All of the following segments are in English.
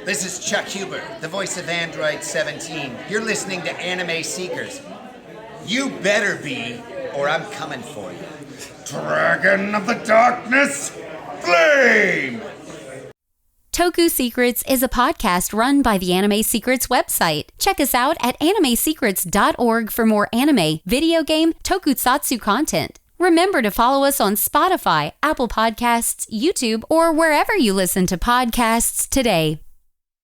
This is Chuck Huber, the voice of Android 17. You're listening to Anime Seekers. You better be, or I'm coming for you. Dragon of the Darkness, Flame! Toku Secrets is a podcast run by the Anime Secrets website. Check us out at animesecrets.org for more anime, video game, tokusatsu content. Remember to follow us on Spotify, Apple Podcasts, YouTube, or wherever you listen to podcasts today.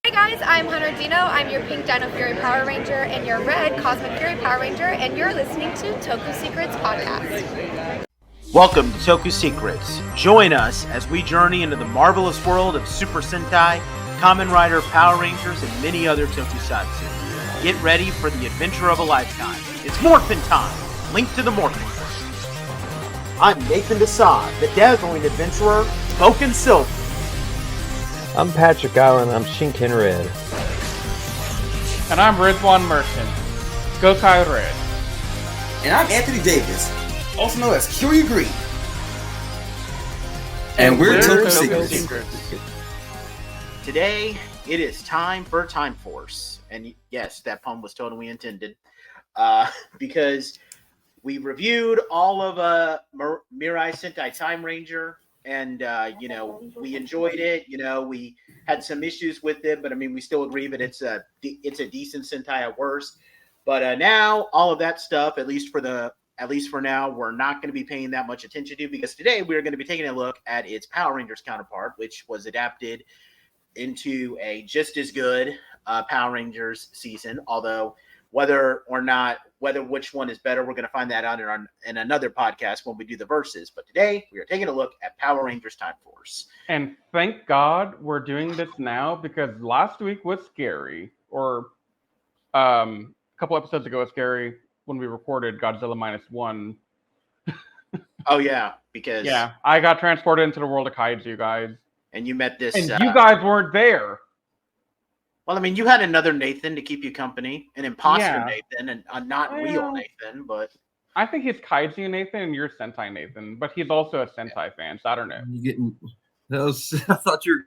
Hey guys, I'm Hunter Dino. I'm your pink Dino Fury Power Ranger and your red Cosmic Fury Power Ranger, and you're listening to Toku Secrets Podcast. Welcome to Toku Secrets. Join us as we journey into the marvelous world of Super Sentai, Kamen Rider, Power Rangers, and many other tokusatsu. Get ready for the adventure of a lifetime. It's Morphin time! Link to the Morphin. I'm Nathan Desai, the dazzling adventurer, Spoken Silver. I'm Patrick Allen, I'm Shinken Red. And I'm Rizwan Merchant, Gokai Red. And I'm Anthony Davis, also known as Curia Green. And we're Toku Secrets. Today, it is time for Time Force. And yes, that pun was totally intended. Because we reviewed all of Mirai Sentai Time Ranger, and we enjoyed it. We had some issues with it, but I mean, we still agree that it's a decent Sentai at worst. But now all of that stuff, at least for now, we're not going to be paying that much attention to, because today we're going to be taking a look at its Power Rangers counterpart, which was adapted into a just as good Power Rangers season. Although which one is better, we're going to find that out in another podcast when we do the verses. But today, we are taking a look at Power Rangers Time Force. And thank God we're doing this now, because last week was scary. Or a couple episodes ago was scary when we recorded Godzilla -1. Oh, yeah, because... Yeah, I got transported into the world of kaiju, guys. And you met this... And you guys weren't there. Well, I mean, you had another Nathan to keep you company, an imposter Nathan, and a not real Nathan, but... I think he's Kaiju Nathan and you're Sentai Nathan, but he's also a Sentai fan, so I don't know. I thought you were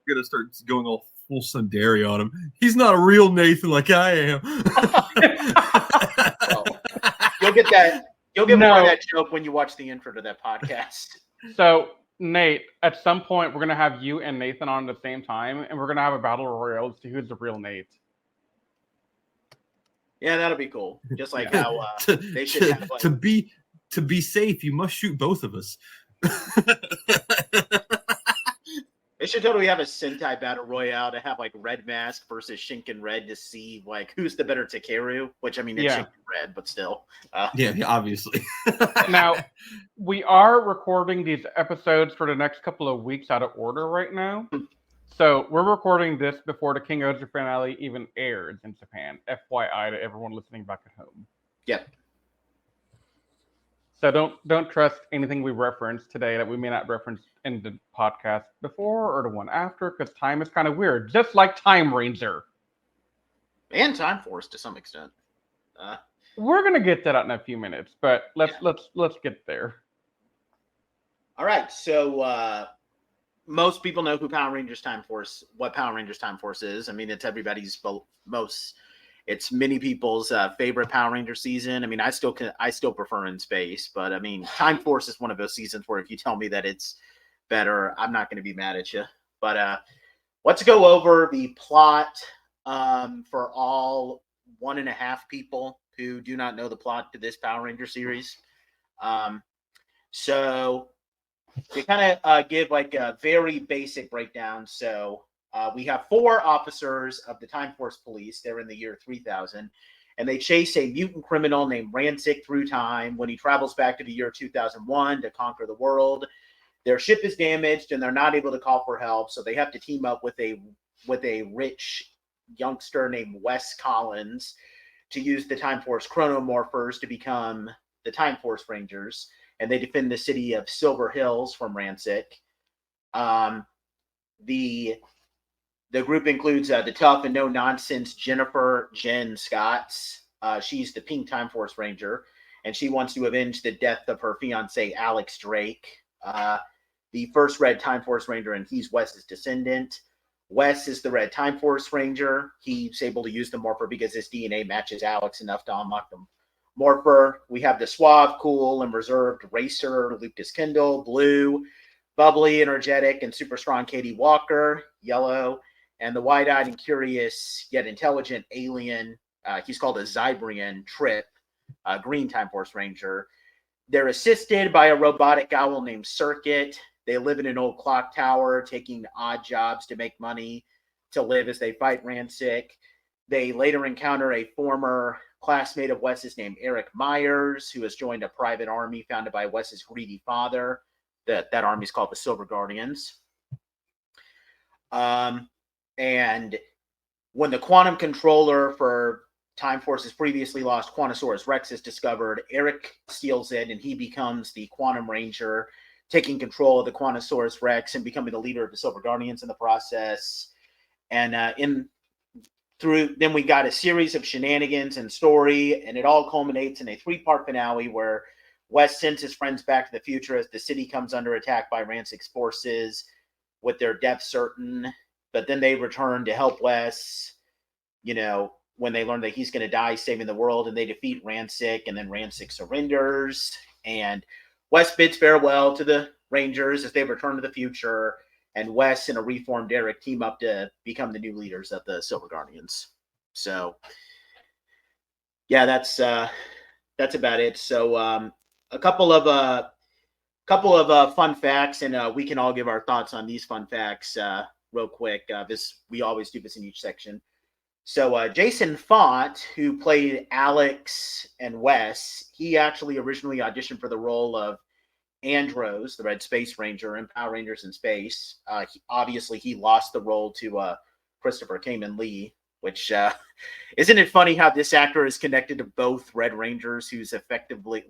going to start going all full Sundari on him. He's not a real Nathan like I am. Well, you'll get that. You'll get more of that joke when you watch the intro to that podcast. So... Nate, at some point, we're going to have you and Nathan on at the same time, and we're going to have a battle royale to see who's the real Nate. Yeah, that'll be cool. Just like how they should have, like... to be safe, you must shoot both of us. They should totally have a Sentai battle royale to have like Red Mask versus Shinken Red to see like who's the better Takeru. Which I mean, it's Shinken Red, but still. Yeah, obviously. Now, we are recording these episodes for the next couple of weeks out of order right now. So we're recording this before the King Oja finale even airs in Japan. FYI to everyone listening back at home. Yep. So don't trust anything we reference today that we may not reference in the podcast before or the one after, because time is kind of weird, just like Time Ranger and Time Force to some extent. We're gonna get to that in a few minutes, but let's get there. All right, so most people know what Power Rangers Time Force is. I mean, it's everybody's it's many people's favorite Power Ranger season. I mean, I still prefer In Space, but I mean, Time Force is one of those seasons where if you tell me that it's better, I'm not going to be mad at you. But let's go over the plot for all 1.5 people who do not know the plot to this Power Ranger series. So to kind of give like a very basic breakdown. So we have 4 officers of the Time Force Police. They're in the year 3000, and they chase a mutant criminal named Ransik through time when he travels back to the year 2001 to conquer the world. Their ship is damaged, and they're not able to call for help, so they have to team up with a rich youngster named Wes Collins to use the Time Force chronomorphers to become the Time Force Rangers, and they defend the city of Silver Hills from Ransik. The group includes the tough and no-nonsense Jennifer Jen Scotts. She's the Pink Time Force Ranger, and she wants to avenge the death of her fiancé, Alex Drake. The first Red Time Force Ranger, and he's Wes's descendant. Wes is the Red Time Force Ranger. He's able to use the Morpher because his DNA matches Alex enough to unlock the Morpher. We have the suave, cool, and reserved Racer, Lucas Kendall. Blue, bubbly, energetic, and super strong Katie Walker. Yellow, and the wide-eyed and curious yet intelligent alien. He's called a Zybrian Trip, Green Time Force Ranger. They're assisted by a robotic owl named Circuit. They live in an old clock tower, taking odd jobs to make money to live as they fight Ransik. They later encounter a former classmate of Wes's named Eric Myers, who has joined a private army founded by Wes's greedy father. That army is called the Silver Guardians. And when the quantum controller for Time Force's previously lost Quantosaurus Rex is discovered, Eric steals it, and he becomes the Quantum Ranger, taking control of the Quantosaurus Rex and becoming the leader of the Silver Guardians in the process. And then we got a series of shenanigans and story, and it all culminates in a 3-part finale where Wes sends his friends back to the future as the city comes under attack by Ransik's forces with their death certain. But then they return to help Wes, when they learn that he's going to die saving the world, and they defeat Ransik, and then Ransik surrenders. And Wes bids farewell to the Rangers as they return to the future, and Wes and a reformed Eric team up to become the new leaders of the Silver Guardians. So, yeah, that's about it. So, a couple of fun facts, and we can all give our thoughts on these fun facts real quick. We always do this in each section. So Jason Font, who played Alex and Wes, he actually originally auditioned for the role of Andros, the Red Space Ranger in Power Rangers in Space. He lost the role to Christopher Kamen Lee, which isn't it funny how this actor is connected to both Red Rangers, who's effectively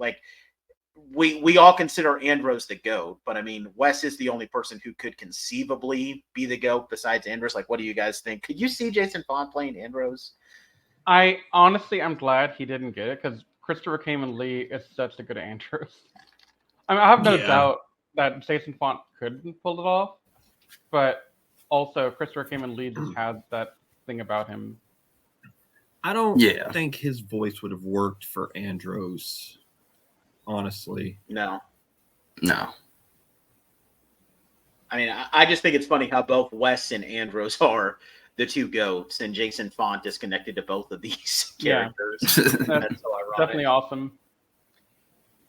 we all consider Andros the GOAT, but I mean, Wes is the only person who could conceivably be the GOAT besides Andros. What do you guys think? Could you see Jason Font playing Andros? I'm glad he didn't get it, because Christopher Kamen Lee is such a good Andros. I mean, I have no doubt that Jason Font couldn't pull it off, but also Christopher Kamen Lee just has that thing about him. I don't think his voice would have worked for Andros. Honestly, no. I mean, I just think it's funny how both Wes and Andros are the two GOATs, and Jason Font is connected to both of these characters. That's so ironic. Definitely awesome.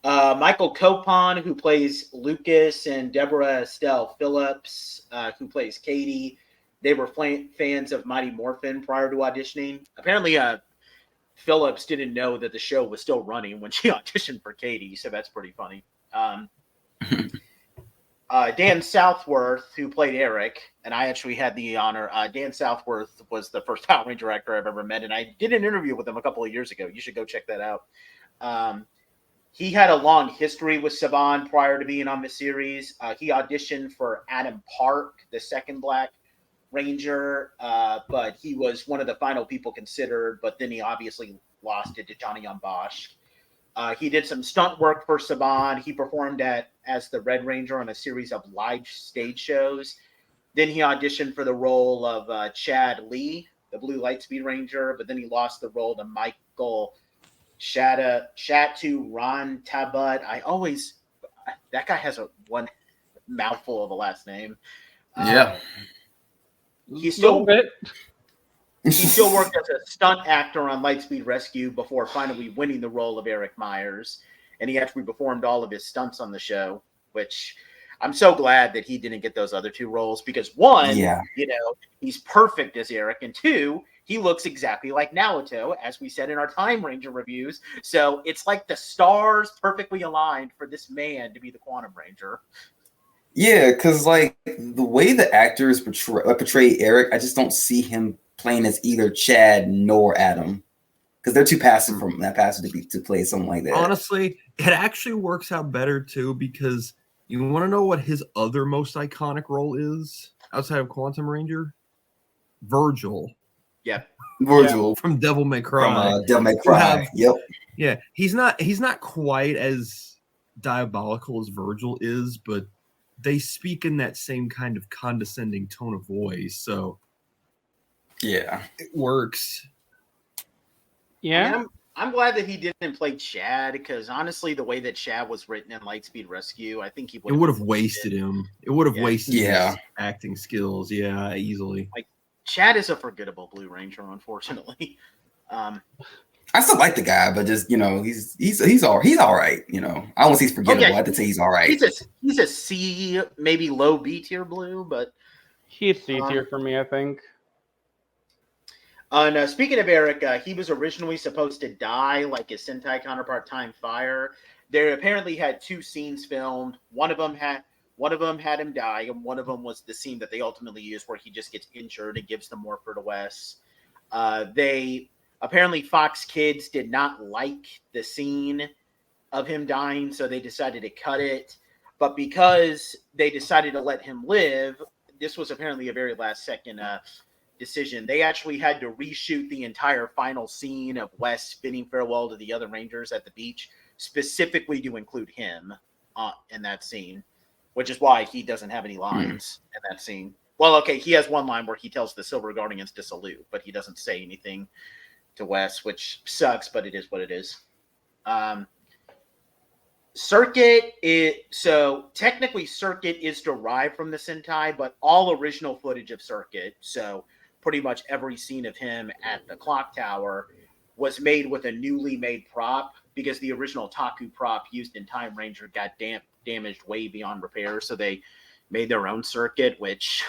Michael Copon, who plays Lucas, and Deborah Estelle Phillips, who plays Katie. They were fans of Mighty Morphin prior to auditioning. Apparently, Phillips didn't know that the show was still running when she auditioned for Katie, so that's pretty funny. Dan Southworth, who played Eric, and I actually had the honor. Dan Southworth was the first Power Ranger actor I've ever met, and I did an interview with him a couple of years ago. You should go check that out. He had a long history with Saban prior to being on the series. He auditioned for Adam Park, the second Black Ranger, but he was one of the final people considered, but then he obviously lost it to Johnny Young Bosch. He did some stunt work for Saban. He performed as the Red Ranger on a series of live stage shows. Then he auditioned for the role of Chad Lee, the Blue Lightspeed Ranger, but then he lost the role to Michael Shatu Ron Tabut. That guy has one mouthful of a last name. He still worked as a stunt actor on Lightspeed Rescue before finally winning the role of Eric Myers, and he actually performed all of his stunts on the show, which I'm so glad that he didn't get those other two roles, because one, he's perfect as Eric, and two, he looks exactly like Naoto, as we said in our Time Ranger reviews. So it's like the stars perfectly aligned for this man to be the Quantum Ranger. Yeah, because the way the actors portray Eric, I just don't see him playing as either Chad nor Adam, because they're too passive to play something like that. Honestly, it actually works out better too, because you want to know what his other most iconic role is outside of Quantum Ranger? Virgil. Yeah, Virgil from Devil May Cry. From Devil May Cry. Yep. Yeah, he's not quite as diabolical as Virgil is, but they speak in that same kind of condescending tone of voice, so Yeah. it works. Yeah. I mean, I'm glad that he didn't play Chad, because honestly, the way that Chad was written in Lightspeed Rescue, I think he It would have wasted him. It would have wasted his acting skills. Yeah, easily. Like, Chad is a forgettable Blue Ranger, unfortunately. I still like the guy, but just he's all right. I won't say he's forgettable. I have to say he's all right. He's a C, maybe low B tier Blue, but he's C tier for me, I think. And speaking of Eric, he was originally supposed to die like his Sentai counterpart Time Fire. They apparently had 2 scenes filmed. One of them had him die, and one of them was the scene that they ultimately used where he just gets injured and gives the morpher to Wes. Apparently Fox Kids did not like the scene of him dying, so they decided to cut it. But because they decided to let him live, this was apparently a very last second decision. They actually had to reshoot the entire final scene of Wes bidding farewell to the other Rangers at the beach, specifically to include him in that scene, which is why he doesn't have any lines in that scene. Well, okay, he has one line where he tells the Silver Guardians to salute, but he doesn't say anything to Wes, which sucks, but it is what it is. Circuit technically Circuit is derived from the Sentai, but all original footage of Circuit, so pretty much every scene of him at the clock tower, was made with a newly made prop, because the original Toku prop used in Time Ranger got damaged way beyond repair, so they made their own Circuit, which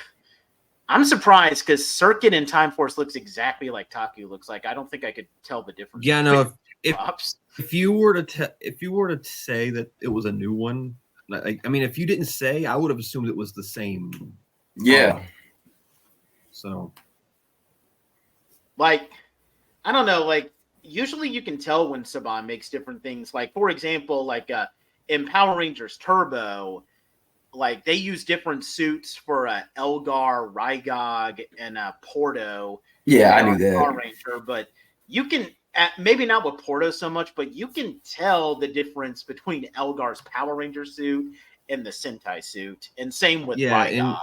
I'm surprised, because Circuit in Time Force looks exactly like Taku looks like. I don't think I could tell the difference. Yeah, no. If you were to say that it was a new one, if you didn't say, I would have assumed it was the same. Yeah. So, I don't know. Usually you can tell when Saban makes different things. For example, in Power Rangers Turbo, they use different suits for Elgar, Rygog, and Porto. Yeah, I knew that. Power Ranger, but you can maybe not with Porto so much, but you can tell the difference between Elgar's Power Ranger suit and the Sentai suit, and same with Rygog.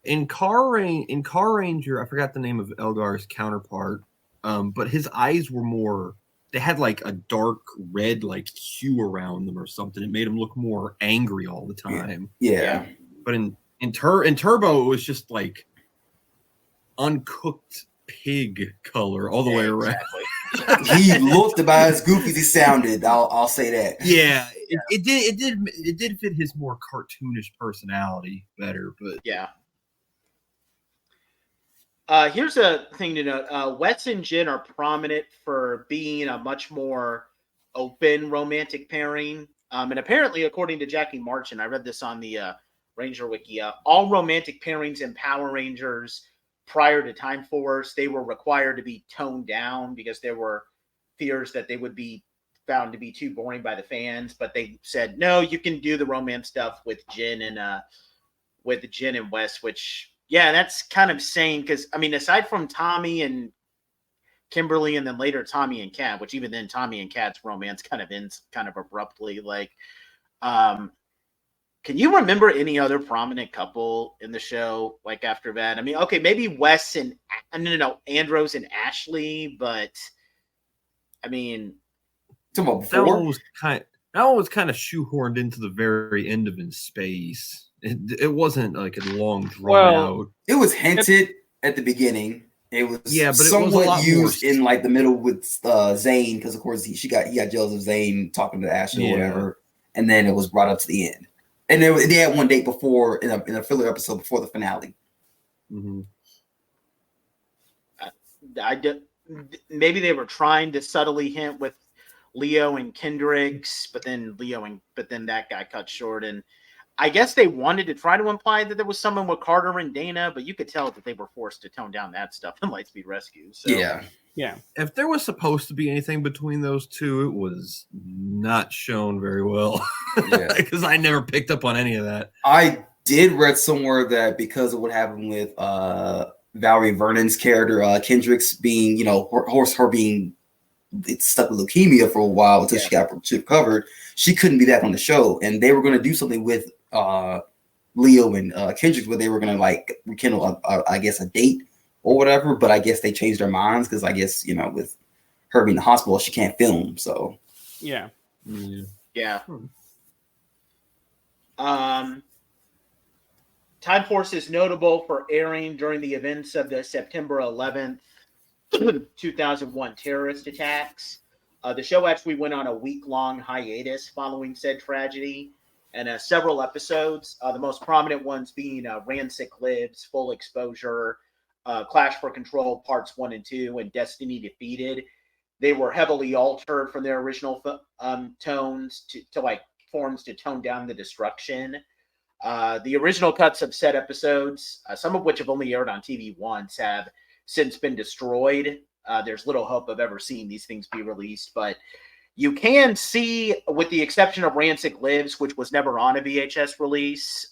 In Car Ranger, I forgot the name of Elgar's counterpart, but his eyes were more. They had a dark red hue around them or something. It made him look more angry all the time. Yeah. But in Turbo, it was just uncooked pig color all the way around. Exactly. He looked about as goofy as he sounded. I'll say that. Yeah, it did fit his more cartoonish personality better. But yeah. Here's a thing to note. Wes and Jin are prominent for being a much more open romantic pairing. And apparently, according to Jackie Marchand, I read this on the Ranger Wiki, all romantic pairings in Power Rangers prior to Time Force, they were required to be toned down because there were fears that they would be found to be too boring by the fans. But they said, no, you can do the romance stuff with Jin and Wes, which... yeah, that's kind of sane because, aside from Tommy and Kimberly and then later Tommy and Kat, which even then Tommy and Kat's romance kind of ends kind of abruptly. Can you remember any other prominent couple in the show after that? Okay, maybe Wes and Andros and Ashley, but that one was kind of shoehorned into the very end of In Space. It wasn't a long drawn out. It was hinted at the beginning. It was but somewhat it was used in the middle with Zane, because of course he got jealous of Zane talking to Ashley or whatever, and then it was brought up to the end. And they had one date before in a filler episode before the finale. Mm-hmm. Maybe they were trying to subtly hint with Leo and Kendricks, but then that got cut short. And I guess they wanted to try to imply that there was someone with Carter and Dana, but you could tell that they were forced to tone down that stuff in Lightspeed Rescue. So. Yeah. If there was supposed to be anything between those two, it was not shown very well. Because I never picked up on any of that. I did read somewhere that because of what happened with Valerie Vernon's character, Kendricks being, her being stuck with leukemia for a while until she recovered. She couldn't be back on the show, and they were going to do something with Leo and Kendrick, where they were going to like rekindle, I guess, a date or whatever. But I guess they changed their minds because I guess with her being in the hospital, she can't film. So yeah. Time Force is notable for airing during the events of the September 11th, 2001 terrorist attacks. The show actually went on a week-long hiatus following said tragedy, and several episodes, the most prominent ones being Ransik Lives, Full Exposure, Clash for Control Parts 1 and 2, and Destiny Defeated. They were heavily altered from their original tones to like forms to tone down the destruction. The original cuts of said episodes, some of which have only aired on TV once, have since been destroyed. There's little hope of ever seeing these things be released, but you can see, with the exception of Ransik Lives, which was never on a VHS release,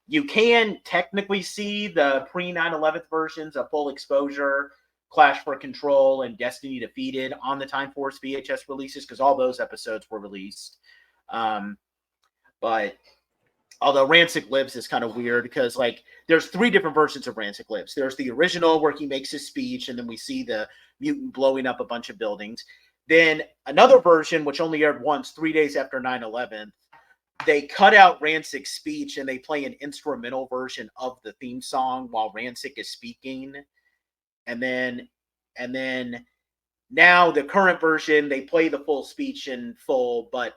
you can technically see the pre-9/11 versions of Full Exposure, Clash for Control, and Destiny Defeated on the Time Force VHS releases, because all those episodes were released. But although Ransik Lives is kind of weird because, like, there's 3 different versions of Ransik Lives. There's the original where he makes his speech, and then we see the mutant blowing up a bunch of buildings. Then another version, which only aired once, 3 days after 9/11, they cut out Ransik's speech, and they play an instrumental version of the theme song while Ransik is speaking. And then now the current version, they play the full speech in full, but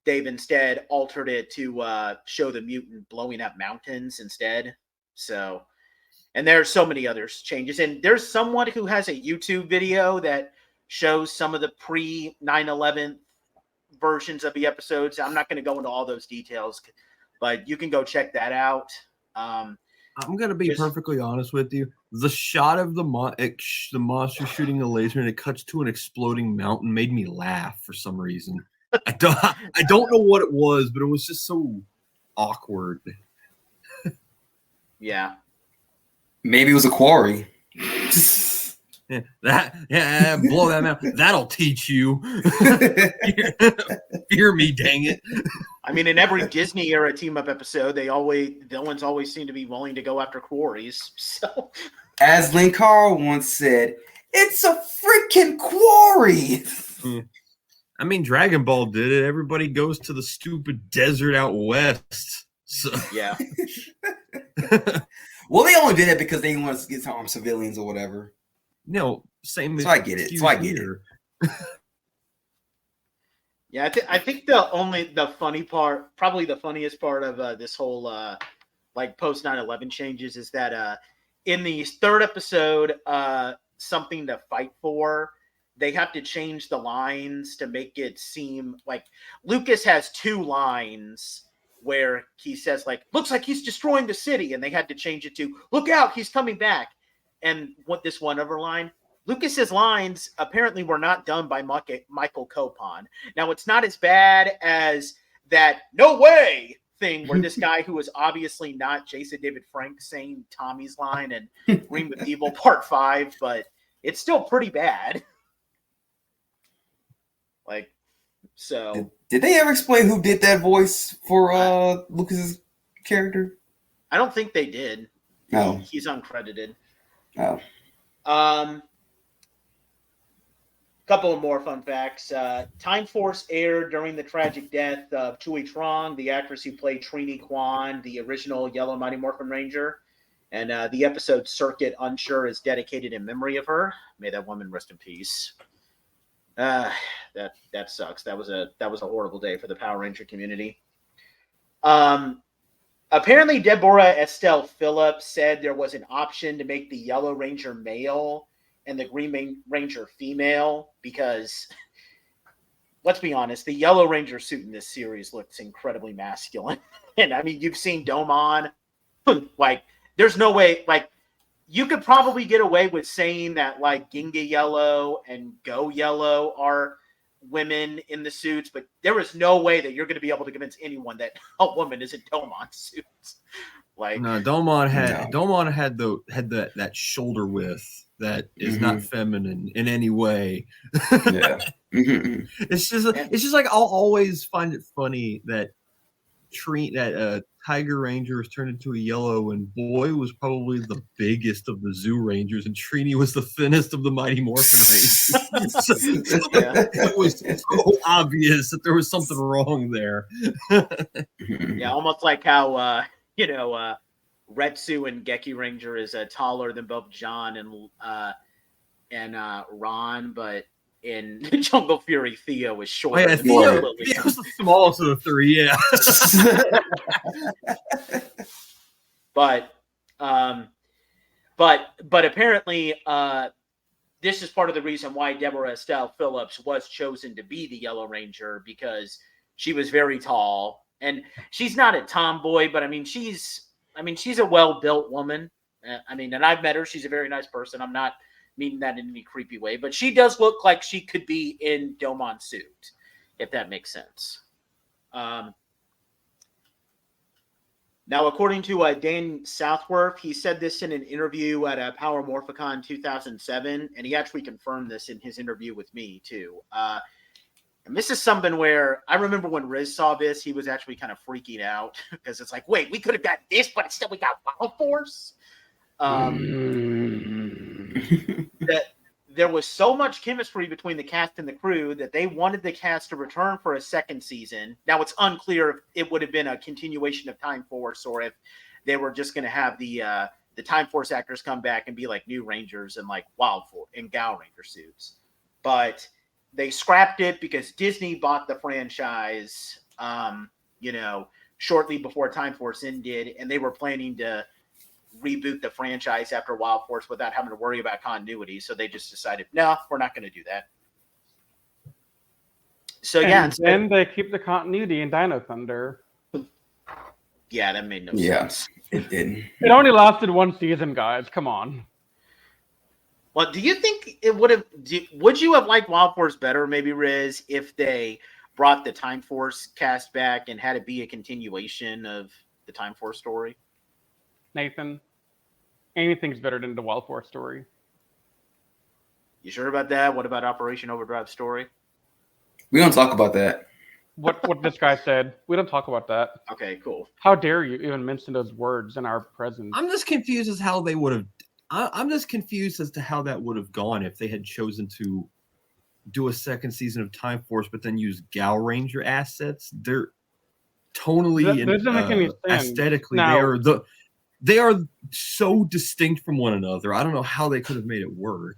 they've instead altered it to show the mutant blowing up mountains instead. So, and there's so many other changes. And there's someone who has a YouTube video that shows some of the pre-9/11 versions of the episodes. I'm not going to go into all those details, but you can go check that out. I'm going to be perfectly honest with you. The shot of the monster shooting a laser and it cuts to an exploding mountain made me laugh for some reason. I don't know what it was, but it was just so awkward. Yeah. Maybe it was a quarry. Blow that mountain. That'll teach you. Fear me, dang it. I mean, in every Disney era team up episode, villains always seem to be willing to go after quarries. So, as Lynn Carl once said, "It's a freaking quarry." I mean, Dragon Ball did it. Everybody goes to the stupid desert out west. So. Yeah. Well, they only did it because they wanted to get to arm civilians or whatever. No, same. So I get it. Yeah, I think the funny part, probably the funniest part of this whole like post 9/11 changes is that in the 3rd episode, Something to Fight For, they have to change the lines to make it seem like Lucas has 2 lines where he says, like, looks like he's destroying the city, and they had to change it to, look out, he's coming back. And what this one other line, Lucas's lines apparently were not done by Michael Copon. Now, it's not as bad as that "no way" thing where this guy who was obviously not Jason David Frank saying Tommy's line and Green with Evil Part 5, but it's still pretty bad. Like, so. Did they ever explain who did that voice for Lucas's character? I don't think they did. No. He's uncredited. Oh. Couple of more fun facts. Time Force aired during the tragic death of Chui Trong, the actress who played Trini Kwan, the original Yellow Mighty Morphin Ranger. And the episode Circuit Unsure is dedicated in memory of her. May that woman rest in peace. That sucks. That was a horrible day for the Power Ranger community. Apparently, Deborah Estelle Phillips said there was an option to make the Yellow Ranger male and the Green Ranger female because, let's be honest, the Yellow Ranger suit in this series looks incredibly masculine. And I mean, you've seen Domon. Like, there's no way, like, you could probably get away with saying that, like, Ginga Yellow and Go Yellow are women in the suits, but there is no way that you're going to be able to convince anyone that a woman is in Domon's suits. Like, No, Domon No. had that shoulder width that is not feminine in any way. Yeah. Mhm. It's just like I'll always find it funny that Tiger Ranger was turned into a yellow, and Boy was probably the biggest of the Zoo Rangers, and Trini was the thinnest of the Mighty Morphin Rangers. so it was so obvious that there was something wrong there. yeah, almost like how Retsu and Geki Ranger is taller than both John and Ron, but in Jungle Fury, Theo is shorter. Yeah, than Theo Lily. was the smallest of the three. Yeah. But apparently this is part of the reason why Deborah Estelle Phillips was chosen to be the Yellow Ranger, because she was very tall, and she's not a tomboy, but I mean she's a well-built woman. And I've met her. She's a very nice person. I'm not meaning that in any creepy way, but she does look like she could be in Domon's suit, if that makes sense. Now, according to Dan Southworth, he said this in an interview at Power Morphicon 2007, and he actually confirmed this in his interview with me, too. And this is something where I remember when Riz saw this, he was actually kind of freaking out, because it's like, wait, we could have got this, but instead we got Wild Force? That there was so much chemistry between the cast and the crew that they wanted the cast to return for a second season. Now, it's unclear if it would have been a continuation of Time Force, or if they were just going to have the Time Force actors come back and be like new Rangers and like Wild Force and Gal Ranger suits. But they scrapped it because Disney bought the franchise, shortly before Time Force ended, and they were planning to reboot the franchise after Wild Force without having to worry about continuity. So they just decided, no, we're not going to do that. So and then they keep the continuity in Dino Thunder. Yeah, that made no sense. It didn't. It only lasted one season, guys. Come on. Well, do you think it would have? Would you have liked Wild Force better, maybe, Riz, if they brought the Time Force cast back and had it be a continuation of the Time Force story? Nathan, anything's better than the Wild Force story. You sure about that? What about Operation Overdrive story? We don't talk about that. What this guy said. We don't talk about that. Okay, cool. How dare you even mention those words in our presence? I'm just confused as how they would have. I'm just confused as to how that would have gone if they had chosen to do a second season of Time Force, but then use Gal Ranger assets. They're tonally and aesthetically they are so distinct from one another. I don't know how they could have made it work.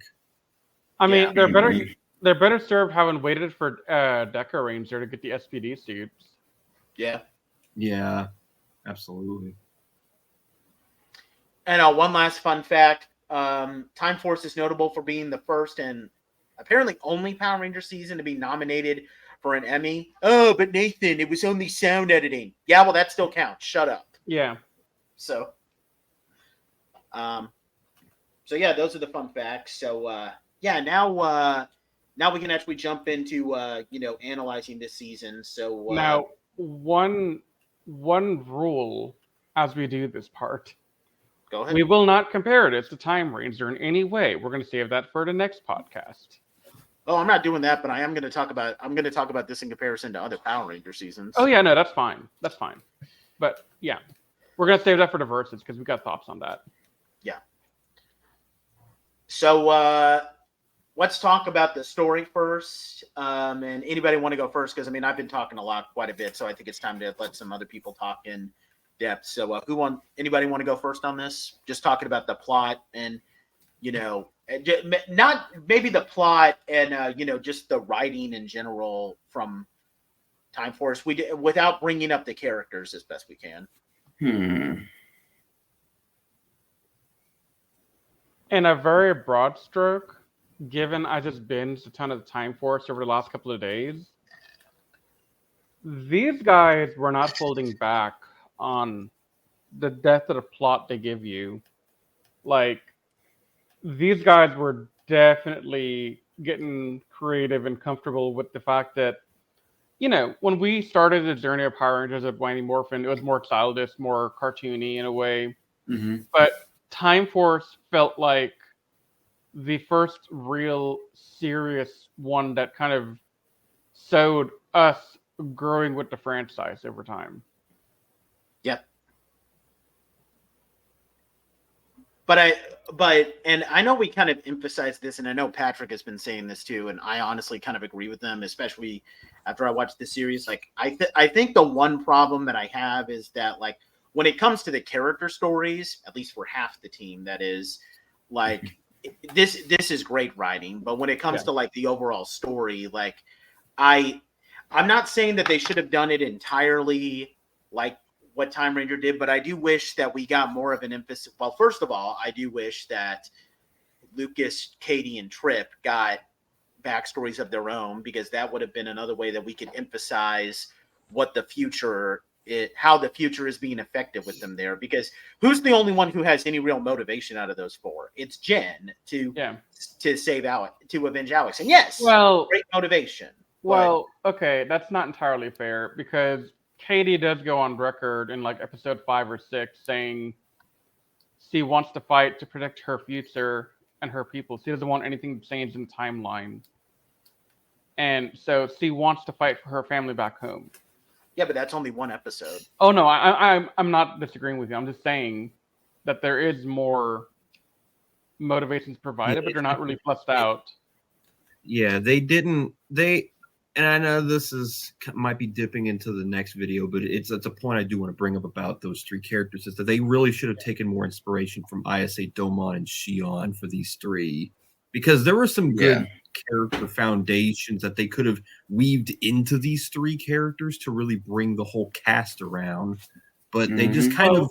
I mean, they're better served having waited for Deca Ranger to get the SPD suits. Yeah, absolutely. And one last fun fact: Time Force is notable for being the first and apparently only Power Ranger season to be nominated for an Emmy. Oh, but Nathan, it was only sound editing. Yeah, well, that still counts. Shut up. Yeah. So yeah, those are the fun facts. So now we can actually jump into analyzing this season. So now one rule as we do this part. Go ahead. We will not compare it to Time Ranger in any way. We're going to save that for the next podcast. Oh, I'm not doing that, but I'm going to talk about this in comparison to other Power Ranger seasons. Oh yeah, no, that's fine. That's fine. But yeah, we're going to save that for the verses because we've got thoughts on that. Yeah. So let's talk about the story first. And anybody want to go first? Because I've been talking quite a bit, so I think it's time to let some other people talk in depth. So anybody want to go first on this? Just talking about the plot and not maybe the plot and just the writing in general from Time Force. Without bringing up the characters as best we can. In a very broad stroke, given I just binged a ton of the Time Force over the last couple of days, these guys were not holding back on the depth of the plot they give you. Like, these guys were definitely getting creative and comfortable with the fact that when we started the journey of Power Rangers of Mighty Morphin, it was more childish, more cartoony in a way. Mm-hmm. But Time Force felt like the first real serious one that kind of showed us growing with the franchise over time. Yep. But I know we kind of emphasize this, and I know Patrick has been saying this too, and I honestly kind of agree with them, especially after I watched the series. Like I think the one problem that I have is that, like, when it comes to the character stories, at least for half the team, that is, like, this is great writing, but when it comes to like the overall story, like I'm not saying that they should have done it entirely like what Time Ranger did, but I do wish that we got more of an emphasis. Well, first of all, I do wish that Lucas, Katie, and Trip got backstories of their own, because that would have been another way that we could emphasize what the future how the future is being affected with them there. Because who's the only one who has any real motivation out of those four? It's Jen to save Alex, to avenge Alex. And yes, great motivation. Well, okay, that's not entirely fair, because Katie does go on record in like episode 5 or 6 saying she wants to fight to protect her future and her people. She doesn't want anything to change in the timeline. And so she wants to fight for her family back home. Yeah, but that's only one episode. Oh, no, I'm not disagreeing with you. I'm just saying that there is more motivations provided, but they're not really fleshed out. Yeah, they didn't. And I know this might be dipping into the next video, but it's a point I do want to bring up about those three characters, is that they really should have taken more inspiration from Isa, Domon, and Shion for these three, because there were some good character foundations that they could have weaved into these three characters to really bring the whole cast around, but they just kind of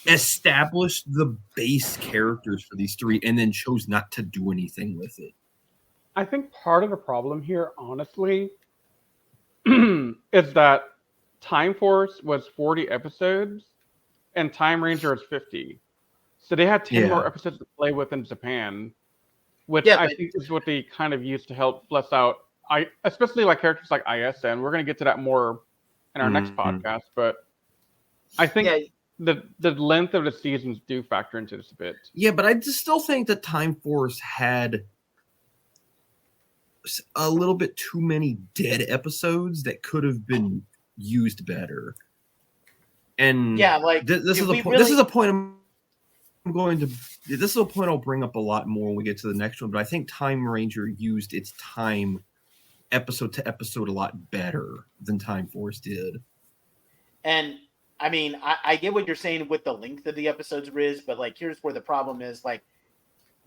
established the base characters for these three and then chose not to do anything with it. I think part of the problem here, honestly, is that Time Force was 40 episodes and Time Ranger is 50. So they had 10 more episodes to play with in Japan, which I think is what they kind of used to help flesh out, especially like characters like ISN. We're going to get to that more in our next podcast, but I think the length of the seasons do factor into this a bit. Yeah, but I just still think that Time Force had a little bit too many dead episodes that could have been used better. And this is a point. This is a point I'll bring up a lot more when we get to the next one. But I think Time Ranger used its time episode to episode a lot better than Time Force did. And I mean, I get what you're saying with the length of the episodes, Riz, but like, here's where the problem is. Like,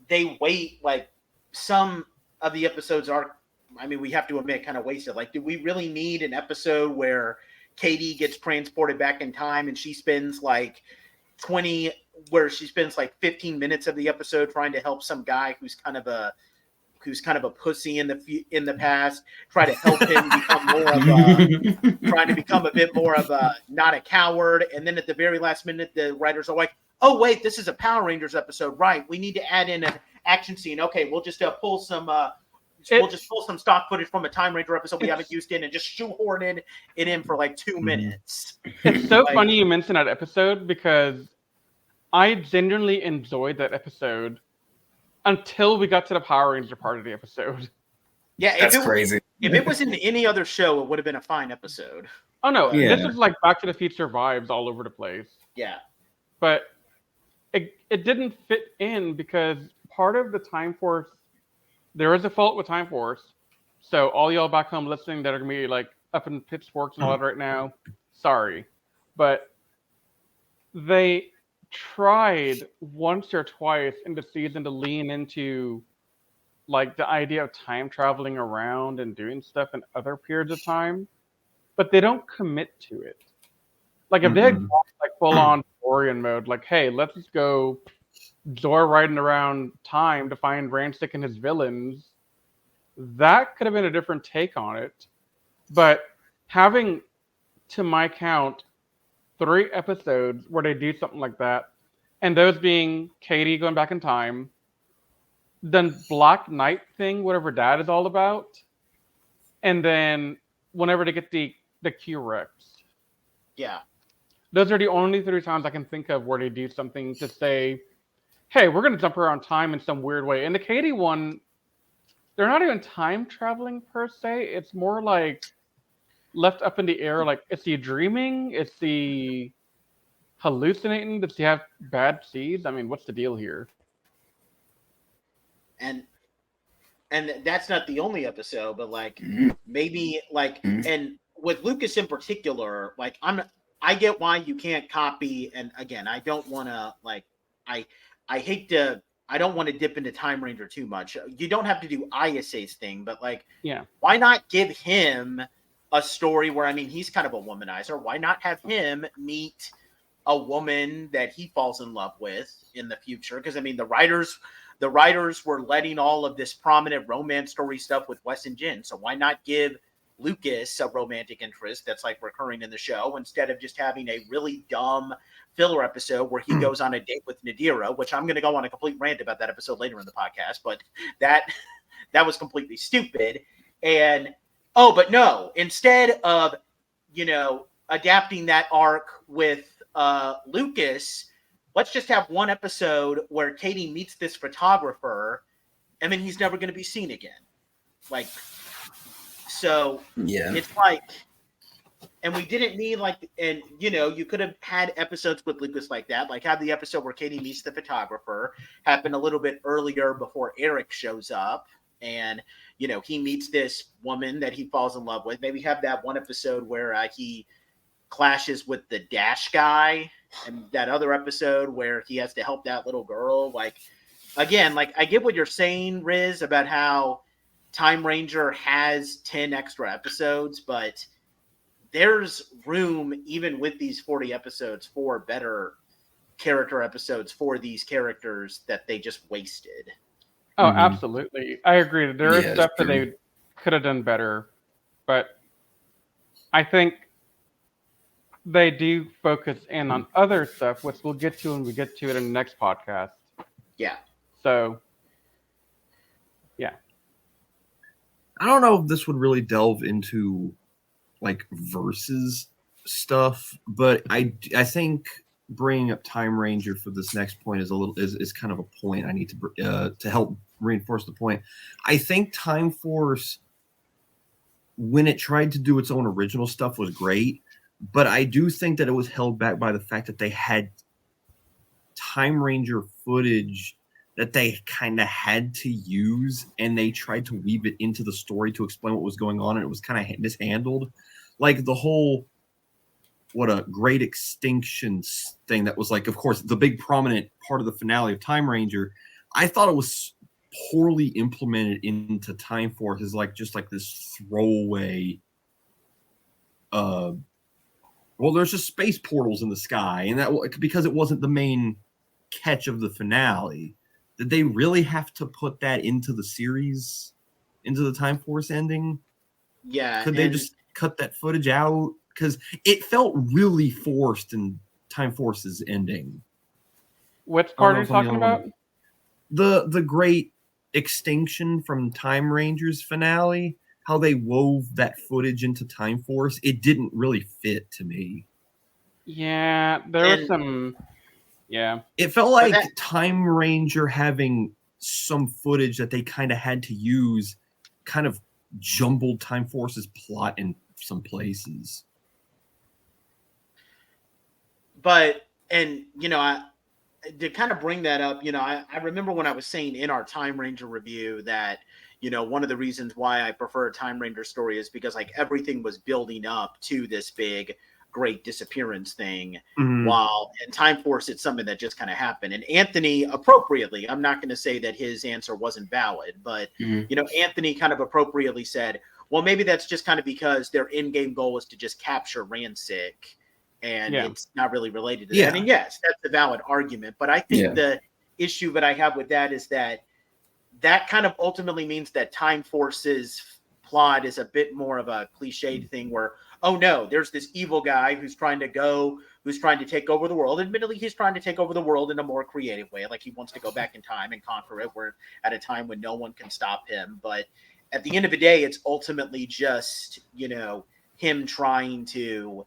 they wait, like, some of the episodes are, I mean, we have to admit, kind of wasted. Like, do we really need an episode where Katie gets transported back in time and she spends like 15 minutes of the episode trying to help some guy who's kind of a pussy in the past, try to help him become more of trying to become a bit more of a, not a coward. And then at the very last minute, the writers are like, oh wait, this is a Power Rangers episode, right? We need to add in an action scene. Okay, we'll just pull some stock footage from a Time Ranger episode we haven't used in and just shoehorn it in for like 2 minutes. It's so funny you mentioned that episode, because I genuinely enjoyed that episode until we got to the Power Ranger part of the episode. Yeah, that's crazy. If it was in any other show, it would have been a fine episode. Oh no, this is like Back to the Future vibes all over the place. Yeah. But it didn't fit in, because part of the Time Force, there is a fault with Time Force. So all y'all back home listening that are going to be like up in pitchforks and all that right now, sorry. But they tried once or twice in the season to lean into like the idea of time traveling around and doing stuff in other periods of time, but they don't commit to it. Like if they had gone like full on DeLorean mode, like, hey, let's just go joyriding around time to find Ransik and his villains, that could have been a different take on it. But having, to my count, 3 episodes where they do something like that, and those being Katie going back in time, then Black Knight thing, whatever that is all about, and then whenever they get the Q-Rex. Yeah. Those are the only 3 times I can think of where they do something to say, hey, we're going to jump around time in some weird way. In the Katie one, they're not even time traveling per se. It's more like left up in the air. Like, is he dreaming? Is he hallucinating? Does he have bad seeds? I mean, what's the deal here? And that's not the only episode, but like Mhm. maybe like Mhm. and with Lucas in particular, like I get why you can't copy, and again, I don't want to like I hate to I don't want to dip into Time Ranger too much. You don't have to do Ayase's thing, but like Yeah. why not give him a story where, I mean, he's kind of a womanizer. Why not have him meet a woman that he falls in love with in the future? Because I mean, the writers were letting all of this prominent romance story stuff with Wes and Jin. So why not give Lucas a romantic interest that's like recurring in the show instead of just having a really dumb filler episode where he goes on a date with Nadira, which I'm going to go on a complete rant about that episode later in the podcast, but that was completely stupid. And but no, instead of, adapting that arc with Lucas, let's just have one episode where Katie meets this photographer and then he's never going to be seen again. Like, so Yeah. it's like, and we didn't need you could have had episodes with Lucas like that, like have the episode where Katie meets the photographer happen a little bit earlier before Eric shows up. And, he meets this woman that he falls in love with. Maybe have that one episode where he clashes with the Dash guy, and that other episode where he has to help that little girl. Like, again, like I get what you're saying, Riz, about how Time Ranger has 10 extra episodes, but there's room, even with these 40 episodes, for better character episodes for these characters that they just wasted. Oh, absolutely. I agree. There is Yeah, stuff that true. they could have done better, but I think they do focus in on other stuff, which we'll get to when we get to it in the next podcast. Yeah. So, yeah. I don't know if this would really delve into like versus stuff, but I think bringing up Time Ranger for this next point is kind of a point I need to help reinforce the point. I think Time Force, when it tried to do its own original stuff, was great, but I do think that it was held back by the fact that they had Time Ranger footage that they kind of had to use, and they tried to weave it into the story to explain what was going on, and it was kind of mishandled. Like the whole what a great extinctions thing that was, like, of course, the big prominent part of the finale of Time Ranger. I thought it was poorly implemented into Time Force as just like this throwaway. Well, there's just space portals in the sky, and that because it wasn't the main catch of the finale. Did they really have to put that into the series, into the Time Force ending? Yeah. Could they just cut that footage out? Because it felt really forced in Time Force's ending. Which part are you talking about? The great extinction from Time Ranger's finale. How they wove that footage into Time Force, it didn't really fit to me. Yeah, there was some. Yeah, it felt like Time Ranger having some footage that they kind of had to use, kind of jumbled Time Force's plot in some places. But, and to kind of bring that up, I remember when I was saying in our Time Ranger review that, one of the reasons why I prefer a Time Ranger story is because like everything was building up to this big, great disappearance thing. While in Time Force, it's something that just kind of happened. And Anthony, appropriately, I'm not going to say that his answer wasn't valid, but, Anthony kind of appropriately said, well, maybe that's just kind of because their in-game goal is to just capture Ransik. And it's not really related to that. And yes, that's a valid argument. But I think the issue that I have with that is that kind of ultimately means that Time Force's plot is a bit more of a cliched thing where, oh no, there's this evil guy who's trying to take over the world. Admittedly, he's trying to take over the world in a more creative way. Like he wants to go back in time and conquer it. We're at a time when no one can stop him. But at the end of the day, it's ultimately just, him trying to.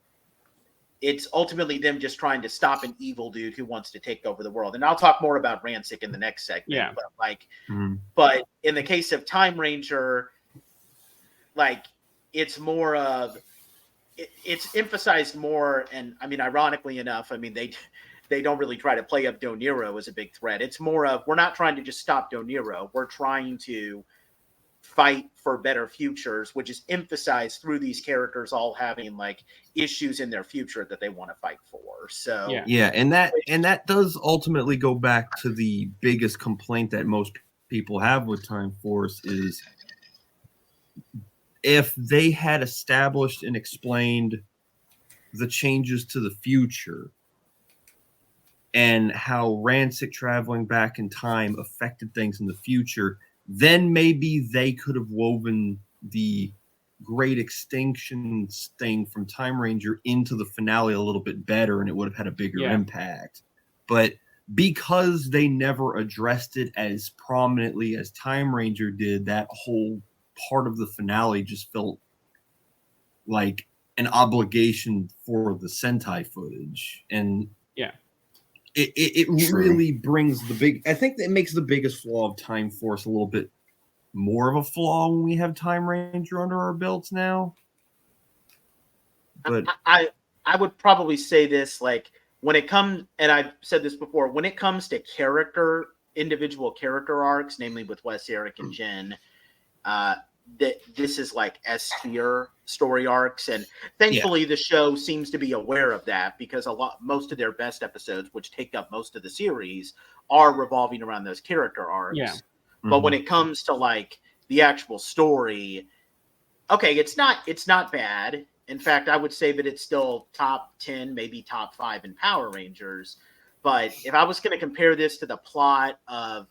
It's ultimately them just trying to stop an evil dude who wants to take over the world. And I'll talk more about Ransik in the next segment. Yeah. But but in the case of Time Ranger, like it's more of it's emphasized more. And I mean, ironically enough, I mean they don't really try to play up Doniro as a big threat. It's more of we're not trying to just stop Doniro. We're trying to fight for better futures, which is emphasized through these characters all having like issues in their future that they want to fight for. So and that does ultimately go back to the biggest complaint that most people have with Time Force is if they had established and explained the changes to the future and how Ransik traveling back in time affected things in the future, then maybe they could have woven the Great Extinctions thing from Time Ranger into the finale a little bit better, and it would have had a bigger impact. But because they never addressed it as prominently as Time Ranger did, that whole part of the finale just felt like an obligation for the Sentai footage. And it really brings the big. I think that makes the biggest flaw of Time Force a little bit more of a flaw when we have Time Ranger under our belts now. But I would probably say this, like when it comes, and I've said this before, when it comes to individual character arcs, namely with Wes, Eric, and Jen, that this is like S tier story arcs, and thankfully the show seems to be aware of that because most of their best episodes, which take up most of the series, are revolving around those character arcs. But when it comes to like the actual story, okay, it's not bad. In fact, I would say that it's still top 10, maybe top 5 in Power Rangers. But if I was going to compare this to the plot of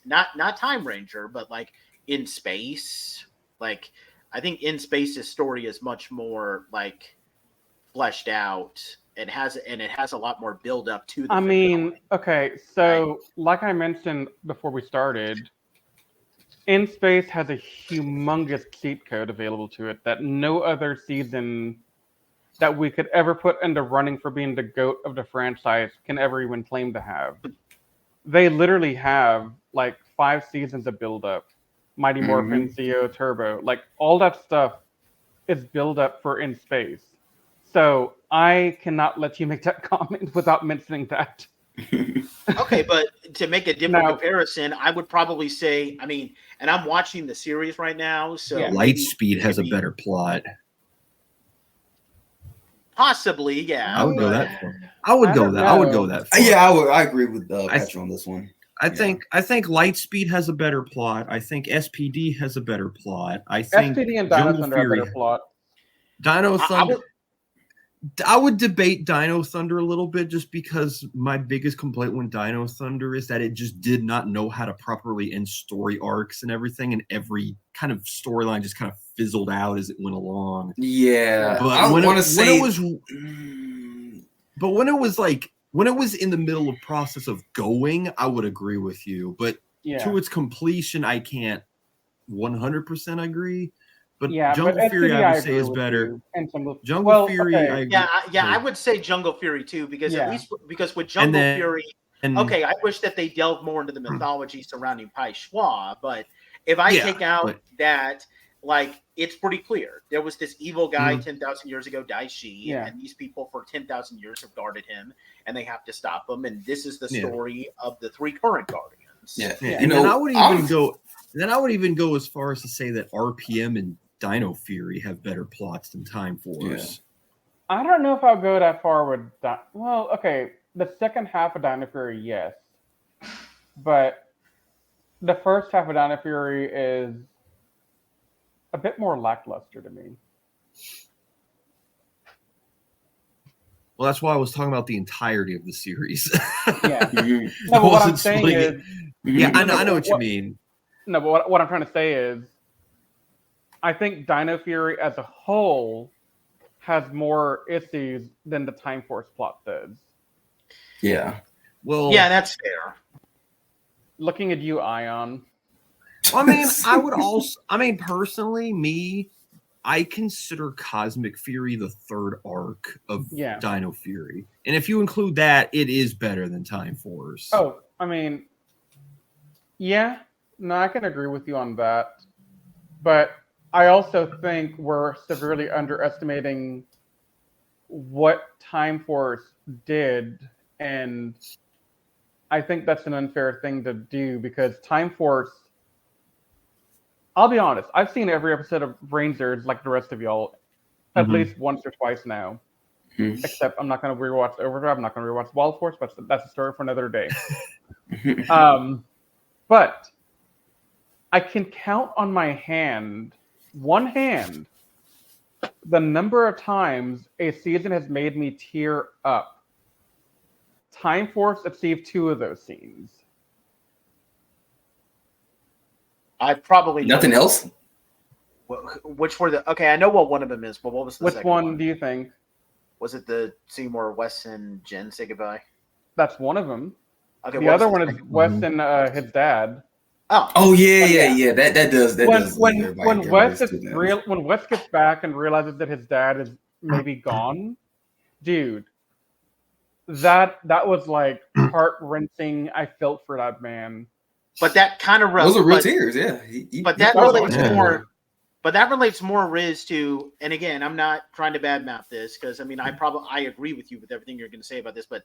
not Time Ranger, but like In Space, like I think In Space's story is much more like fleshed out. It has a lot more build up to the finale. Okay, so like I mentioned before we started, In Space has a humongous cheat code available to it that no other season that we could ever put into running for being the GOAT of the franchise can ever even claim to have. They literally have like 5 seasons of build up. Mighty Morphin, CO Turbo, like all that stuff is build up for In Space. So I cannot let you make that comment without mentioning that. Okay, but to make a different comparison, I would probably say, I mean, and I'm watching the series right now, so Lightspeed has a better plot. Possibly, yeah. I would go that far. I would go that far. Yeah, I agree with Patrick on this one. I think Lightspeed has a better plot. I think SPD has a better plot. I think SPD and Dino Thunder have a better plot. Dino Thunder. I would debate Dino Thunder a little bit just because my biggest complaint with Dino Thunder is that it just did not know how to properly end story arcs and everything, and every kind of storyline just kind of fizzled out as it went along. Yeah, but I want to say, but when it was in the middle of process of going, I would agree with you. But to its completion, I can't 100% agree. But Jungle Fury, I would say, is better. Jungle Fury, I would say Jungle Fury too, because at least with Jungle Fury, I wish that they delved more into the mythology surrounding Pai Schwa. But if I take out that, like, it's pretty clear there was this evil guy 10,000 years ago, Dai Shi, and these people for 10,000 years have guarded him, and they have to stop him. And this is the story of the 3 current Guardians. And then I would even go as far as to say that RPM and Dino Fury have better plots than Time Force. I don't know if I'll go that far with that. Well, okay, the second half of Dino Fury, yes, but the first half of Dino Fury is a bit more lackluster to me. Well, that's why I was talking about the entirety of the series. No, but what I'm saying is, I know what you mean. No, but what I'm trying to say is, I think Dino Fury as a whole has more issues than the Time Force plot does. Yeah. Well, yeah, that's fair. Looking at you, Ion. I mean, personally, I consider Cosmic Fury the third arc of Yeah. Dino Fury. And if you include that, it is better than Time Force. Oh, I mean, yeah, no, I can agree with you on that. But I also think we're severely underestimating what Time Force did, and I think that's an unfair thing to do because Time Force, I'll be honest, I've seen every episode of Rangers like the rest of y'all at least once or twice now. Except I'm not going to rewatch Overdrive, I'm not going to rewatch Wild Force, but that's a story for another day. But I can count on one hand, the number of times a season has made me tear up. Time Force achieved 2 of those scenes. I probably Nothing else? Which were the? Okay, I know what one of them is, but what was the Which second one do you think? Was it the scene where Wes and Jen say goodbye? That's one of them. Okay, The what other was one is Wes and his dad. Oh yeah. That does. When Wes gets back and realizes that his dad is maybe gone, dude, that was like heart wrenching. I felt for that man. But that kind of those are real tears, yeah. But that relates more. But that relates more, Riz, to, and again, I'm not trying to badmouth this because I mean, I agree with you with everything you're going to say about this, but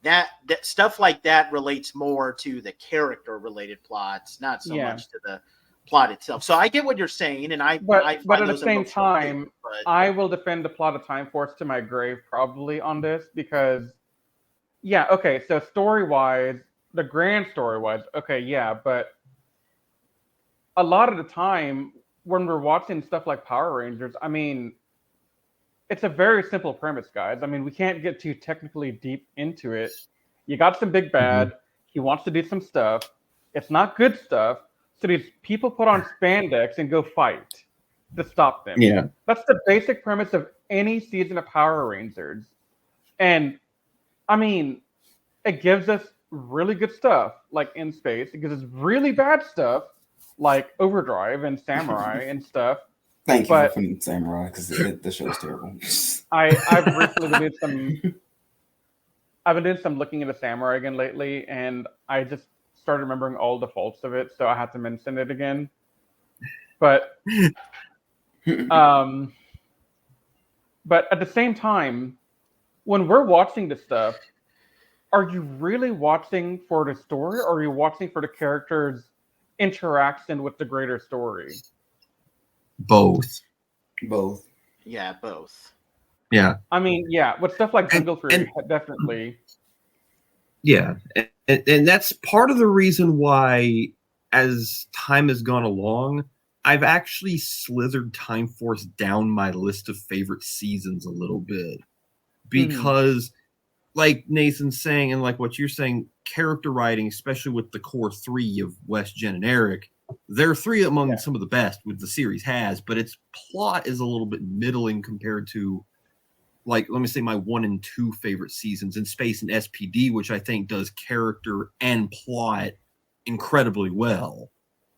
that stuff like that relates more to the character related plots, not so much to the plot itself. So I get what you're saying, and but at the same time, I will defend the plot of Time Force to my grave probably on this because, yeah, okay, so story-wise, the grand story-wise, okay, yeah, but a lot of the time when we're watching stuff like Power Rangers, I mean, it's a very simple premise, guys. I mean, we can't get too technically deep into it. You got some big bad. He wants to do some stuff. It's not good stuff. So these people put on spandex and go fight to stop them. Yeah. That's the basic premise of any season of Power Rangers. And, I mean, it gives us really good stuff, like In Space. It gives us really bad stuff, like Overdrive and Samurai and stuff. Thank you for putting Samurai because the show's terrible. I've recently I've been doing some looking into Samurai again lately, and I just started remembering all the faults of it, so I had to mention it again. But but at the same time, when we're watching this stuff, are you really watching for the story, or are you watching for the characters' interaction with the greater story? Both. Yeah, both. Yeah. I mean, yeah, with stuff like Jungle Fury, definitely. Yeah, and that's part of the reason why, as time has gone along, I've actually slithered Time Force down my list of favorite seasons a little bit. Because, like Nathan's saying, and like what you're saying, character writing, especially with the core 3 of Wes, Jen, and Eric, they're 3 among some of the best the series has, but its plot is a little bit middling compared to, like, let me say my 1 and 2 favorite seasons, In Space and SPD, which I think does character and plot incredibly well.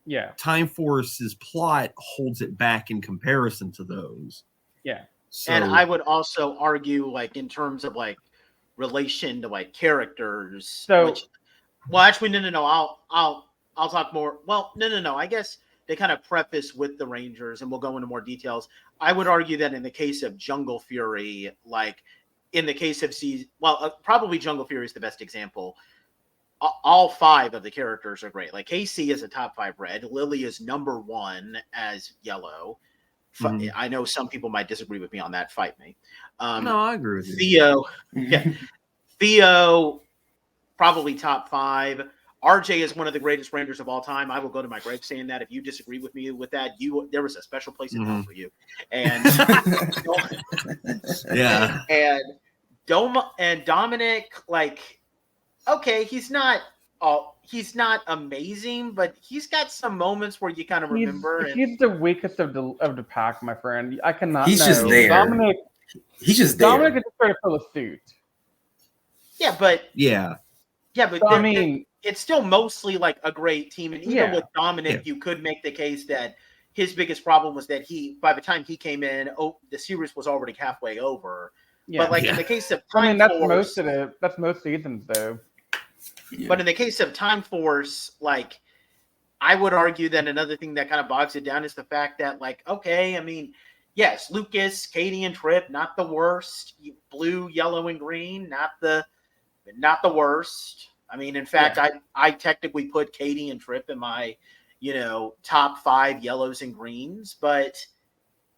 Yeah. Time Force's plot holds it back in comparison to those. Yeah. So, and I would also argue, like, in terms of like relation to like characters. So, well, actually, no. I'll talk more. Well, no. I guess they kind of preface with the Rangers, and we'll go into more details. I would argue that in the case of Jungle Fury, like in the case of probably Jungle Fury is the best example. All 5 of the characters are great. Like KC is a top 5 red. Lily is number 1 as yellow. I know some people might disagree with me on that. Fight me. No, I agree with you. Theo, Theo, probably top 5. RJ is one of the greatest Rangers of all time. I will go to my grave saying that. If you disagree with me with that, there was a special place in hell for you. And yeah, and Dominic, like, okay, he's not amazing, but he's got some moments where you kind of remember. He's the weakest of the pack, my friend. I cannot. He's just there. Dominic. He's just there. Dominic is just trying to fill a suit. Yeah, but So, I mean, it's still mostly like a great team, and even with Dominic, you could make the case that his biggest problem was that by the time he came in, the series was already halfway over. Yeah. But like in the case of Time that's Force, that's most seasons though. Yeah. but in the case of Time Force, like I would argue that another thing that kind of bogs it down is the fact that, like, okay, I mean, yes, Lucas, Katie, and Trip, not the worst. Blue, yellow, and green, not the worst. I mean, in fact, I technically put Katie and Trip in my, top 5 yellows and greens. But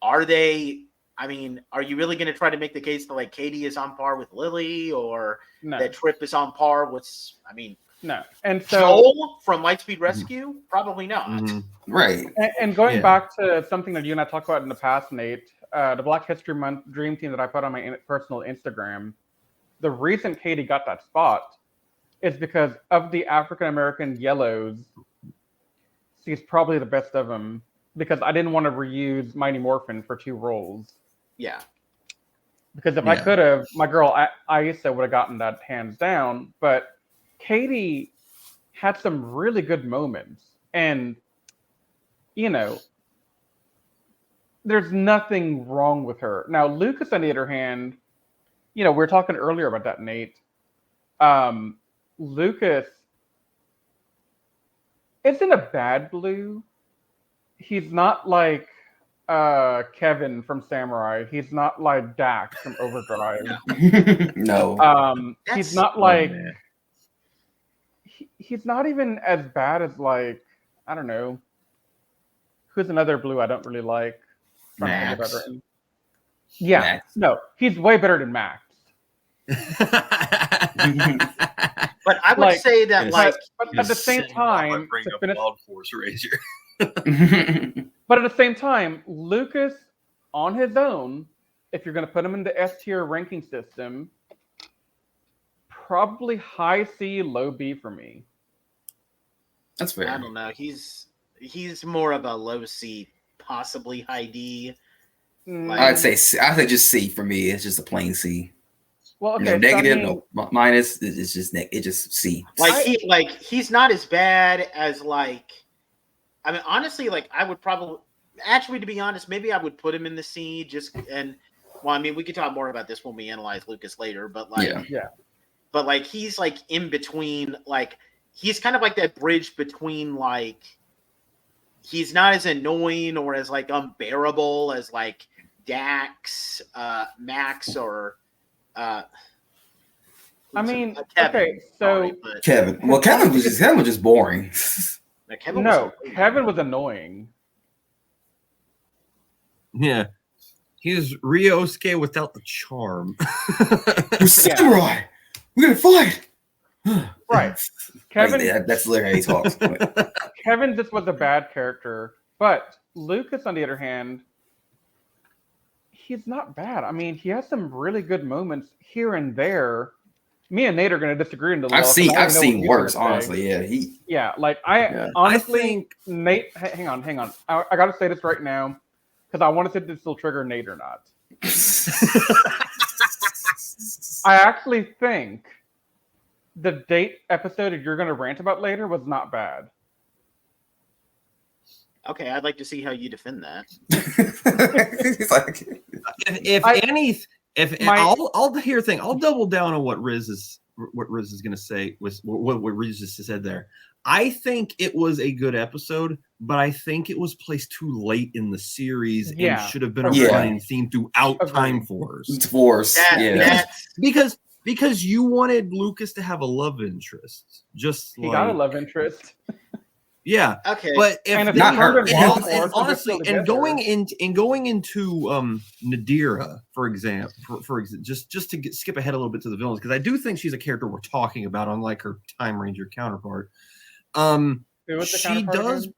are they? I mean, are you really going to try to make the case that like Katie is on par with Lily, or that Trip is on par with? I mean. No, and so Joel from Lightspeed Rescue, probably not. Right. And going back to something that you and I talked about in the past, Nate, the Black History Month Dream Team that I put on my personal Instagram, the reason Katie got that spot is because of the African American yellows, she's probably the best of them. Because I didn't want to reuse Mighty Morphin for 2 roles. Yeah. Because if I could have, my girl Aisa would have gotten that hands down, but Katie had some really good moments, and there's nothing wrong with her. Now, Lucas, on the other hand, we were talking earlier about that, Nate. Lucas isn't a bad blue. He's not like Kevin from Samurai. He's not like Dax from Overdrive. No. He's not like. He's not even as bad as like, I don't know, who's another blue I don't really like. Max. Yeah, Max. No, he's way better than Max. But I would say that, like, but at the same time, to finish, Wild Force Ranger. but at the same time, Lucas on his own, if you're going to put him in the S tier ranking system, probably high C, low B for me. That's fair. I don't know. He's more of a low C, possibly high D. I'd say just C for me. It's just a plain C. Well, okay, negative, no, minus. It's just C. Like he's not as bad as like. I mean, honestly, like I would probably actually, to be honest, maybe I would put him in the C. Well, I mean, we could talk more about this when we analyze Lucas later, but like, but like he's like in between, like he's kind of like that bridge between like he's not as annoying or as like unbearable as like Dax, Max, or I mean, Kevin. Okay, so Kevin. Well, Kevin was just boring. Kevin was annoying. Yeah. He was Ryosuke without the charm. We're samurai. We're gonna fight. Right. Kevin. That's literally how he talks. Kevin just was a bad character, but Lucas, on the other hand, he's not bad. I mean, he has some really good moments here and there. Me and Nate are going to disagree in the. I've seen worse, honestly. Yeah, I think Nate. Hang on. I got to say this right now because I want to see if this will trigger Nate or not. I actually think the date episode that you're going to rant about later was not bad. Okay, I'd like to see how you defend that. I'll double down on what Riz is going to say. What Riz just said there. I think it was a good episode, but I think it was placed too late in the series and should have been a running theme throughout Time Force. Because you wanted Lucas to have a love interest, he got a love interest. Yeah. Okay. But if not her, honestly, and going into Nadira, for example, just to skip ahead a little bit to the villains, because I do think she's a character we're talking about, unlike her Time Ranger counterpart. She does.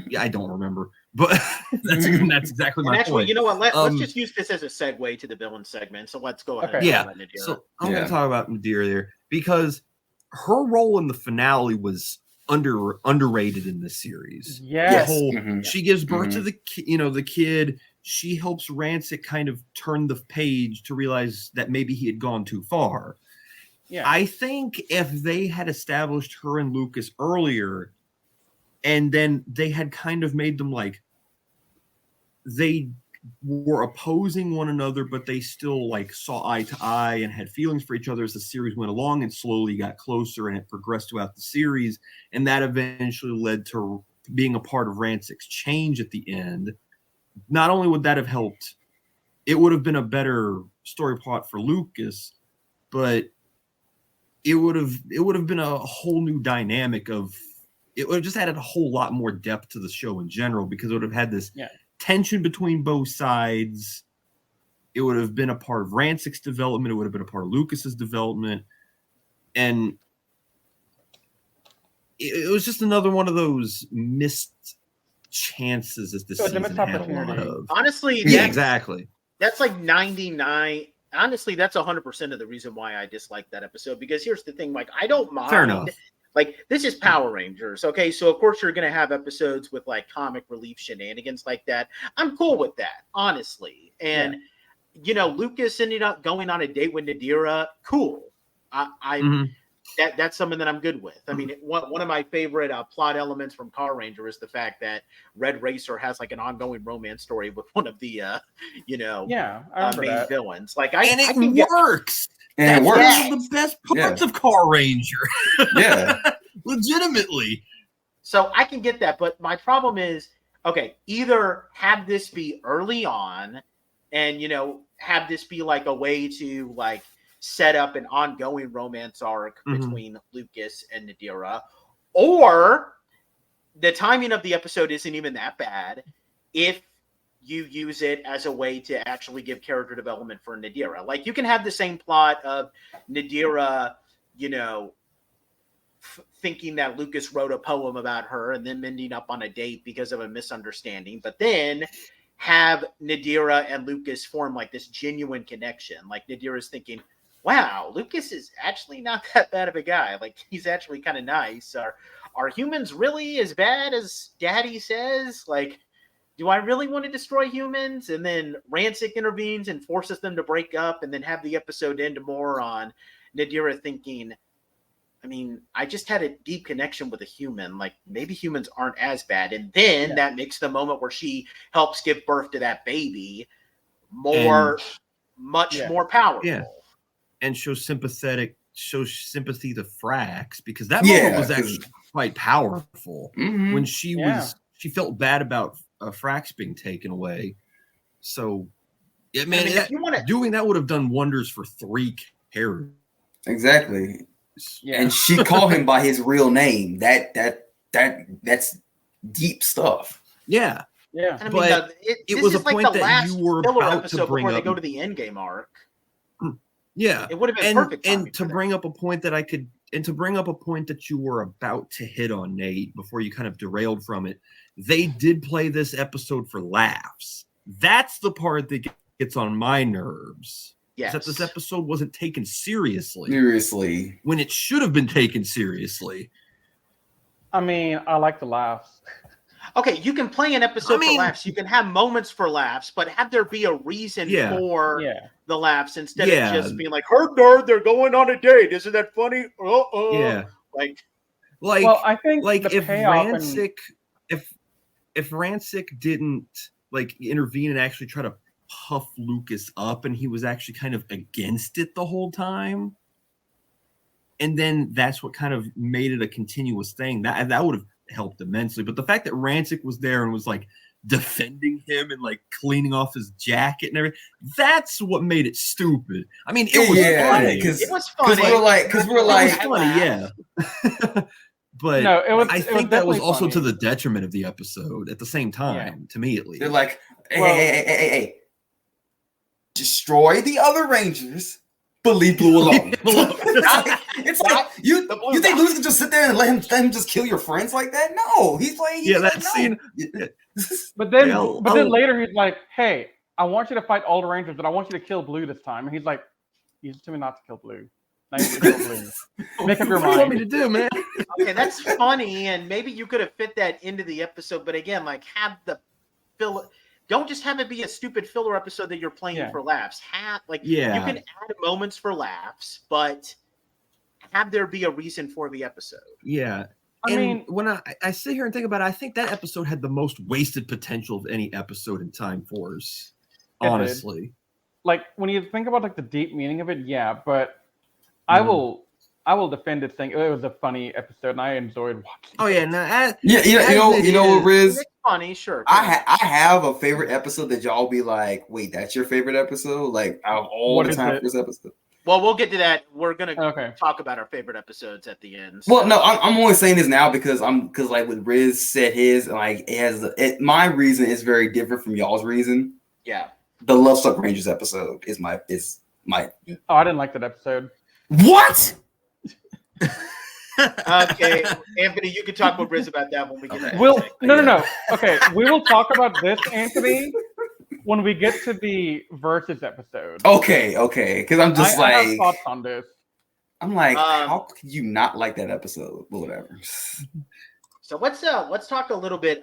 Yeah, I don't remember, but that's exactly my point. You know what? Let's just use this as a segue to the villain segment. So let's go ahead. Okay. Yeah. So I'm going to talk about Nadira there because her role in the finale was underrated in this series. Yes. She gives birth to the kid. She helps Ransik kind of turn the page to realize that maybe he had gone too far. Yeah. I think if they had established her and Lucas earlier, and then they had kind of made them like they were opposing one another, but they still like saw eye to eye and had feelings for each other as the series went along and slowly got closer, and it progressed throughout the series. And that eventually led to being a part of Ransik's change at the end. Not only would that have helped, it would have been a better story plot for Lucas, but it would have been a whole new dynamic of, it would have just added a whole lot more depth to the show in general, because it would have had this tension between both sides. It would have been a part of Ransik's development. It would have been a part of Lucas's development. And it was just another one of those missed chances as the season had a lot of. Honestly, exactly. That's like 99. Honestly, that's 100% of the reason why I dislike that episode. Because here's the thing, like, I don't mind. Fair enough. Like, this is Power Rangers, okay? So, of course, you're going to have episodes with, like, comic relief shenanigans like that. I'm cool with that, honestly. And, you know, Lucas ended up going on a date with Nadira. Cool. That's something that I'm good with. I mean, one of my favorite plot elements from Car Ranger is the fact that Red Racer has, like, an ongoing romance story with one of the, main villains. Like, it works. And it works. One of the best parts of Car Ranger. Legitimately. So I can get that, but my problem is, okay, either have this be early on and, you know, have this be like a way to like set up an ongoing romance arc between Lucas and Nadira, or the timing of the episode isn't even that bad if you use it as a way to actually give character development for Nadira. Like, you can have the same plot of Nadira, you know, thinking that Lucas wrote a poem about her and then ending up on a date because of a misunderstanding, but then have Nadira and Lucas form like this genuine connection. Like, Nadira's thinking, wow, Lucas is actually not that bad of a guy. Like, he's actually kind of nice. Are humans really as bad as Daddy says? Like, do I really want to destroy humans? And then Ransik intervenes and forces them to break up, and then have the episode end more on Nadira thinking, I mean, I just had a deep connection with a human. Like, maybe humans aren't as bad. And then that makes the moment where she helps give birth to that baby much more powerful. Yeah. And shows sympathy to Frax, because that moment was actually quite powerful when she felt bad about Frax being taken away. So, doing that would have done wonders for 3 characters. Exactly. Yeah. And she called him by his real name. That's deep stuff. Yeah. Yeah. And but it was a point that you were about to bring up. They go to the endgame arc. Yeah. It would have been perfect. And to bring up a point that you were about to hit on, Nate, before you kind of derailed from it, they did play this episode for laughs. That's the part that gets on my nerves. Yes. That this episode wasn't taken seriously. When it should have been taken seriously. I mean, I like the laughs. Okay, you can play an episode for laughs. You can have moments for laughs, but have there be a reason for the laughs instead of just being like, "Herd nerd, they're going on a date. Isn't that funny?" Yeah. Like, well, I think if Ransik, if Ransik didn't like intervene and actually try to puff Lucas up, and he was actually kind of against it the whole time, and then that's what kind of made it a continuous thing, that would have helped immensely. But the fact that Ransik was there and was like defending him and like cleaning off his jacket and everything, that's what made it stupid. I mean, it was funny. It was funny. Because we're like, funny, But no, I think that was also to the detriment of the episode at the same time, to me at least. They're like, hey, destroy the other Rangers, but leave Blue alone. It's like, you think Blue's can just sit there and let him just kill your friends like that? No, he's like, that scene. But then later he's like, hey, I want you to fight all the Rangers, but I want you to kill Blue this time. And he's like, you just told me not to kill Blue. Now you kill Blue. Make up your mind. What do you want me to do, man? Okay, that's funny, and maybe you could have fit that into the episode, but again, like, have the filler. Don't just have it be a stupid filler episode that you're playing for laughs. You can add moments for laughs, but have there be a reason for the episode. Yeah. I mean, when I sit here and think about it, I think that episode had the most wasted potential of any episode in Time Force. Honestly, like when you think about like the deep meaning of it, yeah. But Mhm. I will defend it, saying it was a funny episode, and I enjoyed watching. Oh yeah, no, You know what, Riz? It's funny, sure. I have a favorite episode that y'all be like, wait, that's your favorite episode? Like out of all What the is Time it? Force episodes. Well, we'll get to that. We're gonna Okay. talk about our favorite episodes at the end. Well, no, I'm only saying this now because like with Riz said his, like it has my reason is very different from y'all's reason. Yeah. The Love Suck Rangers episode is my Oh, I didn't like that episode. what? Okay, Anthony, you can talk with Riz about that when we get. No. Okay, we will talk about this, Anthony, when we get to the versus episode. Okay, because I'm just I have thoughts on this. I'm like, how could you not like that episode? Well, whatever. So let's talk a little bit.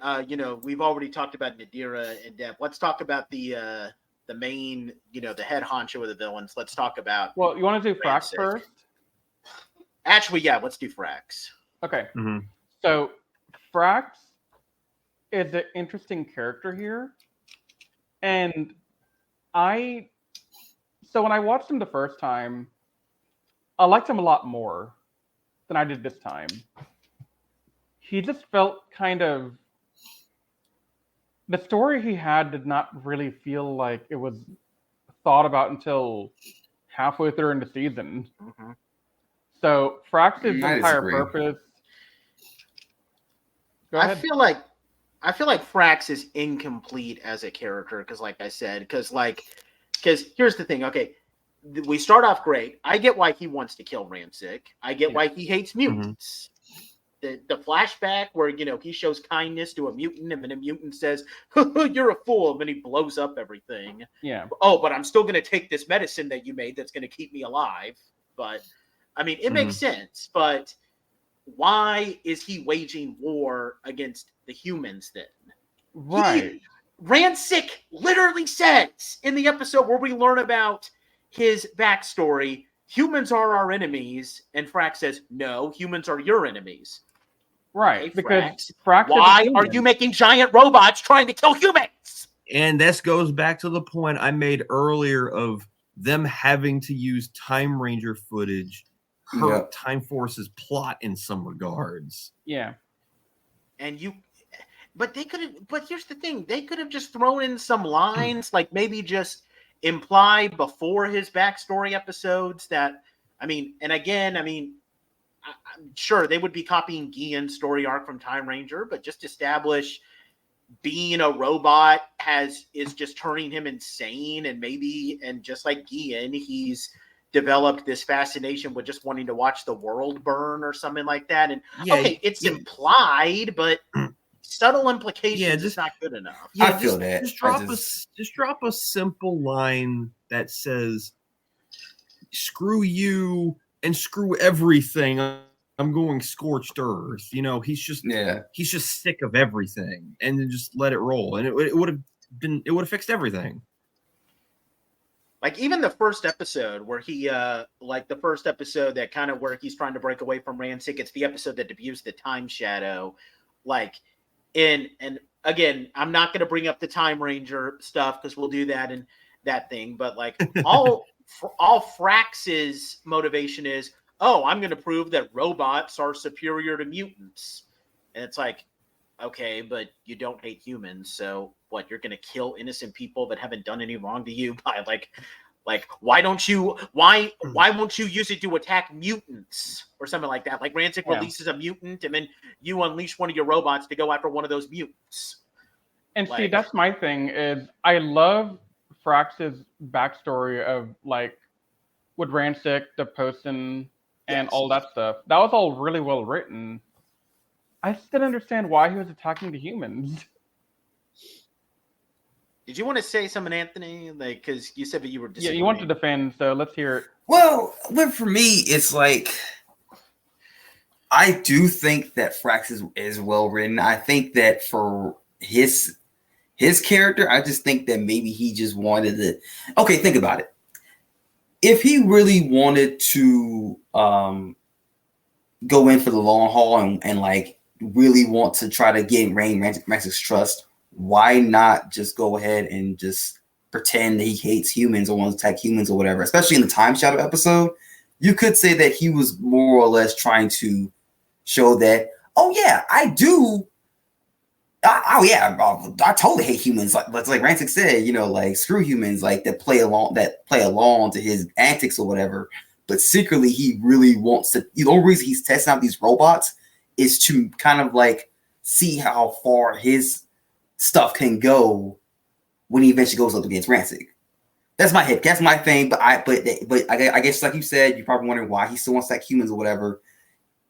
We've already talked about Nadira in depth. Let's talk about the main, the head honcho of the villains. Let's talk about. Well, you want to do Frax Ransik. first? Actually, yeah, let's do Frax. Okay. Mhm. So Frax is an interesting character here. And so when I watched him the first time, I liked him a lot more than I did this time. He just felt kind of, the story he had did not really feel like it was thought about until halfway through in the season. Mm-hmm. So Frax's I entire disagree. purpose. Go ahead. I feel like Frax is incomplete as a character because, like I said, because here's the thing. Okay, we start off great. I get why he wants to kill Ransik. I get why he hates mutants. The flashback where he shows kindness to a mutant and then a mutant says, "You're a fool," and then he blows up everything. Yeah. Oh, but I'm still going to take this medicine that you made that's going to keep me alive. But I mean, it makes sense. But why is he waging war against the humans then? Right. Ransik literally says in the episode where we learn about his backstory, humans are our enemies, and Frax says, no, humans are your enemies. Right. Hey, Because Frax why is a are human. you making giant robots trying to kill humans? And this goes back to the point I made earlier of them having to use Time Ranger footage hurt Time Force's plot in some regards. Yeah. But here's the thing, they could have just thrown in some lines, like maybe just imply before his backstory episodes that, I'm sure they would be copying Guillen's story arc from Time Ranger, but just establish being a robot is just turning him insane, and just like Guillen, he's developed this fascination with just wanting to watch the world burn or something like that. And it's implied, but subtle implications is not good enough. I feel that. Just drop a simple line that says, "Screw you and screw everything. I'm going scorched earth." He's just sick of everything, and then just let it roll, and it would have fixed everything. Like even the first episode where the first episode that kind of where he's trying to break away from Ransik, it's the episode that debuts the Time Shadow. And again, I'm not going to bring up the Time Ranger stuff because we'll do that in that thing. But all Frax's motivation is, oh, I'm going to prove that robots are superior to mutants. And it's like, okay, but you don't hate humans, so what? You're going to kill innocent people that haven't done any wrong to you by why won't you use it to attack mutants or something like that? Like Ransik releases a mutant and then you unleash one of your robots to go after one of those mutants. And see, that's my thing is I love Frax's backstory of with Ransik, the person, and all that stuff. That was all really well written. I just didn't understand why he was attacking the humans. Did you want to say something, Anthony? Because you said that you were disagreeing. Yeah, you want to defend, so let's hear it. Well, but for me, it's I do think that Frax is well written. I think that for his character, I just think that maybe he just wanted to. Okay, think about it. If he really wanted to go in for the long haul and like really want to try to gain Ransik's trust, why not just go ahead and just pretend that he hates humans or wants to attack humans or whatever? Especially in the Time Shadow episode, you could say that he was more or less trying to show that, oh yeah, I do. I totally hate humans. Like Ransik said, you know, like screw humans, like that play along to his antics or whatever. But secretly, he really wants to. The only reason he's testing out these robots is to kind of like see how far his stuff can go when he eventually goes up against Ransik. That's my hit. That's my thing. But I guess like you said, you're probably wondering why he still wants to attack humans or whatever.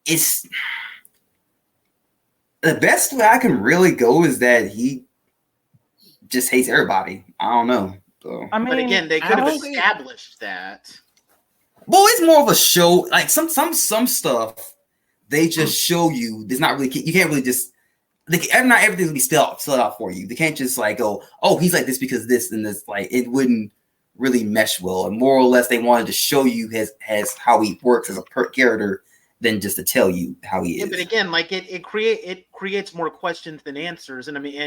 It's the best way I can really go is that he just hates everybody. I don't know. So. I mean, but again, they could have established that. Well, it's more of a show. Like some stuff, they just show you. There's not really. You can't really just. Not everything will be spelled out for you. They can't just like go, oh, he's like this because this and this. Like it wouldn't really mesh well. And more or less, they wanted to show you his how he works as a character than just to tell you how he is. Yeah, but again, like it creates more questions than answers. And I mean,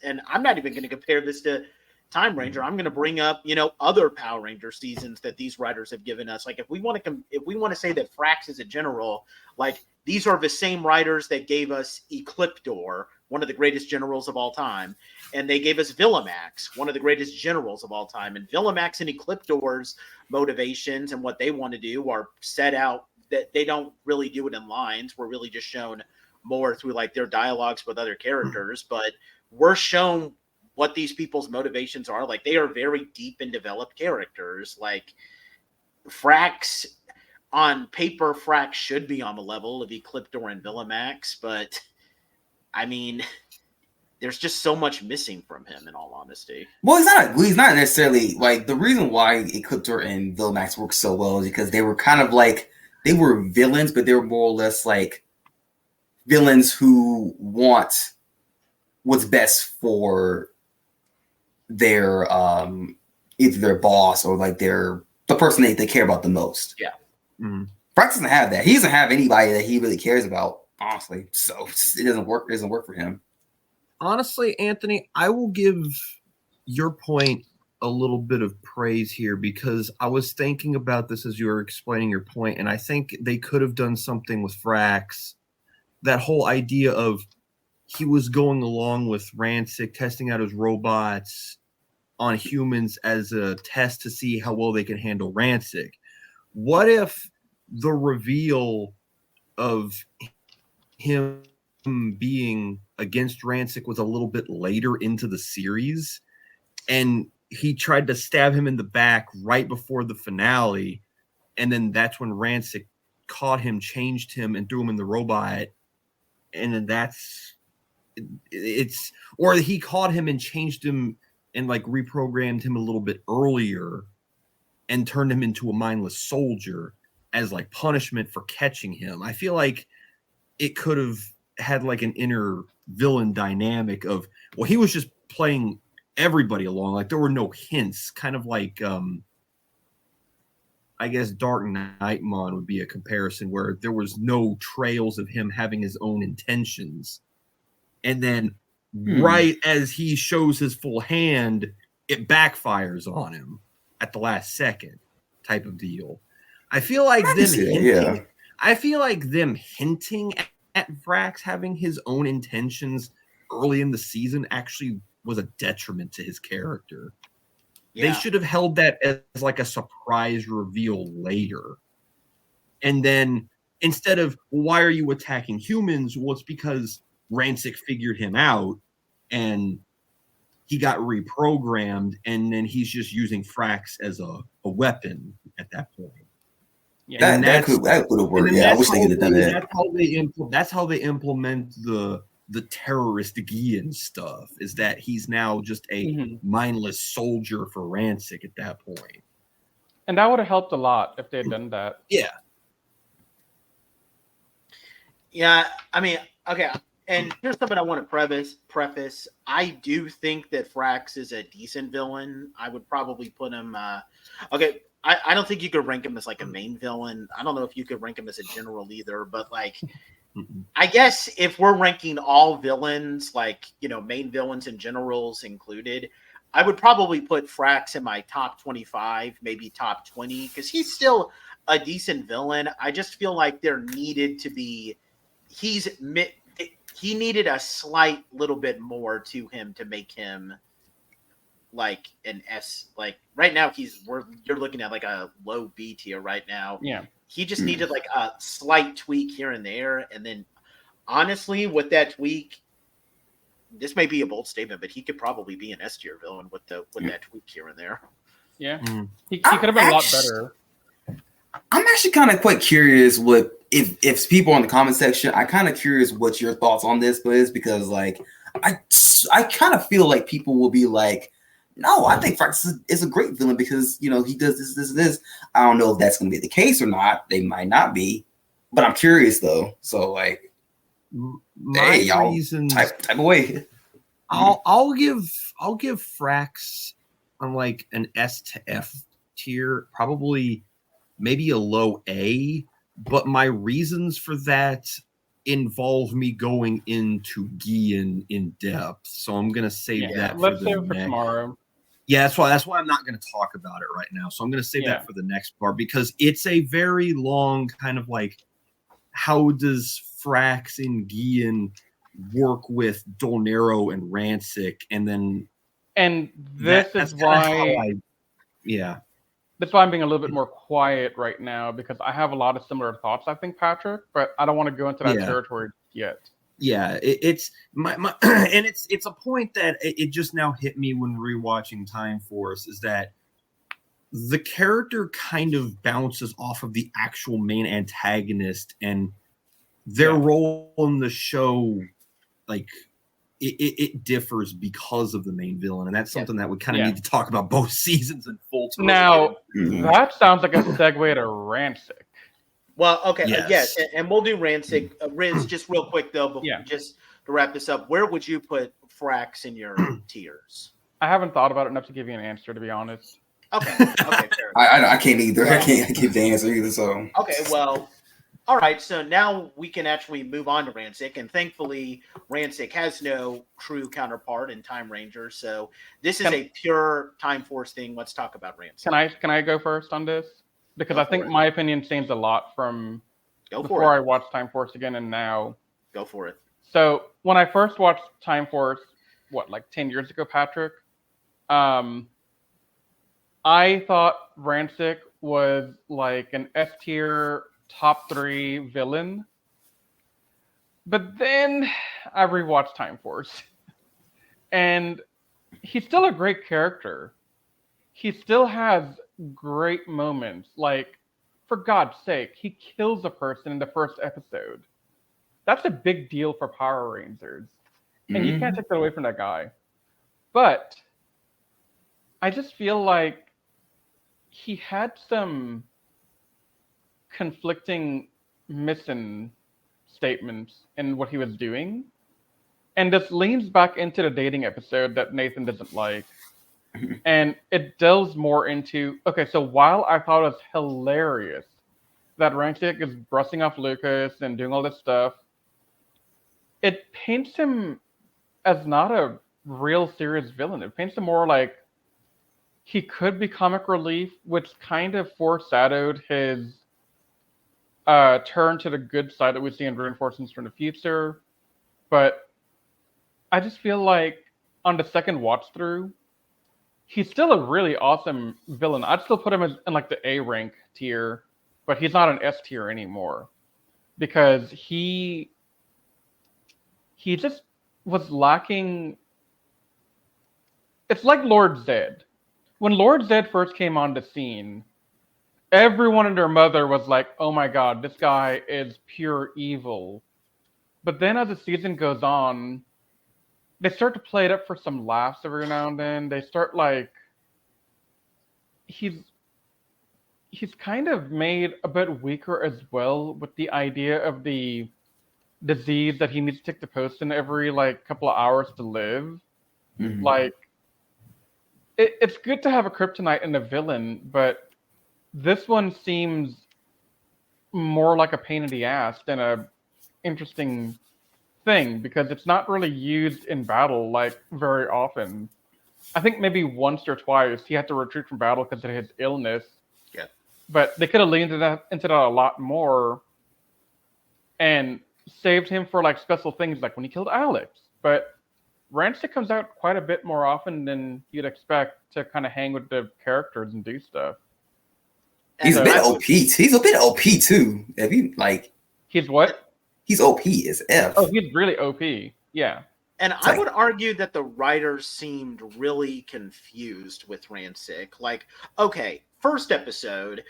and I'm not even going to compare this to Time Ranger. I'm going to bring up, other Power Ranger seasons that these writers have given us. Like if we want to say that Frax is a general, like these are the same writers that gave us Ecliptor, one of the greatest generals of all time, and they gave us Villamax, one of the greatest generals of all time. And Villamax and Ecliptor's motivations and what they want to do are set out. That they don't really do it in lines. We're really just shown more through like their dialogues with other characters, but we're shown what these people's motivations are. Like they are very deep and developed characters. Like Frax, on paper, Frax should be on the level of Ecliptor and Villamax, but I mean, there's just so much missing from him, in all honesty. Well, he's not necessarily like the reason why Ecliptor and Villamax work so well is because they were kind of like. They were villains, but they were more or less like villains who want what's best for their either their boss or like the person they care about the most. Yeah. Mm-hmm. Frax doesn't have that. He doesn't have anybody that he really cares about, honestly. So it doesn't work. It doesn't work for him. Honestly, Anthony, I will give your point a little bit of praise here because I was thinking about this as you were explaining your point, and I think they could have done something with Frax. That whole idea of he was going along with Ransik, testing out his robots on humans as a test to see how well they can handle Ransik. What if the reveal of him being against Ransik was a little bit later into the series, and he tried to stab him in the back right before the finale, and then that's when Ransik caught him, changed him, and threw him in the robot, and then or he caught him and changed him and like reprogrammed him a little bit earlier and turned him into a mindless soldier as like punishment for catching him. I feel like it could have had like an inner villain dynamic of, well, he was just playing everybody along, like there were no hints, kind of like I guess Dark Knightmon would be a comparison where there was no trails of him having his own intentions, and then right as he shows his full hand, it backfires on him at the last second, type of deal. I feel like them hinting at Frax having his own intentions early in the season actually was a detriment to his character. Yeah. They should have held that as like a surprise reveal later. And then instead of, well, why are you attacking humans? Well, it's because Ransik figured him out and he got reprogrammed, and then he's just using Frax as a weapon at that point. Yeah, that could have worked. Yeah, I wish they could have done that. That's how they implement the terrorist Gian stuff, is that he's now just a mindless soldier for Ransik at that point. And that would have helped a lot if they had done that. Yeah. Yeah, I mean, okay. And here's something I want to preface. I do think that Frax is a decent villain. I would probably put him. Okay, I don't think you could rank him as like a main villain. I don't know if you could rank him as a general either, but like I guess if we're ranking all villains, like, you know, main villains and generals included, I would probably put Frax in my top 25, maybe top 20, because he's still a decent villain. I just feel like there needed to be, he needed a slight little bit more to him to make him like an S. Like right now, you're looking at like a low B tier right now. Yeah. He just needed like a slight tweak here and there, and then honestly, with that tweak, this may be a bold statement, but he could probably be an S tier villain with that tweak here and there. Yeah, he could have been a lot better. I'm actually kind of quite curious what if people in the comment section. I'm kind of curious what your thoughts on this is, because like I kind of feel like people will be like, no, I think Frax is a great villain because, you know, he does this. I don't know if that's going to be the case or not. They might not be, but I'm curious though. So like, my y'all reasons, type away. I'll give Frax on like an S to F tier, probably maybe a low A. But my reasons for that involve me going into Gian in depth, so I'm gonna save that. Let's save it for tomorrow. Yeah, that's why I'm not going to talk about it right now. So I'm going to save that for the next part, because it's a very long kind of like, how does Frax and Gian work with Dolnero and Ransik, and this is why that's why I'm being a little bit more quiet right now, because I have a lot of similar thoughts, I think, Patrick, but I don't want to go into that territory yet. Yeah, it's my and it's a point that it just now hit me when rewatching Time Force, is that the character kind of bounces off of the actual main antagonist, and their role in the show, like it differs because of the main villain, and that's something that we kind of need to talk about both seasons in full. Now that sounds like a segue to Ransik. Well, okay, yes, and we'll do Ransik. Riz, just real quick though, just to wrap this up, where would you put Frax in your tiers? I haven't thought about it enough to give you an answer, to be honest. Okay, fair. I can't either. I can't give the answer either. So okay, well, all right. So now we can actually move on to Ransik, and thankfully, Ransik has no true counterpart in Time Ranger, so this is a pure Time Force thing. Let's talk about Ransik. Can I go first on this? Because I think my opinion changed a lot from before I watched Time Force again and now. Go for it. So when I first watched Time Force, like 10 years ago, Patrick, I thought Ransik was like an S tier top 3 villain. But then I rewatched Time Force. And he's still a great character. He still has great moments. Like, for God's sake, he kills a person in the first episode. That's a big deal for Power Rangers. And you can't take that away from that guy. But I just feel like he had some conflicting missing statements in what he was doing. And this leans back into the dating episode that Nathan doesn't like. And it delves more into, okay, so while I thought it was hilarious that Ransik is brushing off Lucas and doing all this stuff, it paints him as not a real serious villain. It paints him more like he could be comic relief, which kind of foreshadowed his turn to the good side that we see in Reinforcements from the Future. But I just feel like on the second watch through, he's still a really awesome villain. I'd still put him in like the A rank tier, but he's not an S tier anymore, because he just was lacking. It's like Lord Zed. When Lord Zed first came on the scene, everyone and their mother was like, oh my God, this guy is pure evil. But then as the season goes on, they start to play it up for some laughs every now and then. They start like, he's kind of made a bit weaker as well with the idea of the disease that he needs to take the potion every like couple of hours to live. Like, it's good to have a kryptonite and a villain, but this one seems more like a pain in the ass than a interesting thing because it's not really used in battle like very often. I think maybe once or twice he had to retreat from battle because of his illness. Yeah. But they could have leaned into that a lot more and saved him for like special things like when he killed Alex. But Ransik comes out quite a bit more often than you'd expect to kind of hang with the characters and do stuff. He's a And bit I would- OP. He's a bit OP too. Have you like? He's what? He's OP as F. Oh, he's really OP. Yeah. And It's I like- would argue that the writers seemed really confused with Ransik. Like, okay, first episode,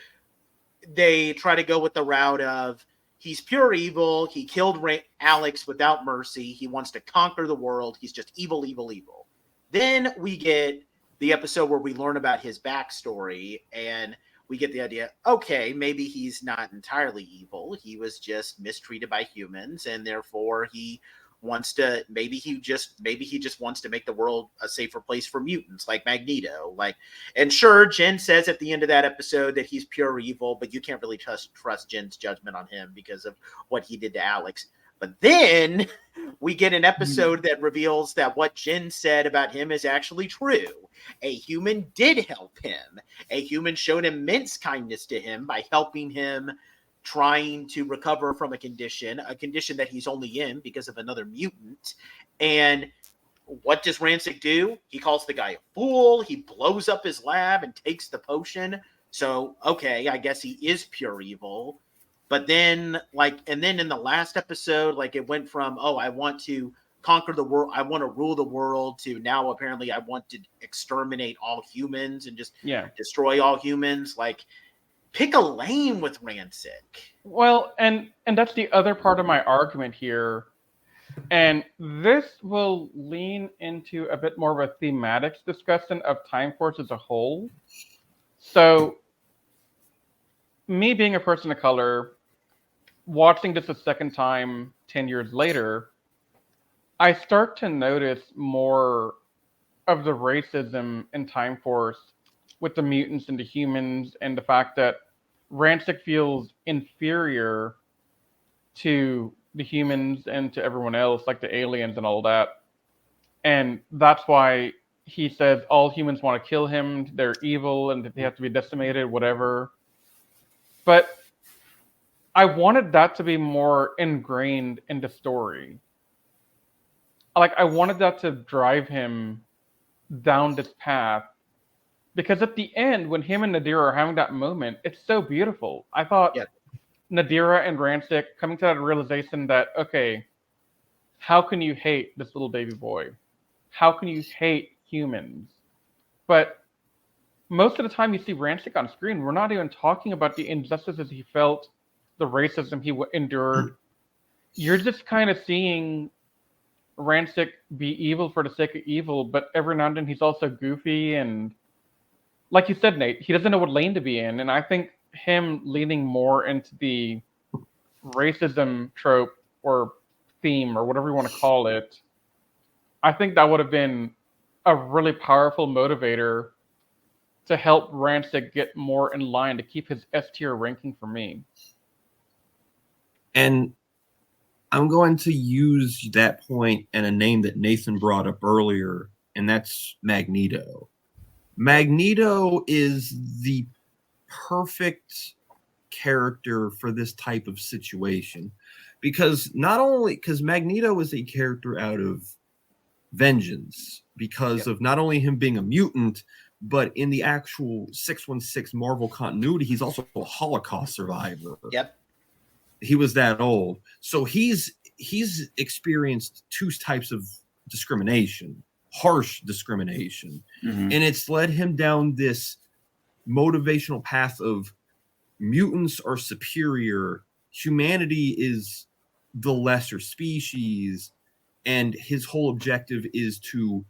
they try to go with the route of he's pure evil. He killed Alex without mercy. He wants to conquer the world. He's just evil, evil, evil. Then we get the episode where we learn about his backstory and we get the idea, okay, maybe he's not entirely evil. He was just mistreated by humans and therefore he wants to maybe he just wants to make the world a safer place for mutants like Magneto. Like, and sure, Jen says at the end of that episode that he's pure evil, but you can't really trust Jen's judgment on him because of what he did to Alex. But then we get an episode that reveals that what Jen said about him is actually true. A human did help him. A human showed immense kindness to him by helping him trying to recover from a condition that he's only in because of another mutant. And what does Ransik do? He calls the guy a fool. He blows up his lab and takes the potion. So, okay, I guess he is pure evil. But then, and then in the last episode, it went from, oh, I want to conquer the world, I want to rule the world, to now apparently I want to exterminate all humans and just destroy all humans. Pick a lane with Ransik. Well, and that's the other part of my argument here. And this will lean into a bit more of a thematics discussion of Time Force as a whole. So, me being a person of color, watching this a second time 10 years later, I start to notice more of the racism in Time Force with the mutants and the humans, and the fact that Ransik feels inferior to the humans and to everyone else, like the aliens and all that. And that's why he says all humans want to kill him, they're evil, and that they have to be decimated, whatever. But I wanted that to be more ingrained in the story. I wanted that to drive him down this path. Because at the end, when him and Nadira are having that moment, it's so beautiful. I thought Nadira and Ransik coming to that realization that, okay, how can you hate this little baby boy? How can you hate humans? But most of the time you see Ransik on screen, we're not even talking about the injustices he felt, the racism he endured. You're just kind of seeing Ransik be evil for the sake of evil, but every now and then he's also goofy, and like you said, Nate, he doesn't know what lane to be in. And I think him leaning more into the racism trope or theme or whatever you want to call it, I think that would have been a really powerful motivator to help Ransik get more in line to keep his S tier ranking for me. And I'm going to use that point and a name that Nathan brought up earlier, and that's Magneto. Magneto is the perfect character for this type of situation, because Magneto is a character out of vengeance because of not only him being a mutant, but in the actual 616 Marvel continuity, he's also a Holocaust survivor. Yep. He was that old. So he's experienced two types of discrimination, harsh discrimination. Mm-hmm. And it's led him down this motivational path of mutants are superior, humanity is the lesser species, and his whole objective is to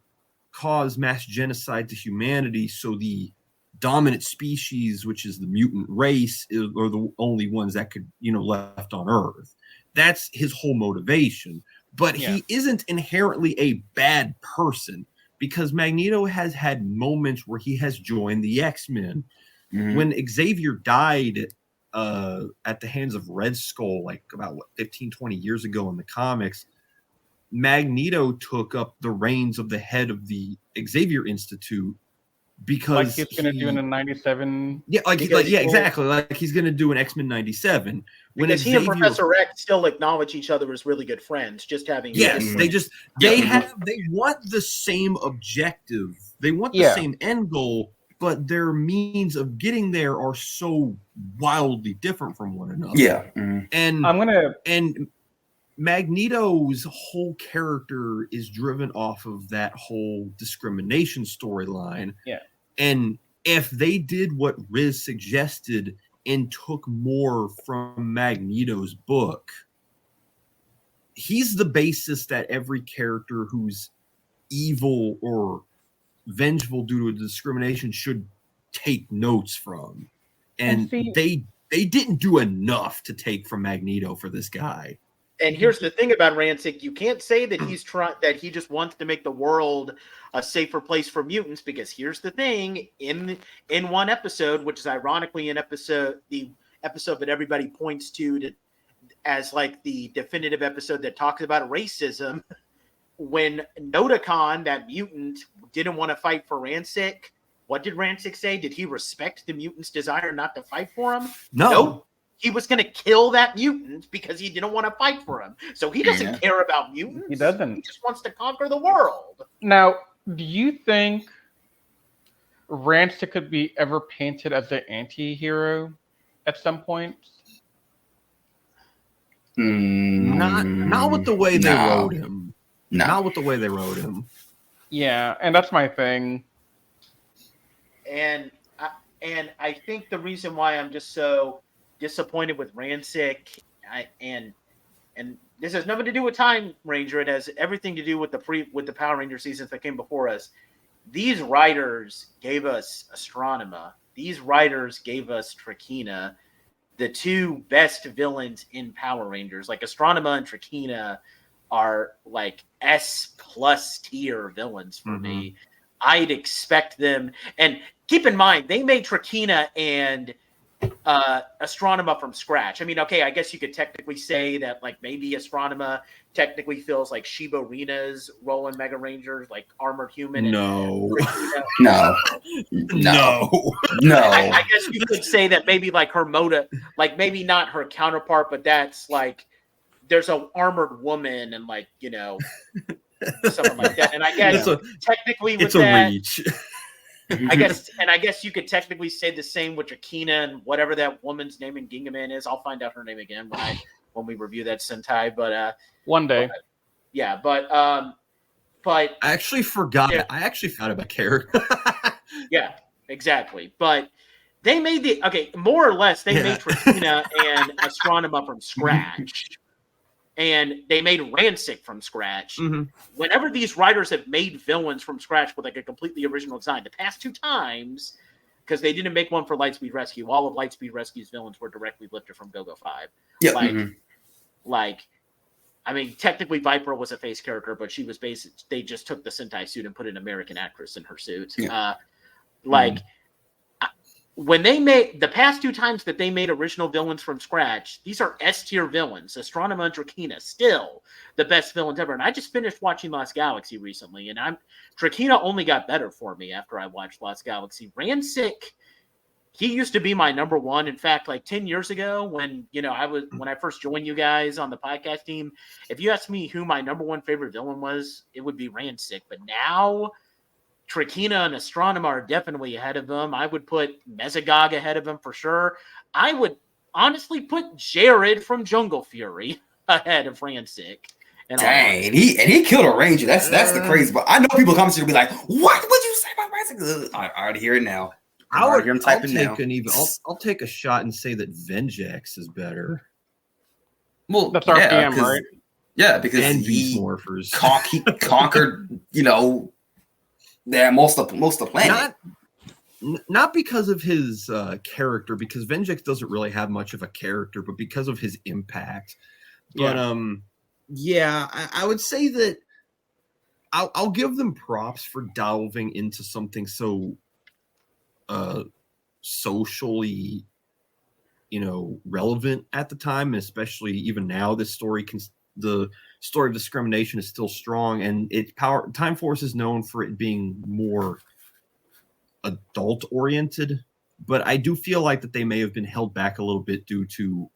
cause mass genocide to humanity so the dominant species, which is the mutant race, are the only ones that could, left on Earth. That's his whole motivation. But he isn't inherently a bad person, because Magneto has had moments where he has joined the X-Men. When Xavier died at the hands of Red Skull, like about 15, 20 years ago in the comics, Magneto took up the reins of the head of the Xavier Institute because like he's gonna do in the 97. Yeah, exactly. Like he's gonna do an X-Men 97. Because he and Professor X still acknowledge each other as really good friends, just having they want the same objective. They want the same end goal, but their means of getting there are so wildly different from one another. Yeah. And Magneto's whole character is driven off of that whole discrimination storyline. Yeah. And if they did what Riz suggested and took more from Magneto's book, he's the basis that every character who's evil or vengeful due to discrimination should take notes from. And they didn't do enough to take from Magneto for this guy. And here's the thing about Ransik: you can't say that he just wants to make the world a safer place for mutants, because here's the thing: in one episode, which is ironically the episode that everybody points to as like the definitive episode that talks about racism, when Notakon, that mutant, didn't want to fight for Ransik, what did Ransik say? Did he respect the mutant's desire not to fight for him? No. Nope. He was going to kill that mutant because he didn't want to fight for him. So he doesn't care about mutants. He doesn't. He just wants to conquer the world. Now, do you think Ransik could be ever painted as an anti-hero at some point? Not with the way they wrote him. No. Not with the way they wrote him. Yeah, and that's my thing. And I think the reason why I'm just so disappointed with Ransik, and this has nothing to do with Time Ranger. It has everything to do with the Power Ranger seasons that came before us. These writers gave us Astronema. These writers gave us Trakina, the two best villains in Power Rangers. Like Astronema and Trakina are like S+ tier villains for me. I'd expect them, and keep in mind they made Trakina and Astronema from scratch. I mean, okay, I guess you could technically say that like maybe Astronema technically feels like Shiba Rina's role in Mega Rangers, like armored human. No. No. I guess you could say that maybe like her motive, like maybe not her counterpart, but that's like there's an armored woman and like, you know, something like that. And I guess technically with that, reach. I guess you could technically say the same with Akina and whatever that woman's name in Gingaman is. I'll find out her name again when we review that Sentai. But one day, but I actually forgot. Yeah. I actually forgot about character. Yeah, exactly. But they made more or less they made Trakina and Astronema from scratch. And they made Ransik from scratch. Whenever these writers have made villains from scratch with like a completely original design, the past two times, because they didn't make one for Lightspeed Rescue, all of Lightspeed Rescue's villains were directly lifted from Go-Go 5. Yeah. I mean, technically Viper was a face character, but she was they just took the Sentai suit and put an American actress in her suit. Yeah. When they made the past two times that they made original villains from scratch, these are S-tier villains. Astronema and Trakina, still the best villains ever. And I just finished watching Lost Galaxy recently, and Trakina only got better for me after I watched Lost Galaxy. Ransik, he used to be my number one. In fact, like 10 years ago, when I first joined you guys on the podcast team, if you asked me who my number one favorite villain was, it would be Ransik. But now Trakina and Astronema are definitely ahead of him. I would put Mesogog ahead of him for sure. I would honestly put Jared from Jungle Fury ahead of Ransik. Dang, and he killed a ranger. That's the crazy. But I know people commenting will be like, "What would you say about Ransik?" I already hear it now. I'll take a shot and say that Vengex is better. Well, that's RPM, right? Yeah, because he conquered, most of the planet. Not because of his character, because Vengex doesn't really have much of a character, but because of his impact. But I would say that I'll give them props for delving into something so socially, relevant at the time, and especially even now. The story of discrimination is still strong, and Time Force is known for it being more adult oriented. But I do feel like that they may have been held back a little bit due to,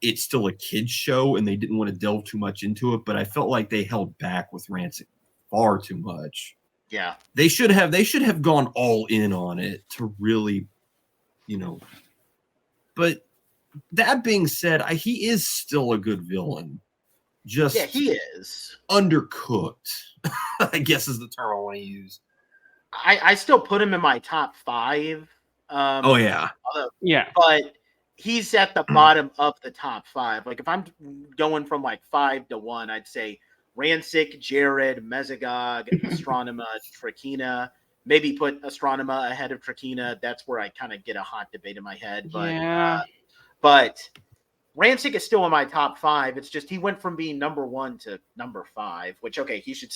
it's still a kids show and they didn't want to delve too much into it. But I felt like they held back with Ransik far too much. Yeah, they should have gone all in on it to really, But that being said, he is still a good villain. Just he is undercooked, I guess is the term I want to use. I still put him in my top 5. Yeah. But he's at the bottom of the top 5. Like if I'm going from like 5 to 1, I'd say Ransik, Jared, Mesogog, Astronema, Trakina. Maybe put Astronema ahead of Trakina. That's where I kind of get a hot debate in my head. But but Ransik is still in my top 5. It's just he went from being number 1 to number 5, which he should.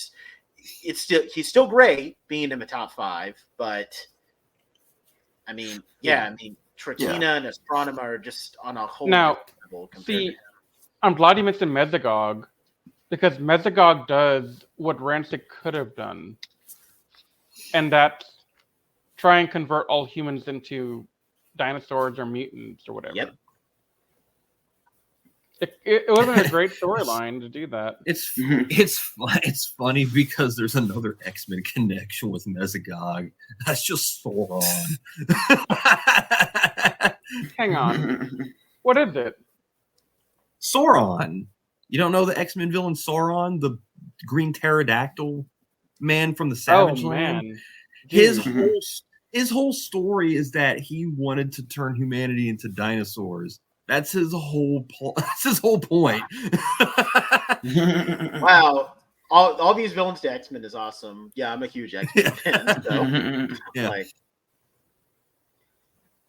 He's still great being in the top 5, but I mean, Trakina and Astronema are just on a whole now. level compared See, to him. I'm glad you mentioned Mesogog, because Mesogog does what Ransik could have done, and that's try and convert all humans into dinosaurs or mutants or whatever. Yep. It would have been a great storyline to do that. It's funny because there's another X-Men connection with Mesogog. That's just Sauron. Hang on. What is it? Sauron. You don't know the X-Men villain Sauron, the green pterodactyl man from the Savage Land? Man. His whole story is that he wanted to turn humanity into dinosaurs. That's his whole point. Wow. All these villains to X-Men is awesome. Yeah, I'm a huge X-Men fan. So,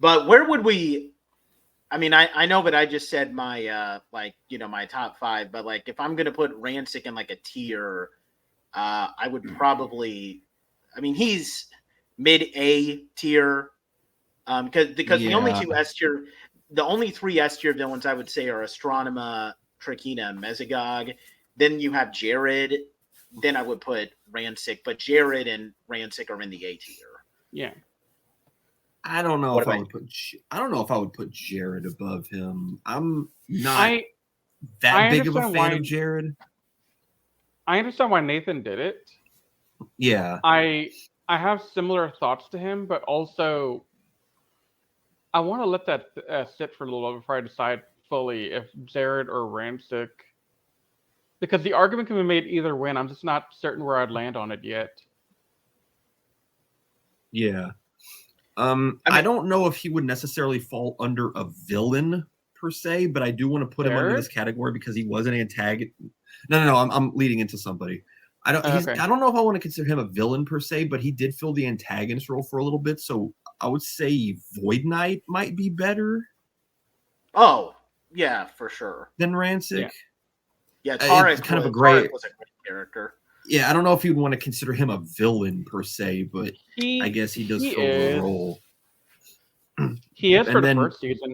but where would we? I mean, I know that I just said my my top 5, but like if I'm gonna put Ransik in like a tier, I would probably. I mean, he's mid A tier, because the only 2 S tier. The only 3 S tier villains I would say are Astronema, Trakina, and Mesogog. Then you have Jared. Then I would put Ransik, but Jared and Ransik are in the A tier. Yeah. I don't know if I would put Jared above him. I'm not that big of a fan of Jared. I understand why Nathan did it. Yeah. I have similar thoughts to him, but also I want to let that sit for a little bit before I decide fully if Jared or Ransik, because the argument can be made either way, and I'm just not certain where I'd land on it yet. Yeah. I don't know if he would necessarily fall under a villain per se, but I do want to put him under this category because he was an antagonist. No. I'm leading into somebody. I don't know if I want to consider him a villain per se, but he did fill the antagonist role for a little bit, so I would say Void Knight might be better. Oh, yeah, for sure. Than Ransik. Yeah, Tarek kind of Tarek was a great character. Yeah, I don't know if you'd want to consider him a villain per se, but I guess he does fill the role. He is for the first season.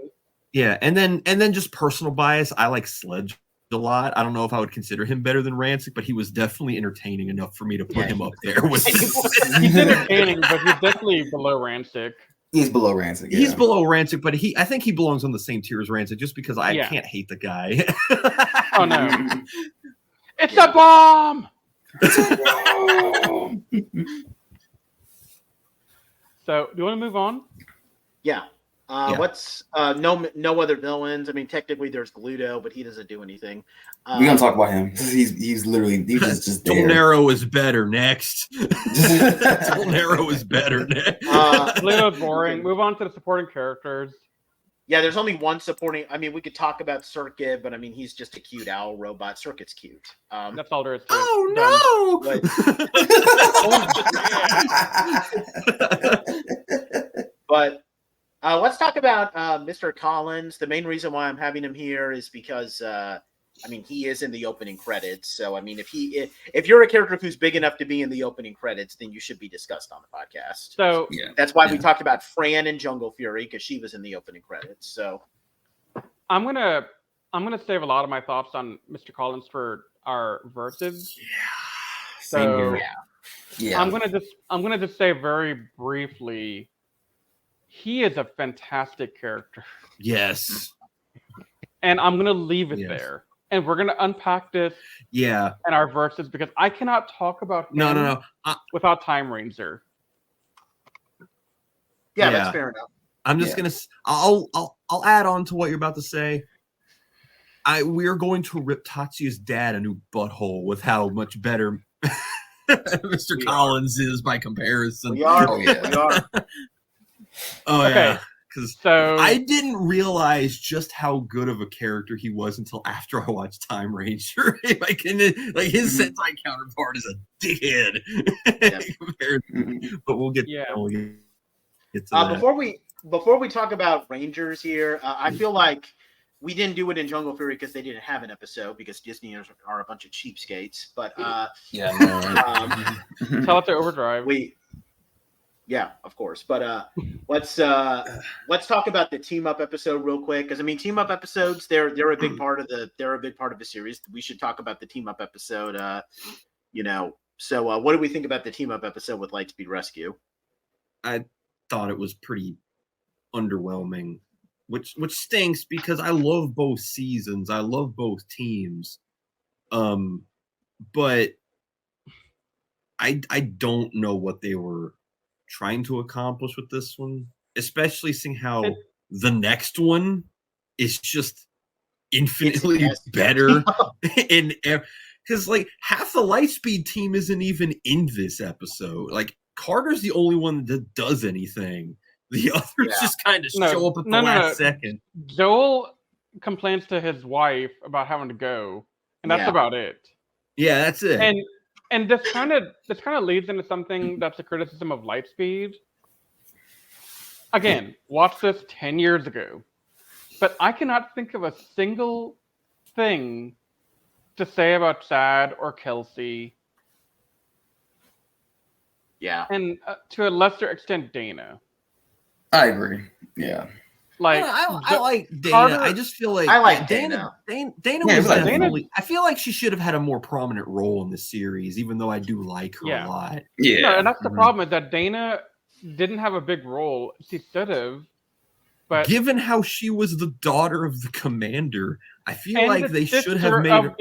Yeah, and then just personal bias. I like Sledge a lot. I don't know if I would consider him better than Ransik, but he was definitely entertaining enough for me to put him up there with. He's entertaining, but he's definitely below Ransik. He's below Ransik. Yeah. He's below Ransik, but I think he belongs on the same tier as Ransik just because I can't hate the guy. Oh no! It's a bomb. So, do you want to move on? Yeah. What's no other villains? I mean, technically there's Gluto, but he doesn't do anything. We're gonna talk about him. He's literally just there. Tolnero is better next. Tolnero is better next. Gluto's boring. Move on to the supporting characters. Yeah, there's only one supporting. I mean, we could talk about Circuit, but I mean, he's just a cute owl robot. Circuit's cute. That's all there is to it. Oh no! But let's talk about Mr. Collins. The main reason why I'm having him here is because I mean, he is in the opening credits. So, I mean, if you're a character who's big enough to be in the opening credits, then you should be discussed on the podcast. So that's why we talked about Fran and Jungle Fury, because she was in the opening credits. So I'm gonna save a lot of my thoughts on Mr. Collins for our verses. So I'm gonna just say very briefly, he is a fantastic character. Yes. And I'm gonna leave it there. And we're gonna unpack this in our verses, because I cannot talk about him without Time Ranger. Yeah, that's fair enough. I'm just gonna. I'll add on to what you're about to say. We're going to rip Tatsuya's dad a new butthole with how much better Mr. Collins is by comparison. We are. We are. Okay. Because I didn't realize just how good of a character he was until after I watched Time Ranger. Like his Sentai counterpart is a dickhead. But we'll get to that. Before we talk about Rangers here, I feel like we didn't do it in Jungle Fury because they didn't have an episode, because Disney are a bunch of cheapskates. But tell it to Overdrive. Yeah, of course. But let's talk about the team up episode real quick, because I mean, team up episodes they're a big part of the series. We should talk about the team up episode. So what do we think about the team up episode with Lightspeed Rescue? I thought it was pretty underwhelming, which stinks because I love both seasons. I love both teams, but I don't know what they were trying to accomplish with this one, especially seeing how the next one is just infinitely better. Because like half the Lightspeed team isn't even in this episode. Like Carter's the only one that does anything. The others just kind of show up at the last second. Joel complains to his wife about having to go, and that's about it. Yeah, that's it. And this kind of leads into something that's a criticism of Lightspeed. Again, watched this 10 years ago, but I cannot think of a single thing to say about Chad or Kelsey. Yeah. And to a lesser extent, Dana. I agree. Yeah. Like I like Dana. Carter, I just feel like I like Dana. Dana Yeah, was like definitely. I feel like she should have had a more prominent role in the series, even though I do like her a lot. Yeah, no, and that's the problem, is that Dana didn't have a big role. She should have, but given how she was the daughter of the commander, I feel like they should have made her.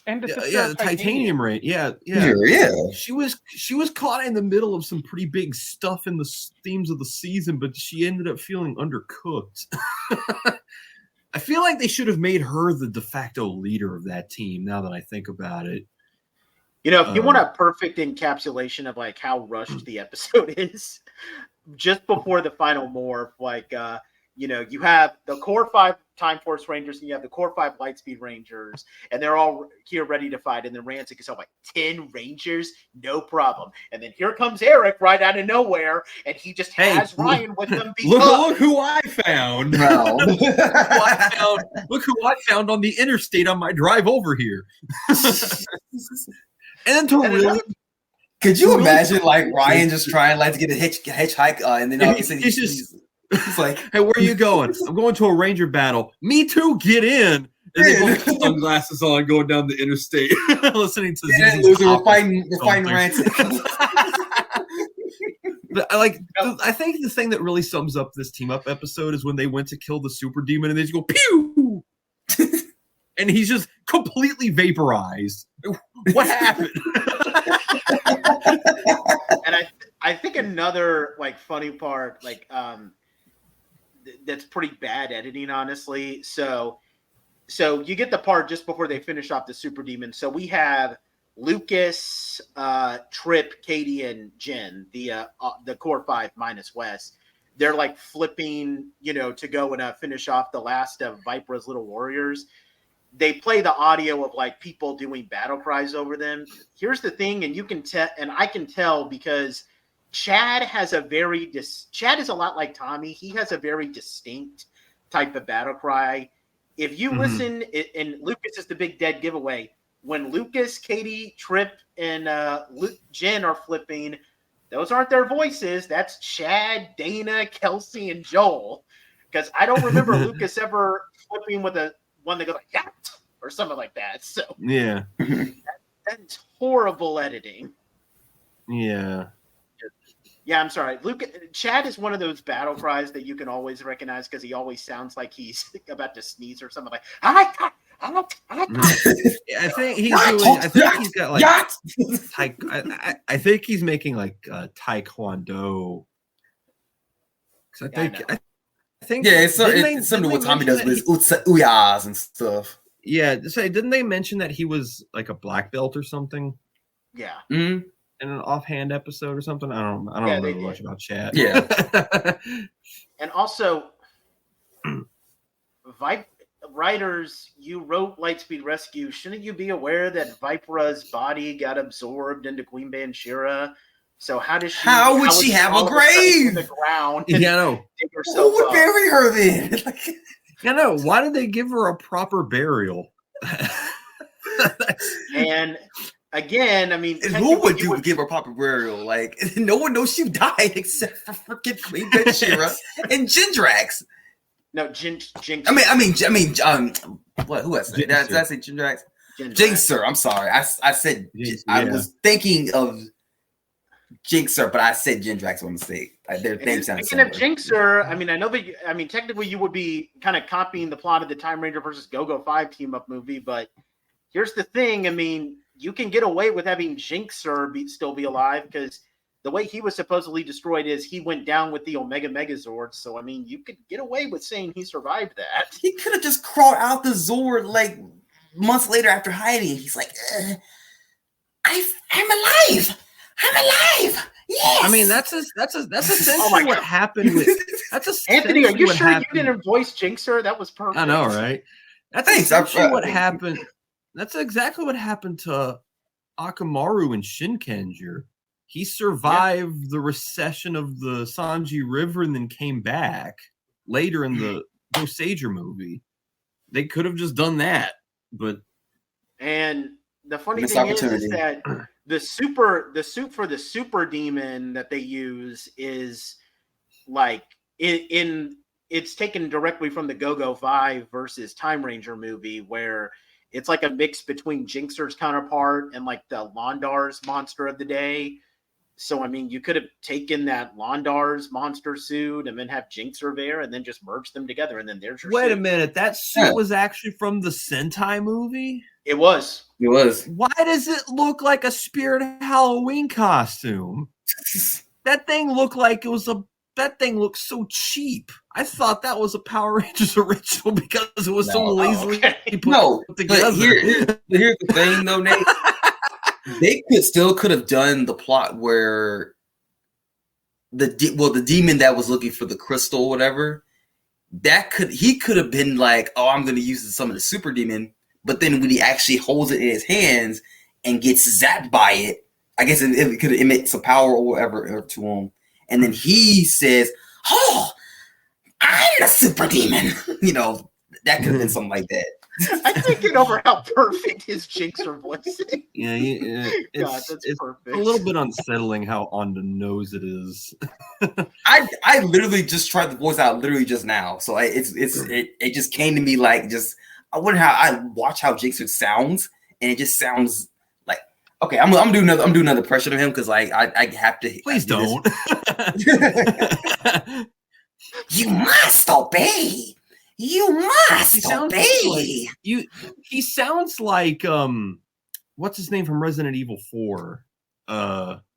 The Titanium Ray. Yeah. She was caught in the middle of some pretty big stuff in the themes of the season, but she ended up feeling undercooked. I feel like they should have made her the de facto leader of that team. Now that I think about it, if you want a perfect encapsulation of like how rushed the episode is, just before the final morph, like you have the core 5 Time Force Rangers, and you have the core 5 Lightspeed Rangers, and they're all here ready to fight. And then Ransik is all like 10 Rangers, no problem. And then here comes Eric right out of nowhere, and he just has Ryan with them. Look who I found! No. Look who I found on the interstate on my drive over here. Could you imagine like Ryan just trying like to get a hitchhike, and then obviously he's like, "Hey, where are you going?" "I'm going to a Ranger battle." "Me too. Get in." And they both have sunglasses on, going down the interstate, listening to. We're fighting Ransik. But I think the thing that really sums up this team up episode is when they went to kill the super demon and they just go pew, and he's just completely vaporized. What happened? And I think another like funny part, like that's pretty bad editing, honestly. So you get the part just before they finish off the super demon. So we have Lucas, Trip, Katie, and Jen, the core 5 minus Wes. They're like flipping, to go and finish off the last of Vipra's little warriors. They play the audio of like people doing battle cries over them. Here's the thing, and you can tell, and I can tell because Chad has Chad is a lot like Tommy. He has a very distinct type of battle cry. if you listen, and Lucas is the big dead giveaway. When Lucas, Katie, Trip, and Jen are flipping, those aren't their voices. That's Chad, Dana, Kelsey, and Joel. Because I don't remember Lucas ever flipping with one that goes like "yacht" or something like that. So Yeah. that's horrible editing. Yeah. Yeah, I'm sorry. Chad is one of those battle cries that you can always recognize because he always sounds like he's about to sneeze or something like. I think he's doing. I think he's got like. I think he's making like taekwondo. Because I think. Yeah, it's similar to what Tommy does with uyas and stuff. Yeah, didn't they mention that he was like a black belt or something? Yeah. Mm-hmm. In an offhand episode or something. I don't remember much about Chad. Yeah. And also, writers, you wrote Lightspeed Rescue. Shouldn't you be aware that Vipera's body got absorbed into Queen Banshira? So how does she? How would she have a grave? The ground. Yeah, I know. Who would bury her then? I know. Why did they give her a proper burial? And again, I mean, who would give her a proper burial? Like, no one knows she died except for freaking Queen Banshira and Jindrax. No, Jinx. I mean, what? Who has it? Did I say Jindrax? Jinxer. I'm sorry. I said I was thinking of Jinxer, but I said Jindrax by mistake. Their names sound similar. Speaking of Jinxer, I mean, I know that. Technically, you would be kind of copying the plot of the Time Ranger versus Go-Go 5 team-up movie, but here's the thing. I mean, you can get away with having Jinxer still be alive because the way he was supposedly destroyed is he went down with the Omega Megazord. So, I mean, you could get away with saying he survived that. He could have just crawled out the Zord like months later after hiding. He's like, I'm alive. I'm alive. Yes. I mean, that's essentially what happened with. Anthony, are you sure you didn't voice Jinxer? That was perfect. I know, right? That's essentially what happened. That's exactly what happened to Akamaru and Shinkenger. He survived the recession of the Sanji River and then came back later in the Dosager movie. They could have just done that, but and the funny thing is that the suit for the super demon that they use is like it's taken directly from the Go-Go 5 versus Time Ranger movie where it's like a mix between Jinxer's counterpart and like the Londar's monster of the day. So, I mean, you could have taken that Londar's monster suit and then have Jinxer there and then just merge them together. And then there's your Wait a minute. That suit was actually from the Sentai movie? It was. Why does it look like a Spirit Halloween costume? That thing looked like that thing looks so cheap. I thought that was a Power Rangers original because it was so lazily put together. But here's the thing, though, Nate. They could have done the plot where the demon that was looking for the crystal or whatever, he could have been like, oh, I'm going to use some of the super demon, but then when he actually holds it in his hands and gets zapped by it, I guess it could emit some power or whatever to him, and then he says, "Oh, I'm the super demon." That could have been something like that. I can't get over how perfect his Jinxer voice is. Yeah, it's perfect. A little bit unsettling how on the nose it is. I literally just tried the voice out literally just now, so it just came to me like just I wonder how I watch how Jinxer sounds, and it just sounds like okay. I'm doing another impression of him because like I have to. Please don't. You must obey. You must obey. He sounds like what's his name from Resident Evil 4?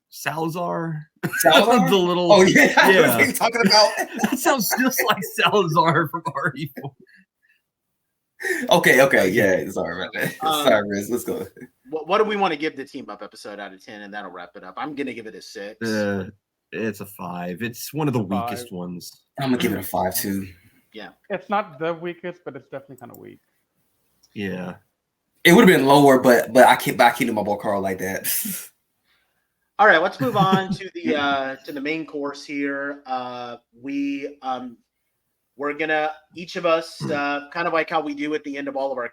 Salazar? The little Oh yeah. What are you talking about? That sounds just like Salazar from RE4. Okay, yeah. Sorry about that. Sorry, Riz. Let's go. What do we want to give the team up episode out of 10, and that'll wrap it up? I'm gonna give it a 6. It's a 5. It's one of the weakest ones. I'm gonna give it a 5 too. Yeah, it's not the weakest, but it's definitely kind of weak. Yeah, it would have been lower, but I can't do my ball card like that. All right, let's move on to the main course here. We're we're gonna each of us kind of like how we do at the end of all of our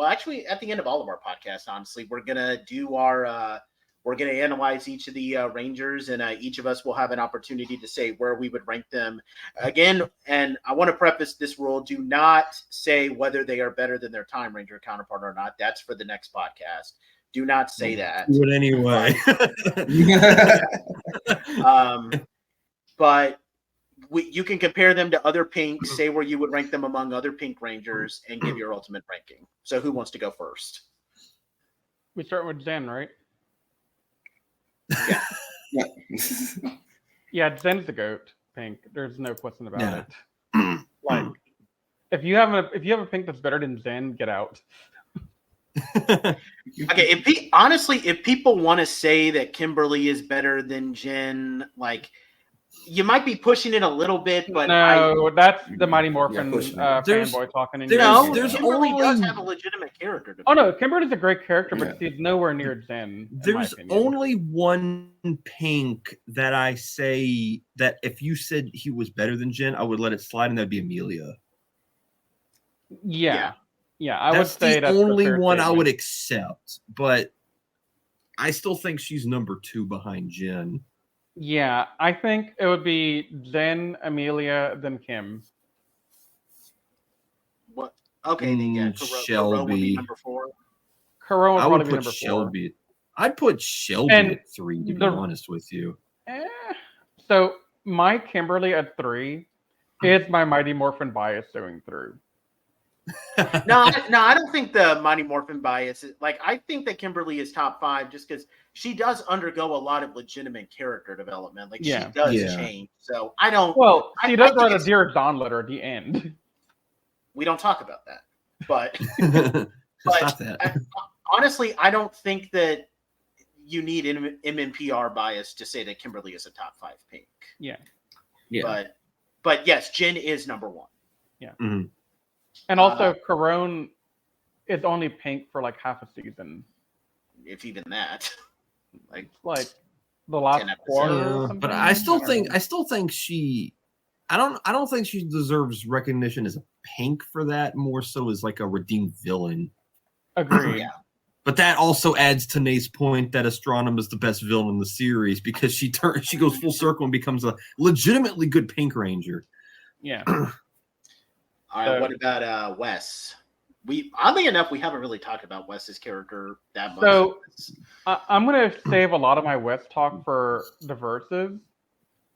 actually at the end of all of our podcasts, honestly, we're gonna do our we're gonna analyze each of the Rangers, and each of us will have an opportunity to say where we would rank them again. And I want to preface this rule: do not say whether they are better than their Time Ranger counterpart or not. That's for the next podcast. Do not say that. Do it anyway. But you can compare them to other pinks, say where you would rank them among other pink Rangers, and give your ultimate ranking. So who wants to go first? We start with Zen, right? Yeah. Yeah, Zen's the GOAT, pink. There's no question about it. Like, if you have a pink that's better than Zen, get out. Okay, honestly, if people want to say that Kimberly is better than Jen, like, you might be pushing it a little bit, but no, that's the Mighty Morphin There's- fanboy talking. there's Kimberly only- does have a legitimate character. Oh no, Kimberly's a great character, but she's nowhere near Zen. There's only one pink that I say that if you said he was better than Jen, I would let it slide, and that'd be Amelia. Yeah, I would That's say the that's only fair one I statement. would accept, but I still think she's number 2 behind Jen. Yeah, I think it would be Zen, Amelia, then Kim. What? Okay, then yeah, Kuro would be Shelby. number 4. Kuro would I probably would be put number 4. Shelby. I'd put Shelby And at 3, to be the- honest with you. So my Kimberly at 3 is my Mighty Morphin bias showing through. No, I don't think the Mighty Morphin bias is, like, I think that Kimberly is top 5 just because she does undergo a lot of legitimate character development. Like, she does change. So I don't. Well, she does think write a it's- Dear John letter at the end. We don't talk about that, but Stop that. Honestly, I don't think that you need MMPR bias to say that Kimberly is a top 5 pink. Yeah. But yes, Jen is number 1. Yeah. Mhm. And also, Corone is only pink for like half a season. If even that. Like the last 10 quarter. episodes. Or something. But I still think she. I don't think she deserves recognition as a pink for that. More so as like a redeemed villain. Agreed. Yeah. But that also adds to Nate's point that Astronum is the best villain in the series because she goes full circle and becomes a legitimately good Pink Ranger. Yeah. All right, what about Wes? Oddly enough, we haven't really talked about Wes's character that much. So I'm going to save a lot of my Wes talk for the verses,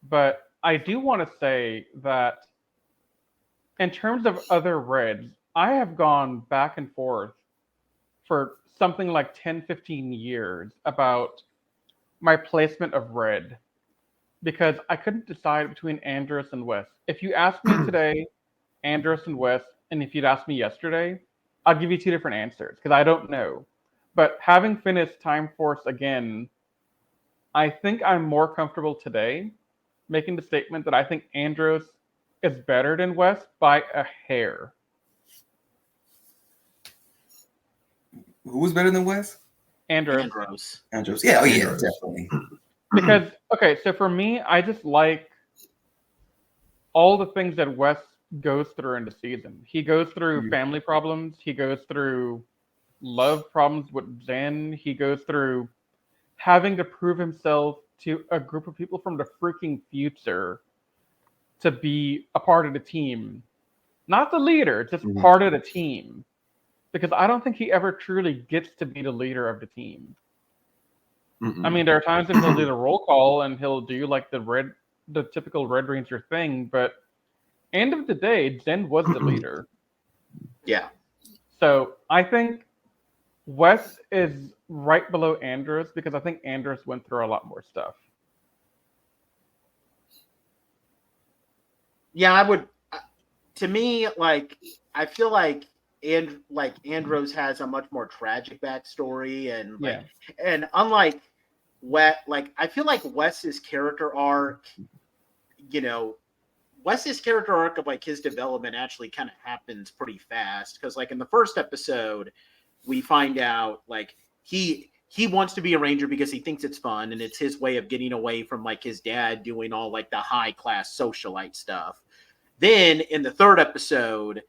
but I do want to say that in terms of other Reds, I have gone back and forth for something like 10, 15 years about my placement of Red because I couldn't decide between Andros and Wes. If you asked me today, Andros and Wes, and if you'd asked me yesterday, I'll give you 2 different answers because I don't know. But having finished Time Force again, I think I'm more comfortable today making the statement that I think Andros is better than Wes by a hair. Who was better than Wes? Andros. Andros. Yeah, definitely. Because, okay, so for me, I just like all the things that Wes goes through in the season. He goes through family problems. He goes through love problems with Zen. He goes through having to prove himself to a group of people from the freaking future to be a part of the team. Not the leader, just part of the team. Because I don't think he ever truly gets to be the leader of the team. I mean, there are times when he'll do the roll call and he'll do like the typical Red Ranger thing, but end of the day, Zen was the leader. Yeah. So I think Wes is right below Andros because I think Andros went through a lot more stuff. Yeah, I would. To me, like, I feel like Andros has a much more tragic backstory, and and unlike Wes, like, I feel like Wes's character arc, Wes's character arc of like his development actually kind of happens pretty fast because like in the first episode, we find out like he wants to be a ranger because he thinks it's fun and it's his way of getting away from like his dad doing all like the high class socialite stuff. Then in the third episode,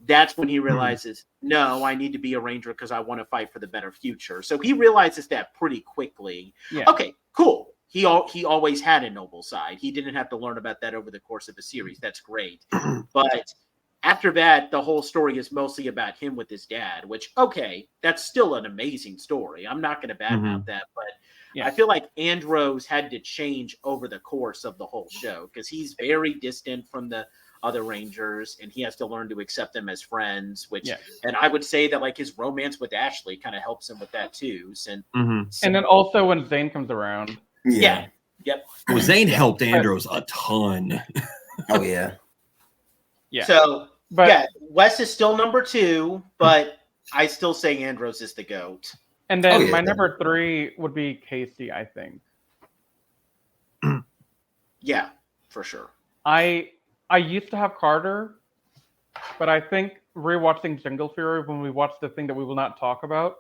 that's when he realizes, no, I need to be a ranger because I want to fight for the better future. So he realizes that pretty quickly. Yeah. Okay, cool. He always had a noble side. He didn't have to learn about that over the course of a series. That's great. But after that, the whole story is mostly about him with his dad, which, okay, that's still an amazing story. I'm not going to badmouth that, but Yeah. I feel like Andros had to change over the course of the whole show because he's very distant from the other Rangers, and he has to learn to accept them as friends. Which, and I would say that like his romance with Ashley kind of helps him with that too. So, And then also when Zane comes around, yep. Well, Zane helped Andros a ton. Oh yeah. So, Wes is still number 2, but I still say Andros is the GOAT. And then my number 3 would be Casey, I think. Yeah, for sure. I used to have Carter, but I think rewatching Jungle Fury when we watched the thing that we will not talk about,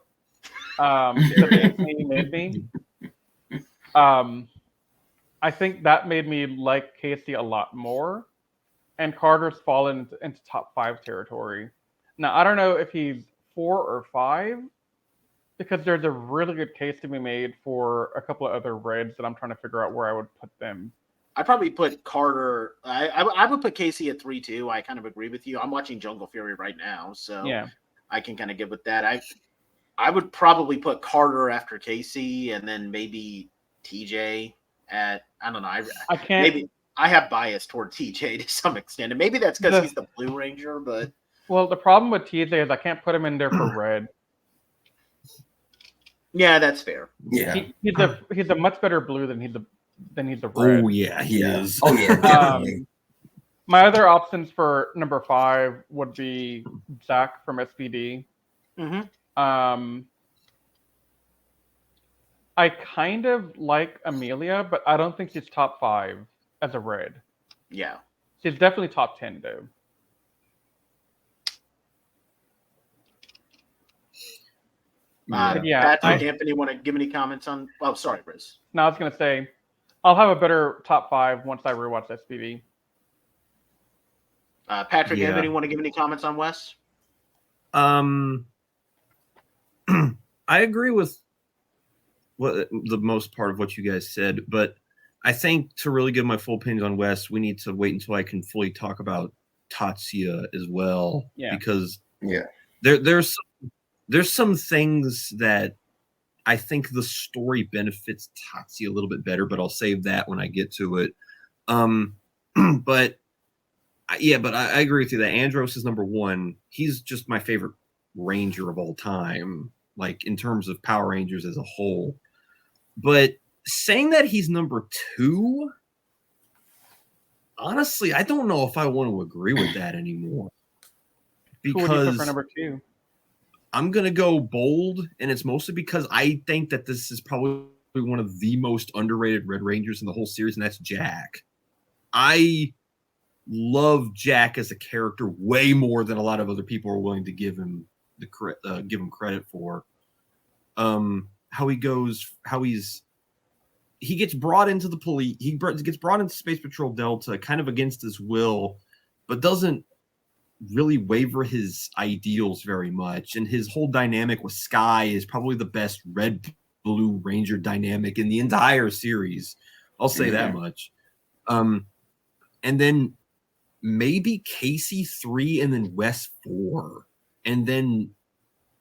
made me. I think that made me like Casey a lot more, and Carter's fallen into top 5 territory. Now I don't know if he's 4 or 5, because there's a really good case to be made for a couple of other Reds that I'm trying to figure out where I would put them. I probably put Carter. I would put Casey at 3 too. I kind of agree with you. I'm watching Jungle Fury right now, so I can kind of get with that. I would probably put Carter after Casey, and then maybe TJ at, I don't know. I can't. Maybe I have bias toward TJ to some extent, and maybe that's because he's the Blue Ranger. But well, the problem with TJ is I can't put him in there for Red. Yeah, that's fair. Yeah, he's a much better Blue than he's a Red. Oh yeah, he is. Oh yeah, definitely. My other options for number 5 would be Zach from SPD. I kind of like Amelia, but I don't think she's top 5 as a Red. Yeah. She's definitely top 10, though. Patrick, Anthony, want to give any comments on? Oh, sorry, Riz. No, I was going to say, I'll have a better top 5 once I rewatch SPD. Patrick, Anthony, want to give any comments on Wes? I agree with the most part of what you guys said, but I think to really give my full opinion on Wes, we need to wait until I can fully talk about Tatsuya as well. Yeah. Because there's some things that I think the story benefits Tatsuya a little bit better, but I'll save that when I get to it. But I agree with you that Andros is number 1. He's just my favorite Ranger of all time, like in terms of Power Rangers as a whole. But saying that he's number 2, honestly, I don't know if I want to agree with that anymore. Because who would you put for number 2? I'm gonna go bold, and it's mostly because I think that this is probably one of the most underrated Red Rangers in the whole series, and that's Jack. I love Jack as a character way more than a lot of other people are willing to give him credit for. He gets brought into the police. He gets brought into Space Patrol Delta kind of against his will, but doesn't really waver his ideals very much. And his whole dynamic with Sky is probably the best Red-Blue Ranger dynamic in the entire series. I'll say that much. And then maybe Casey 3 and then Wes 4. And then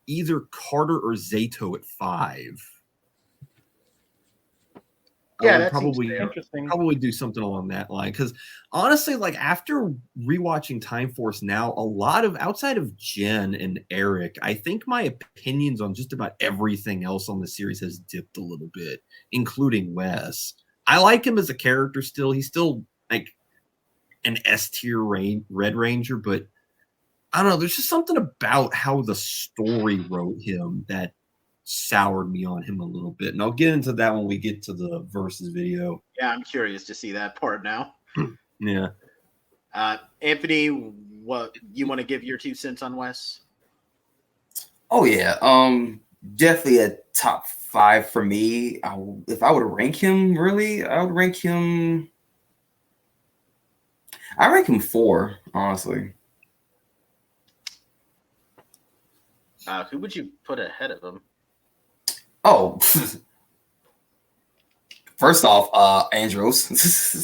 either Carter or Zato at 5. Yeah, I would that probably interesting. Probably do something along that line. Because honestly, like after rewatching Time Force now, a lot of outside of Jen and Eric, I think my opinions on just about everything else on the series has dipped a little bit, including Wes. I like him as a character still. He's still like an S tier Red Ranger, but I don't know. There's just something about how the story wrote him that soured me on him a little bit, and I'll get into that when we get to the versus video. Yeah, I'm curious to see that part now. Yeah. Anthony, what you want to give your 2 cents on Wes? Oh yeah, definitely a top 5 for me. If I were to rank him, really, I would rank him. I rank him 4, honestly. Who would you put ahead of him? Oh, first off, Andros.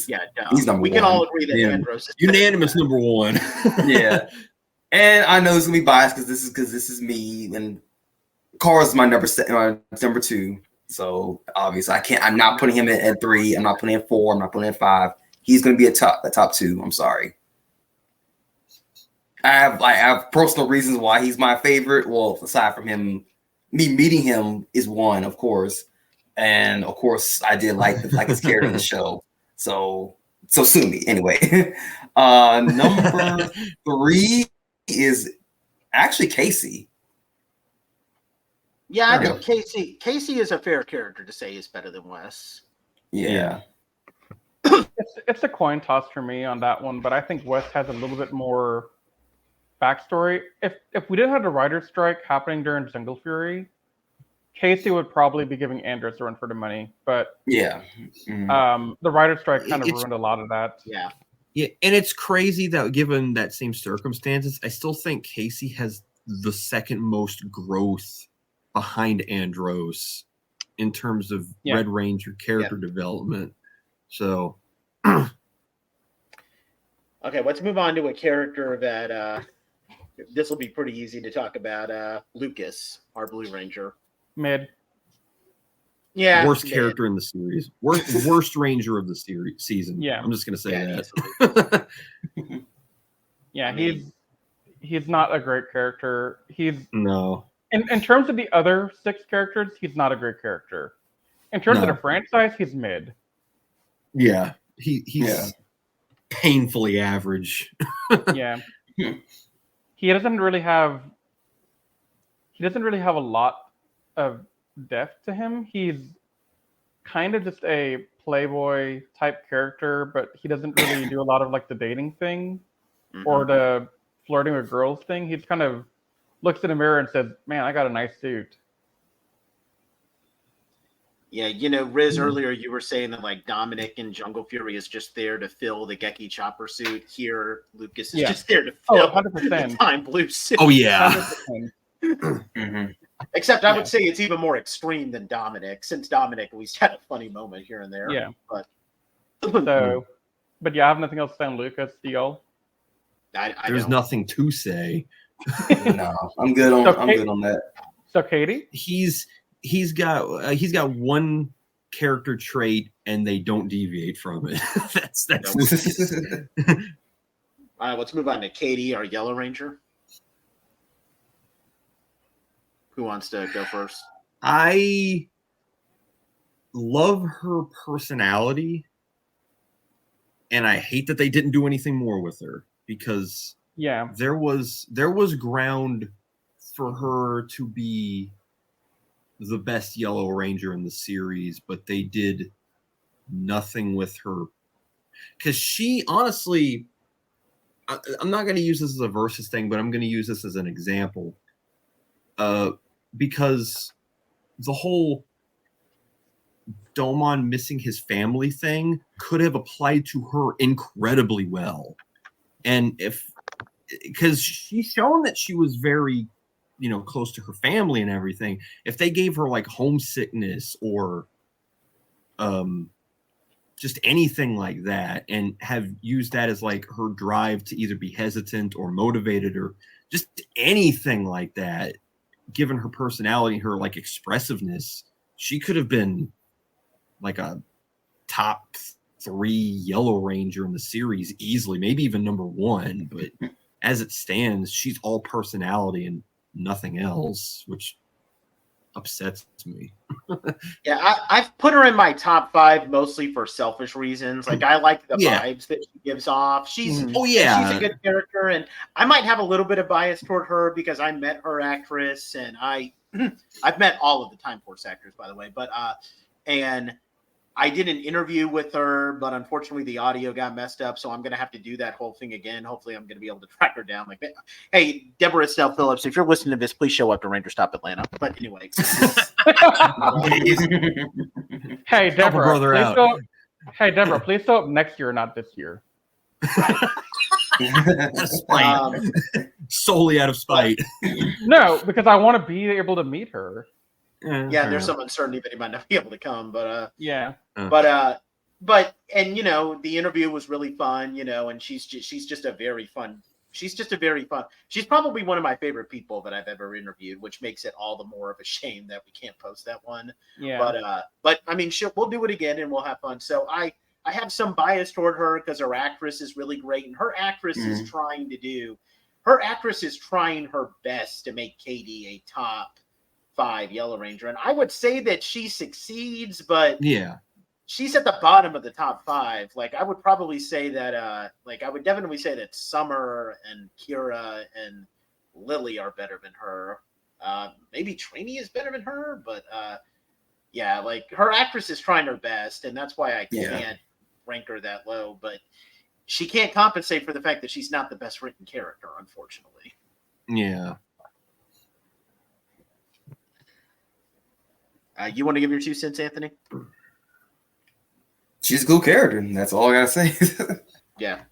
Yeah, He's number we one. can all agree that Yeah. Andros is Unanimous number 1. Yeah, and I know it's gonna be biased because this is me, and Carl's my number 2. So obviously, I'm not putting him at 3. I'm not putting him at 4. I'm not putting him at 5. He's gonna be a top 2. I'm sorry. I have personal reasons why he's my favorite. Well, aside from me meeting him is one, of course, and of course I did like his character in the show. So sue me anyway. Number 3 is actually Casey. Yeah, I think Casey is a fair character to say is better than Wes. Yeah. It's a coin toss for me on that one, but I think Wes has a little bit more backstory. If we didn't have the writer's strike happening during Jungle Fury, Casey would probably be giving Andros a run for the money. But Yeah. the writer's strike kind of ruined a lot of that. Yeah. Yeah, and it's crazy that given that same circumstances, I still think Casey has the second most growth behind Andros in terms of Red Ranger character development. So okay, let's move on to a character that this will be pretty easy to talk about. Lucas, our Blue Ranger. Mid. Yeah. Worst character in the series. Worst Ranger of the season. Yeah. I'm just gonna say that. Yeah, he's not a great character. No. In terms of the other 6 characters, he's not a great character. In terms of the franchise, he's mid. Yeah. He's painfully average. Yeah. He doesn't really have a lot of depth to him. He's kind of just a playboy type character, but he doesn't really do a lot of like the dating thing or the flirting with girls thing. He's kind of looks in the mirror and says, "Man, I got a nice suit." Yeah, Riz, earlier you were saying that like Dominic in Jungle Fury is just there to fill the Geki Chopper suit. Here, Lucas is just there to fill 100%. the Time Blue suit. Oh yeah. Except I would say it's even more extreme than Dominic, since Dominic at least had a funny moment here and there. Yeah. But yeah, I have nothing else to say on Lucas. Do y'all? There's nothing to say. No, I'm good on that. So Katie? He's got one character trait and they don't deviate from it. that's All right, let's move on to Katie, our Yellow Ranger. Who wants to go first? I love her personality, and I hate that they didn't do anything more with her because there was ground for her to be the best Yellow Ranger in the series, but they did nothing with her because she honestly, I'm not going to use this as a versus thing, but I'm going to use this as an example. Because the whole Domon missing his family thing could have applied to her incredibly well. And because she's shown that she was very, close to her family and everything, if they gave her like homesickness or just anything like that and have used that as like her drive to either be hesitant or motivated or just anything like that, given her personality and her like expressiveness, she could have been like a top 3 Yellow Ranger in the series easily, maybe even number 1. But as it stands, she's all personality and nothing else, which upsets me. Yeah, I've put her in my top 5 mostly for selfish reasons. Like I like the vibes that she gives off. She's she's a good character, and I might have a little bit of bias toward her because I met her actress, and I've met all of the Time Force actors, by the way, but and I did an interview with her, but unfortunately the audio got messed up, so I'm going to have to do that whole thing again. Hopefully I'm going to be able to track her down. Like, hey, Deborah Estelle Phillips, if you're listening to this, please show up to Ranger Stop Atlanta. But anyway. Hey, Deborah, please show up next year, not this year. Spite. Solely out of spite. No, because I want to be able to meet her. Yeah, there's some uncertainty that he might not be able to come, but Yeah. but and you know, the interview was really fun, you know, and she's just a very fun. She's probably one of my favorite people that I've ever interviewed, which makes it all the more of a shame that we can't post that one. Yeah. But I mean, we'll do it again and we'll have fun. So I have some bias toward her because her actress is really great, and her actress is trying her best to make Katie a top 5 Yellow Ranger, and I would say that she succeeds, but yeah, she's at the bottom of the top 5. Like I would probably say that I would definitely say that Summer and Kira and Lily are better than her. Maybe Trini is better than her, but yeah, like her actress is trying her best, and that's why I can't rank her that low, but she can't compensate for the fact that she's not the best written character, unfortunately. Yeah. You want to give your 2 cents, Anthony? She's a cool character, and that's all I gotta say. Yeah.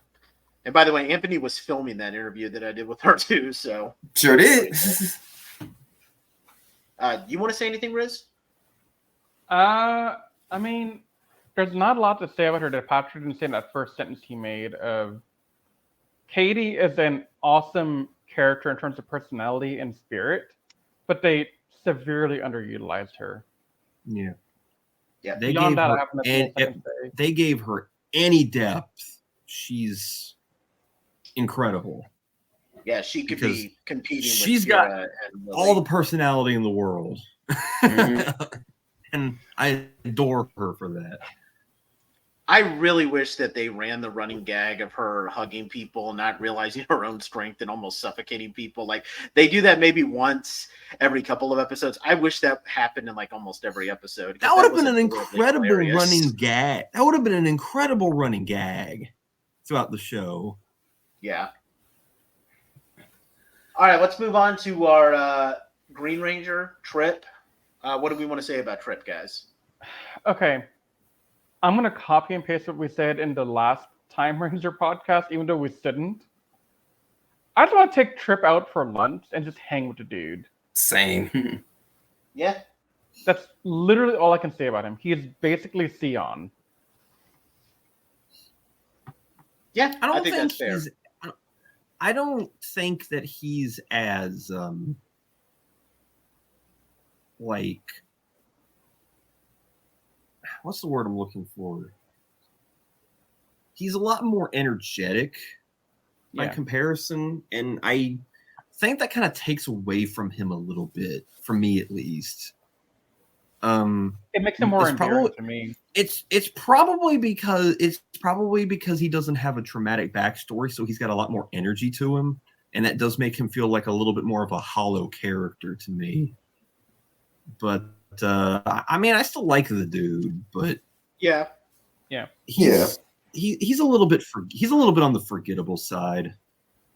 And by the way, Anthony was filming that interview that I did with her too, so. Sure did. You want to say anything, Riz? I mean, there's not a lot to say about her that Patrick didn't say in that first sentence he made of Katie is an awesome character in terms of personality and spirit, but they severely underutilized her. Yeah. Yeah. They Beyond gave that, I her have nothing else I can say. they gave her any depth. She's incredible. Yeah, she could Because be competing with she's Kira got and Lily. all the personality in the world. And I adore her for that. I really wish that they ran the running gag of her hugging people, not realizing her own strength and almost suffocating people. Like they do that maybe once every couple of episodes. I wish that happened in like almost every episode. That would have been was an incredible hilarious. running gag. That would have been an incredible running gag throughout the show. Yeah. All right, let's move on to our Green Ranger Trip. What do we want to say about Trip, guys? Okay. I'm going to copy and paste what we said in the last Time Ranger podcast, even though we didn't. I just want to take Trip out for lunch and just hang with the dude. Same. Yeah. That's literally all I can say about him. He is basically Sion. Yeah, I think that's fair. I don't think that he's as like, what's the word I'm looking for? He's a lot more energetic by comparison, and I think that kind of takes away from him a little bit, for me at least. It makes him more endearing to me. It's probably because he doesn't have a traumatic backstory, so he's got a lot more energy to him, and that does make him feel like a little bit more of a hollow character to me. But I mean, I still like the dude, but yeah, he's a little bit on the forgettable side.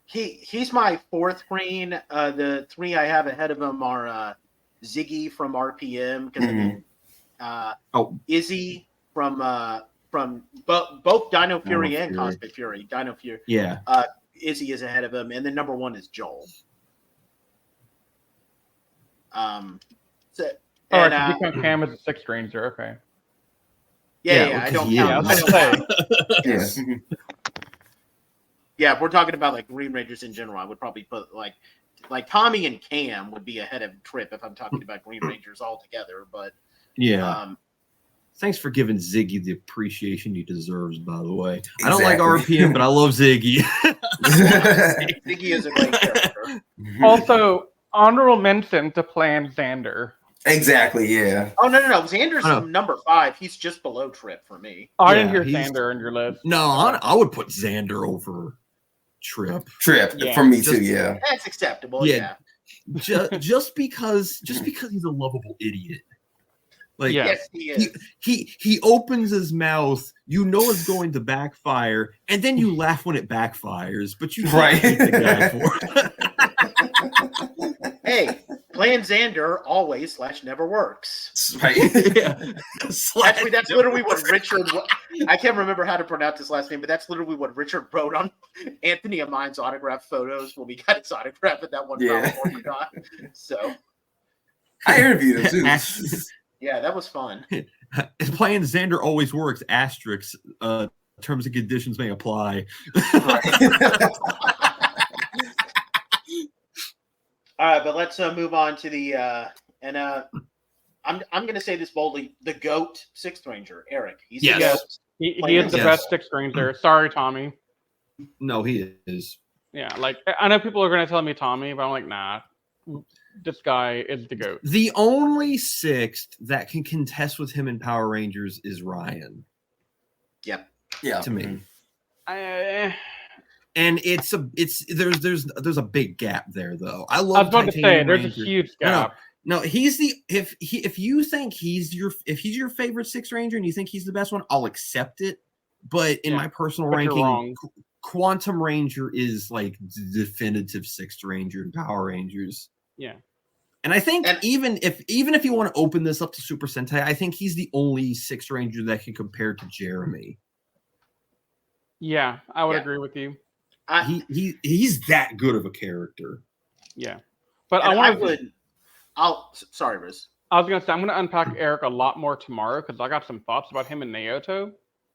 He's my 4th green. The 3 I have ahead of him are Ziggy from RPM, because I mean, Izzy from both Dino Fury and Cosmic Fury. Dino Fury. Yeah. Izzy is ahead of him, and then number 1 is Joel. You count Cam as a 6th Ranger, okay. Yeah, I don't count. Yes. Yeah, if we're talking about like Green Rangers in general, I would probably put like Tommy and Cam would be ahead of Trip if I'm talking about Green Rangers altogether. But yeah, thanks for giving Ziggy the appreciation he deserves. By the way, I don't like RPM, but I love Ziggy. Ziggy is a great character. Also, honorable mention to Plan Xander. Exactly, yeah. Oh, no. Xander's number 5. He's just below Trip for me. I didn't hear Xander on your list. No, I would put Xander over Trip. For me too, yeah. That's acceptable, yeah. Just because he's a lovable idiot. Like, yes, he is. He opens his mouth, you know it's going to backfire, and then you laugh when it backfires, but you can't hate the guy for it. Hey, Plan Xander always / never works. Right. Actually, that's literally what Richard. I can't remember how to pronounce his last name, but that's literally what Richard wrote on Anthony Amin's autograph photos when we got his autograph at that one California con. So I interviewed him too. yeah, that was fun. Playing Xander always works. Asterisks. Terms and conditions may apply. All right, but let's move on to the I'm going to say this boldly: the GOAT Sixth Ranger, Eric. He's the GOAT. He is the best Sixth Ranger. Sorry, Tommy. No, he is. Yeah, like I know people are going to tell me Tommy, but I'm like, nah. This guy is the GOAT. The only sixth that can contest with him in Power Rangers is Ryan. Yep. Yeah. To me. And there's a big gap there though. I love. I was about to say there's a huge gap. No, he's the if you think he's your favorite Sixth Ranger and you think he's the best one, I'll accept it. But in my personal ranking, Quantum Ranger is like the definitive Sixth Ranger in Power Rangers. Yeah. And I think even if you want to open this up to Super Sentai, I think he's the only Sixth Ranger that can compare to Jeremy. Yeah, I would agree with you. He's that good of a character. Yeah, but sorry, Riz. I was gonna say I'm gonna unpack Eric a lot more tomorrow because I got some thoughts about him and Naoto.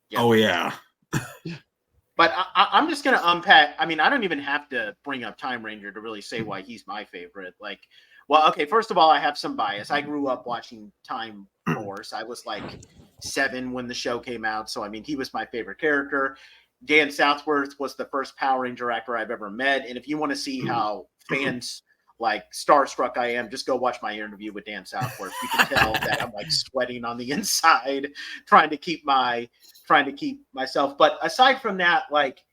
Yeah. Oh yeah. But I'm just gonna unpack. I mean, I don't even have to bring up Time Ranger to really say why he's my favorite. Like, well, okay, first of all, I have some bias. I grew up watching Time Force. I was like 7 when the show came out, so I mean, he was my favorite character. Dan Southworth was the first Power Ranger actor I've ever met. And if you want to see how fans like starstruck I am, just go watch my interview with Dan Southworth. You can tell that I'm like sweating on the inside, trying to keep myself. But aside from that, like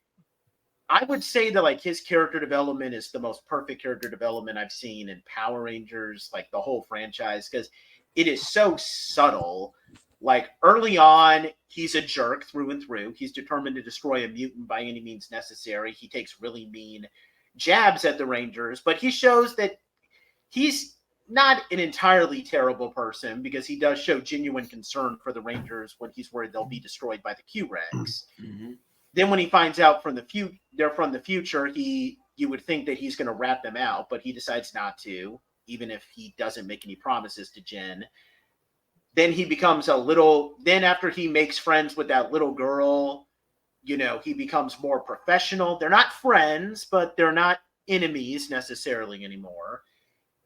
I would say that like his character development is the most perfect character development I've seen in Power Rangers, like the whole franchise, because it is so subtle. Like early on, he's a jerk through and through. He's determined to destroy a mutant by any means necessary. He takes really mean jabs at the Rangers, but he shows that he's not an entirely terrible person because he does show genuine concern for the Rangers when he's worried they'll be destroyed by the Q-Regs. Mm-hmm. Then when he finds out they're from the future, you would think that he's going to rat them out, but he decides not to, even if he doesn't make any promises to Jen. Then he becomes then after he makes friends with that little girl, you know, he becomes more professional. They're not friends, but they're not enemies necessarily anymore.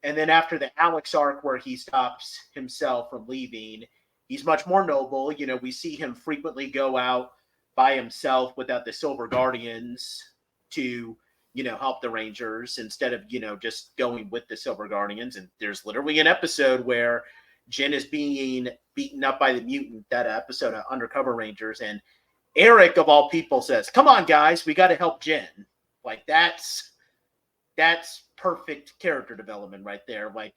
And then after the Alex arc where he stops himself from leaving, he's much more noble. You know, we see him frequently go out by himself without the Silver Guardians to, you know, help the Rangers instead of, you know, just going with the Silver Guardians. And there's literally an episode where Jen is being beaten up by the mutant, that episode of Undercover Rangers, and Eric of all people says, "Come on, guys, we got to help Jen." Like that's perfect character development right there. Like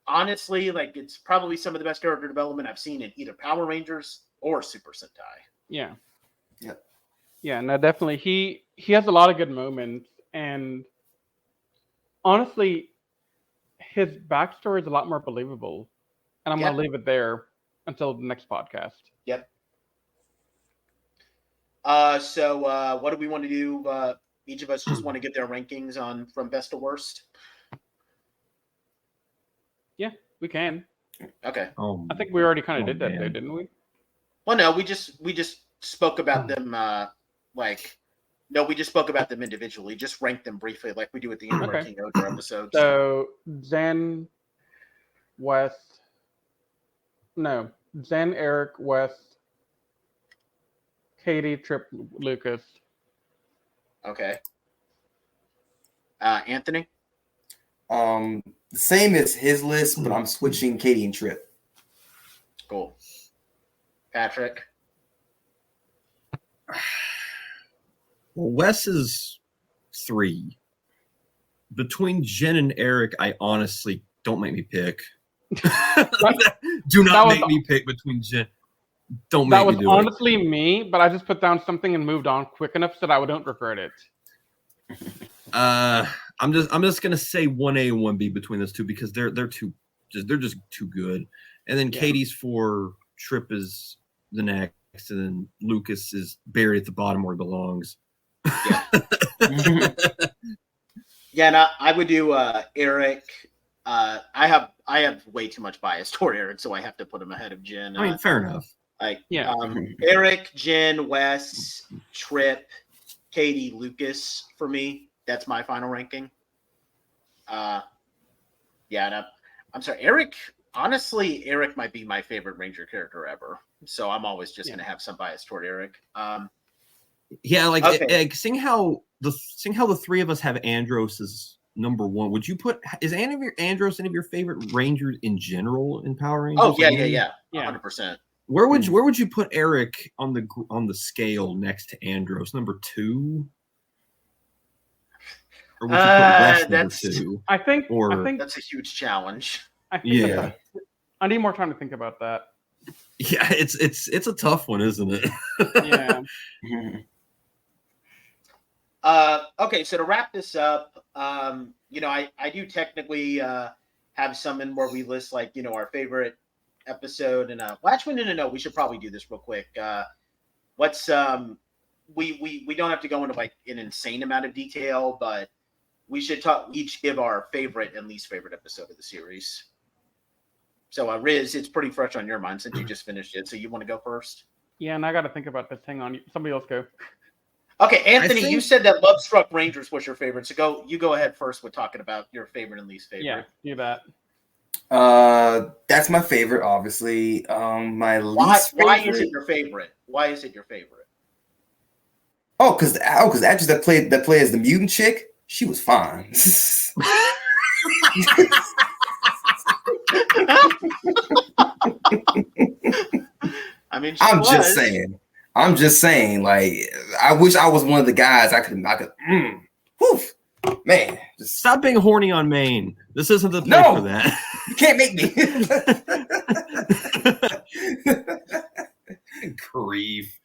honestly, like it's probably some of the best character development I've seen in either Power Rangers or Super Sentai. Yeah. Yep. Yeah, no, definitely. He has a lot of good moments, and honestly, his backstory is a lot more believable. And I'm going to leave it there until the next podcast. Yep. So what do we want to do? Each of us just want to get their rankings on from best to worst. Yeah, we can. Okay. I think we already kind of did that, though, didn't we? Well, no, we just spoke about them. We just spoke about them individually. Just rank them briefly, like we do at the end of our King Odor episodes. So Zen, Eric, Wes, Katie, Trip, Lucas. Okay. Anthony? The same as his list, but I'm switching Katie and Trip. Cool. Patrick? Well, Wes is 3. Between Jen and Eric, I honestly don't make me pick. Do not make me pick between Jen. Don't make me do it. That was honestly me, but I just put down something and moved on quick enough so that I don't regret it. I I'm just gonna say 1A and 1B between those two because they're just too good. And then Katie's for Trip is the next, and then Lucas is buried at the bottom where he belongs. Yeah. Yeah, and I would do Eric. I have way too much bias toward Eric, so I have to put him ahead of Jin. I mean, fair enough. Eric, Jin, Wes, Trip, Katie, Lucas for me. That's my final ranking. And I'm sorry, Eric. Honestly, Eric might be my favorite Ranger character ever. So I'm always just gonna have some bias toward Eric. Seeing how the three of us have Andros as number one, would you put Andros any of your favorite Rangers in general in Power Rangers? Oh yeah, 100%. Where would you put Eric on the scale next to Andros? Number 2? Or would you put Wes number 2? I think that's a huge challenge. I need more time to think about that. Yeah, it's a tough one, isn't it? Yeah. Okay, so to wrap this up, I do technically have some in where we list our favorite episode, and actually no, we should probably do this real quick. What's we don't have to go into an insane amount of detail, but we should each give our favorite and least favorite episode of the series. So Riz, it's pretty fresh on your mind since you just finished it. So you want to go first? Yeah, and I got to think about this. Hang on, somebody else go. Okay, Anthony, you said that Love Struck Rangers was your favorite. So you go ahead first with talking about your favorite and least favorite. Yeah, do that. That's my favorite, obviously. My least favorite. Why is it your favorite? Why is it your favorite? Oh, because the actress that played as the mutant chick, she was fine. I mean, I'm just saying. Like, I wish I was one of the guys. I could. Man, just stop being horny on Maine. This isn't the place for that. You can't make me. Grief.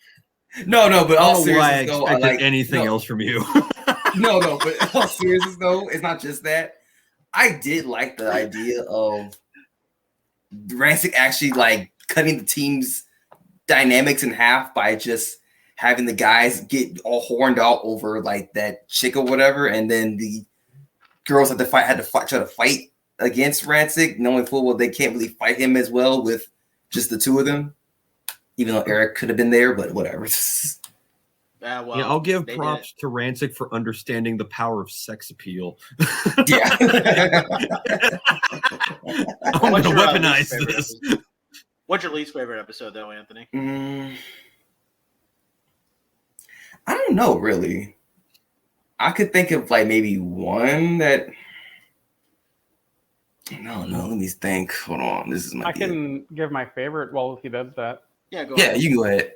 No, but all seriousness, I expected anything else from you. no, but all seriousness though, it's not just that. I did like the idea of Ransik actually cutting the team's dynamics in half by just having the guys get all horned out over that chick or whatever, and then the girls had to try to fight against Ransik, knowing full well they can't really fight him as well with just the two of them. Even though Eric could have been there, but whatever. I'll give props to Ransik for understanding the power of sex appeal. Yeah. I'm going to weaponize this. What's your least favorite episode, though, Anthony? I don't know, really. I could think of maybe one that. No, let me think. Hold on, this is my. I can give my favorite while he does that. Yeah, go ahead. Yeah, you can go ahead.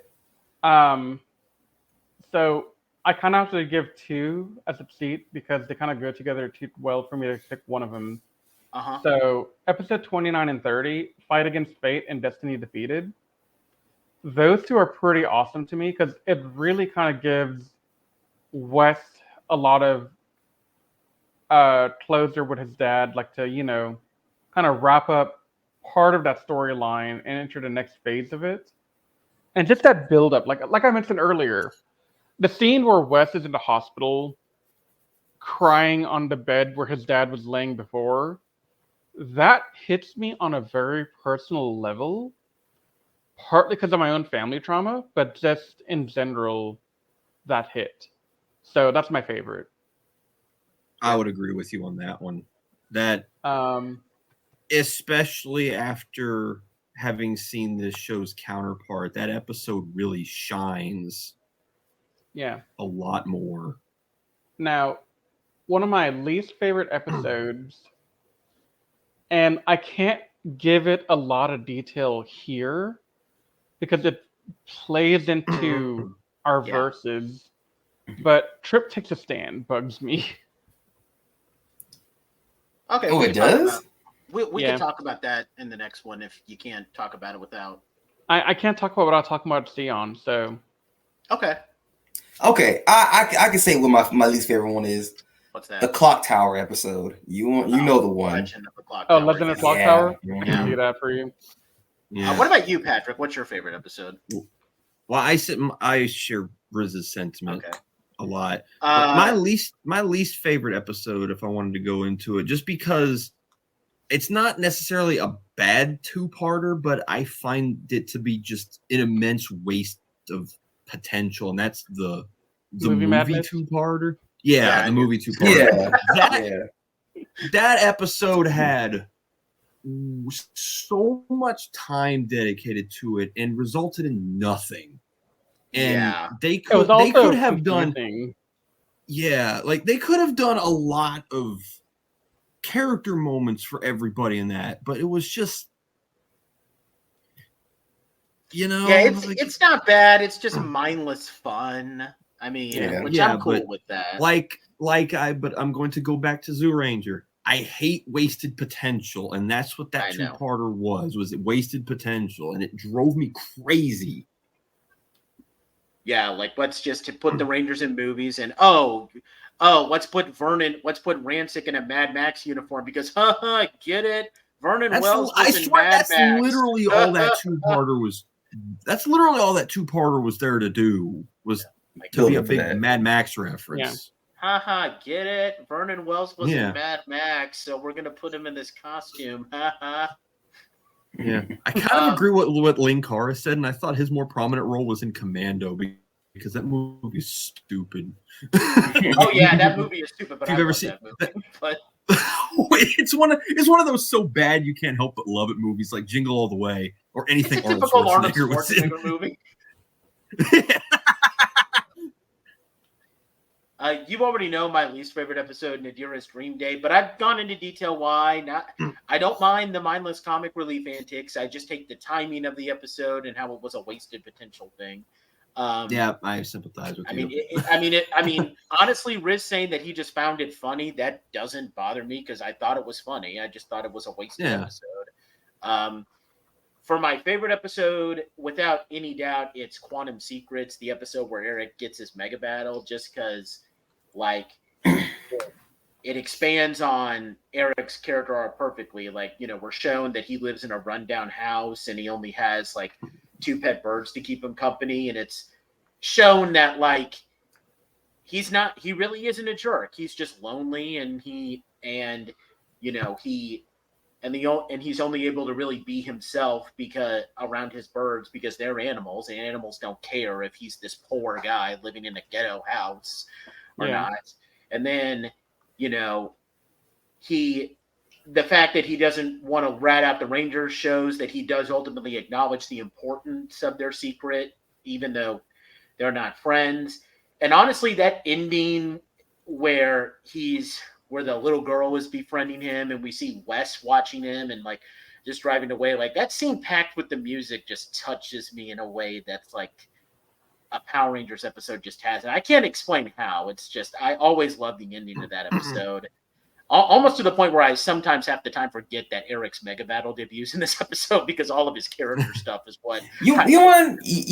So I kind of have to give 2 as a seat because they kind of go together too well for me to pick one of them. So episode 29 and 30, Fight Against Fate and Destiny Defeated. Those 2 are pretty awesome to me because it really kind of gives Wes a lot of closure with his dad, to kind of wrap up part of that storyline and enter the next phase of it. And just that build up, like I mentioned earlier, the scene where Wes is in the hospital crying on the bed where his dad was laying before, that hits me on a very personal level, partly because of my own family trauma, but just in general, that hit. So that's my favorite. I would agree with you on that one. That, especially after having seen this show's counterpart, that episode really shines. Yeah, a lot more. Now, one of my least favorite episodes, and I can't give it a lot of detail here because it plays into our verses, but Trip Takes a Stand bugs me. Okay. Oh, it does? We can talk about that in the next one if you can't talk about it without. I can't talk about what I'm talking about Sion, so. Okay. I can say what my least favorite one is. What's The that? Clock Tower episode. You know the one. Legend of the Clock Oh, Tower. Legend of yeah. Clock Yeah. Tower. Yeah. I can see that for you. Yeah. What about you, Patrick? What's your favorite episode? Well, I share Riz's sentiment Okay. a lot. But my least favorite episode, if I wanted to go into it, just because it's not necessarily a bad two-parter, but I find it to be just an immense waste of potential, and that's the Movie movie Madness? two-parter. Yeah, Yeah, I the knew- movie two-parter. Yeah. That episode had so much time dedicated to it and resulted in nothing. And Yeah. they It was could also have done confusing. like they could have done a lot of character moments for everybody in that, but it was just Yeah, like, it's not bad. It's just mindless fun. I mean, Yeah. which Yeah, I'm cool but with that. but I'm going to go back to Zoo Ranger. I hate wasted potential, and that's what I that know. two-parter was it wasted potential, and it drove me crazy. Yeah, like let's just put the Rangers in movies and let's put Ransik in a Mad Max uniform because get it? Vernon Wells was in Mad That's Max. literally all that two-parter was. That's literally all that two-parter was there to do, was to be a Building for big that. Mad Max reference. Get it? Vernon Wells was Yeah. in Mad Max, so we're gonna put him in this costume. Haha. Yeah, I kind of agree with what Lane Cara said, and I thought his more prominent role was in Commando because that movie is stupid. Oh yeah, that movie is stupid, but If you've I ever love seen that movie. But it's one of those so bad you can't help but love it movies like Jingle All the Way or anything it's a typical Arnold Schwarzenegger was in. Schwarzenegger movie. You already know my least favorite episode, Nadira's Dream Day, but I've gone into detail why. I don't mind the mindless comic relief antics. I just hate the timing of the episode and how it was a wasted potential thing. Yeah, I sympathize with you. I mean, honestly, Riz saying that he just found it funny, that doesn't bother me because I thought it was funny. I just thought it was a wasted episode. For my favorite episode, without any doubt, it's Quantum Secrets, the episode where Eric gets his mega battle, just because, like, it expands on Eric's character arc perfectly. Like, we're shown that he lives in a rundown house and he only has, like, 2 pet birds to keep him company. And it's shown that, like, he really isn't a jerk. He's just lonely and he's only able to really be himself because around his birds because they're animals and animals don't care if he's this poor guy living in a ghetto house or not. And then, the fact that he doesn't want to rat out the Rangers shows that he does ultimately acknowledge the importance of their secret, even though they're not friends. And honestly, that ending where the little girl is befriending him and we see Wes watching him and like just driving away, like that scene packed with the music just touches me in a way that's like a Power Rangers episode just has. And I can't explain how. It's just, I always love the ending of that episode. Almost to the point where I sometimes half the time forget that Eric's mega battle debuts in this episode because all of his character stuff is what You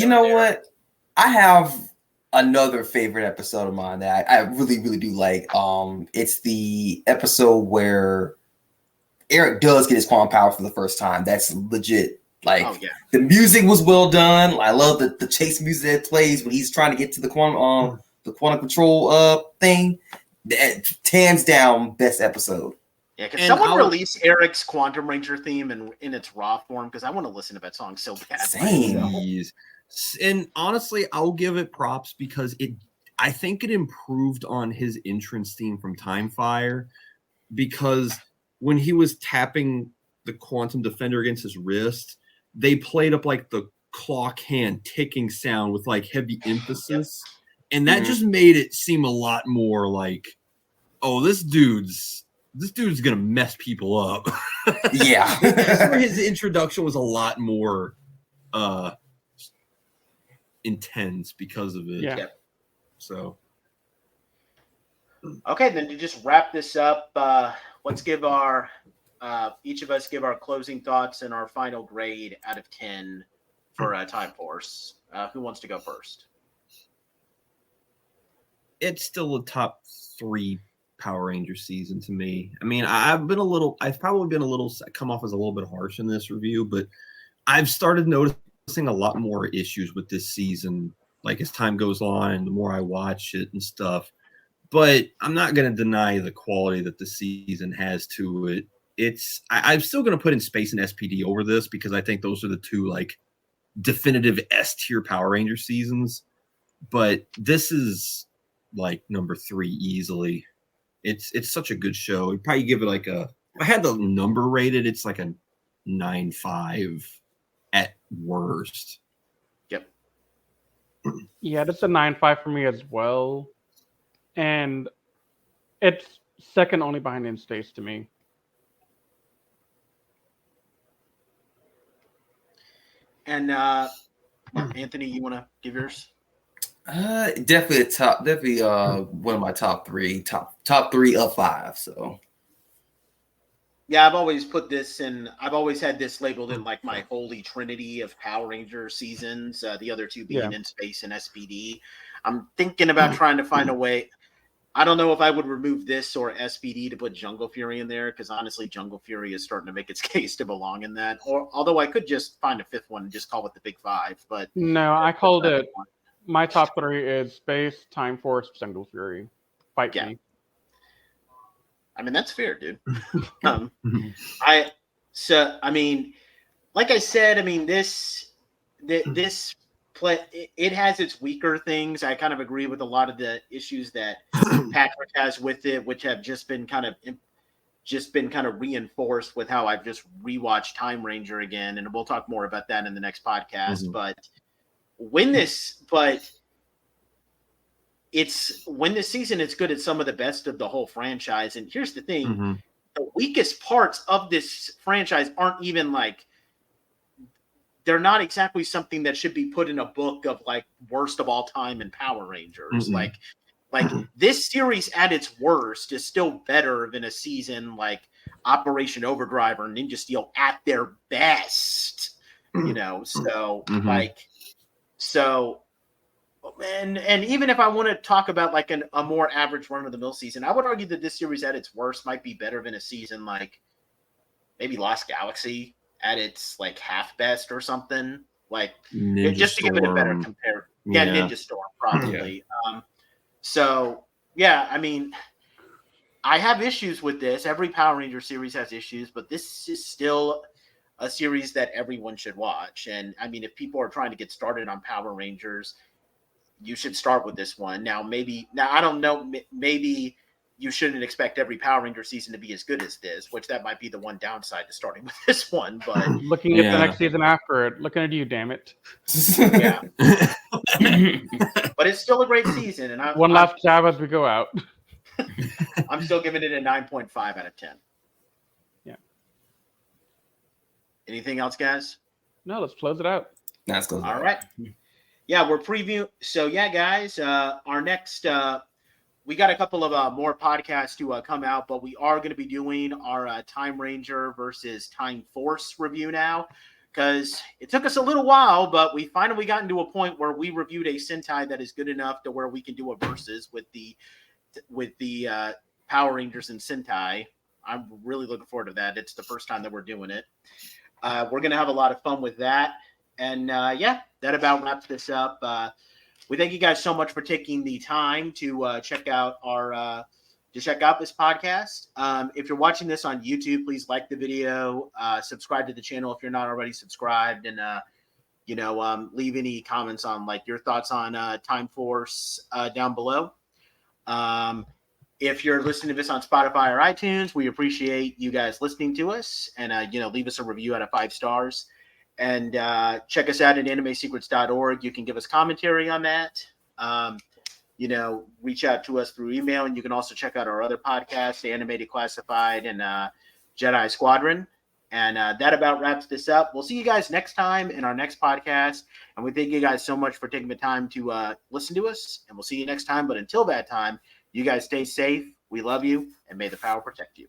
know what? I have another favorite episode of mine that I really, really do like. It's the episode where Eric does get his quantum power for the first time. That's legit. Like, the music was well done. I love the chase music that plays when he's trying to get to the quantum control thing. Hands down, best episode. Yeah, because someone release Eric's Quantum Ranger theme in its raw form because I want to listen to that song so bad. Same. And honestly, I'll give it props because I think it improved on his entrance theme from Time Fire, because when he was tapping the Quantum Defender against his wrist, they played up like the clock hand ticking sound with like heavy emphasis. And that just made it seem a lot more like, oh, this dude's gonna mess people up. Yeah. His introduction was a lot more intense because of it. Yeah. So okay, then to just wrap this up, let's give each of us give our closing thoughts and our final grade out of 10 for Time Force. Who wants to go first? it's still a top 3 Power Ranger season to me. I mean, I've probably been a little, come off as a little bit harsh in this review, but I've started noticing a lot more issues with this season, like as time goes on and the more I watch it and stuff. But I'm not going to deny the quality that the season has to it. I'm still going to put in Space and SPD over this because I think those are the two like definitive S tier Power Ranger seasons. But this is like number 3 easily. It's such a good show. I'd probably give it like I had the number rated. It's like a 9.5 at worst. Yep. Yeah, that's a 9.5 for me as well. And it's second only behind In States to me. And Anthony, you want to give yours? Definitely one of my top 3 of 5. So yeah, I've always put this in. I've always had this labeled in like my holy trinity of Power Ranger seasons. The other two being In Space and SPD. I'm thinking about trying to find a way. I don't know if I would remove this or SPD to put Jungle Fury in there because honestly, Jungle Fury is starting to make its case to belong in that. Or although I could just find a 5th one and just call it the Big 5. But no, I called it. My top 3 is Space, Time Force, Jungle Fury. Fight me. I mean, that's fair, dude. I mean, like I said, I mean, this play, it has its weaker things. I kind of agree with a lot of the issues that Patrick has with it, which have just been kind of reinforced with how I've just rewatched Time Ranger again, and we'll talk more about that in the next podcast. Mm-hmm. But when this season, it's good at some of the best of the whole franchise. And here's the thing: Mm-hmm. the weakest parts of this franchise aren't even like. They're not exactly something that should be put in a book of like worst of all time in Power Rangers. Mm-hmm. Like this series at its worst is still better than a season like Operation Overdrive or Ninja Steel at their best, you know? So and even if I want to talk about like a more average run of the mill season, I would argue that this series at its worst might be better than a season like maybe Lost Galaxy at its like half best or something, like just to give it a better compare. Yeah, Ninja Storm probably. Yeah. So yeah, I mean, I have issues with this. Every Power Ranger series has issues, but this is still a series that everyone should watch. And I mean, if people are trying to get started on Power Rangers, you should start with this one. Now I don't know, maybe you shouldn't expect every Power Ranger season to be as good as this, which that might be the one downside to starting with this one. But looking at the next season after it, looking at you, damn it. Yeah. But it's still a great season. And one last jab as we go out. I'm still giving it a 9.5 out of 10. Yeah. Anything else, guys? No, let's close it out. Let's go. All right. Yeah, we're previewing. So yeah, guys, our next, we got a couple of more podcasts to come out, but we are going to be doing our Time Ranger versus Time Force review now, because it took us a little while, but we finally got into a point where we reviewed a Sentai that is good enough to where we can do a versus with the Power Rangers and Sentai. I'm really looking forward to that. It's the first time that we're doing it. We're going to have a lot of fun with that. And yeah, that about wraps this up. We thank you guys so much for taking the time to check out this podcast. If you're watching this on YouTube, please like the video, subscribe to the channel if you're not already subscribed, and leave any comments on like your thoughts on Time Force down below. If you're listening to this on Spotify or iTunes, we appreciate you guys listening to us, and leave us a review out of 5 stars. And check us out at animesecrets.org. You can give us commentary on that. Reach out to us through email. And you can also check out our other podcasts, Animated Classified and Jedi Squadron. And that about wraps this up. We'll see you guys next time in our next podcast. And we thank you guys so much for taking the time to listen to us. And we'll see you next time. But until that time, you guys stay safe. We love you. And may the power protect you.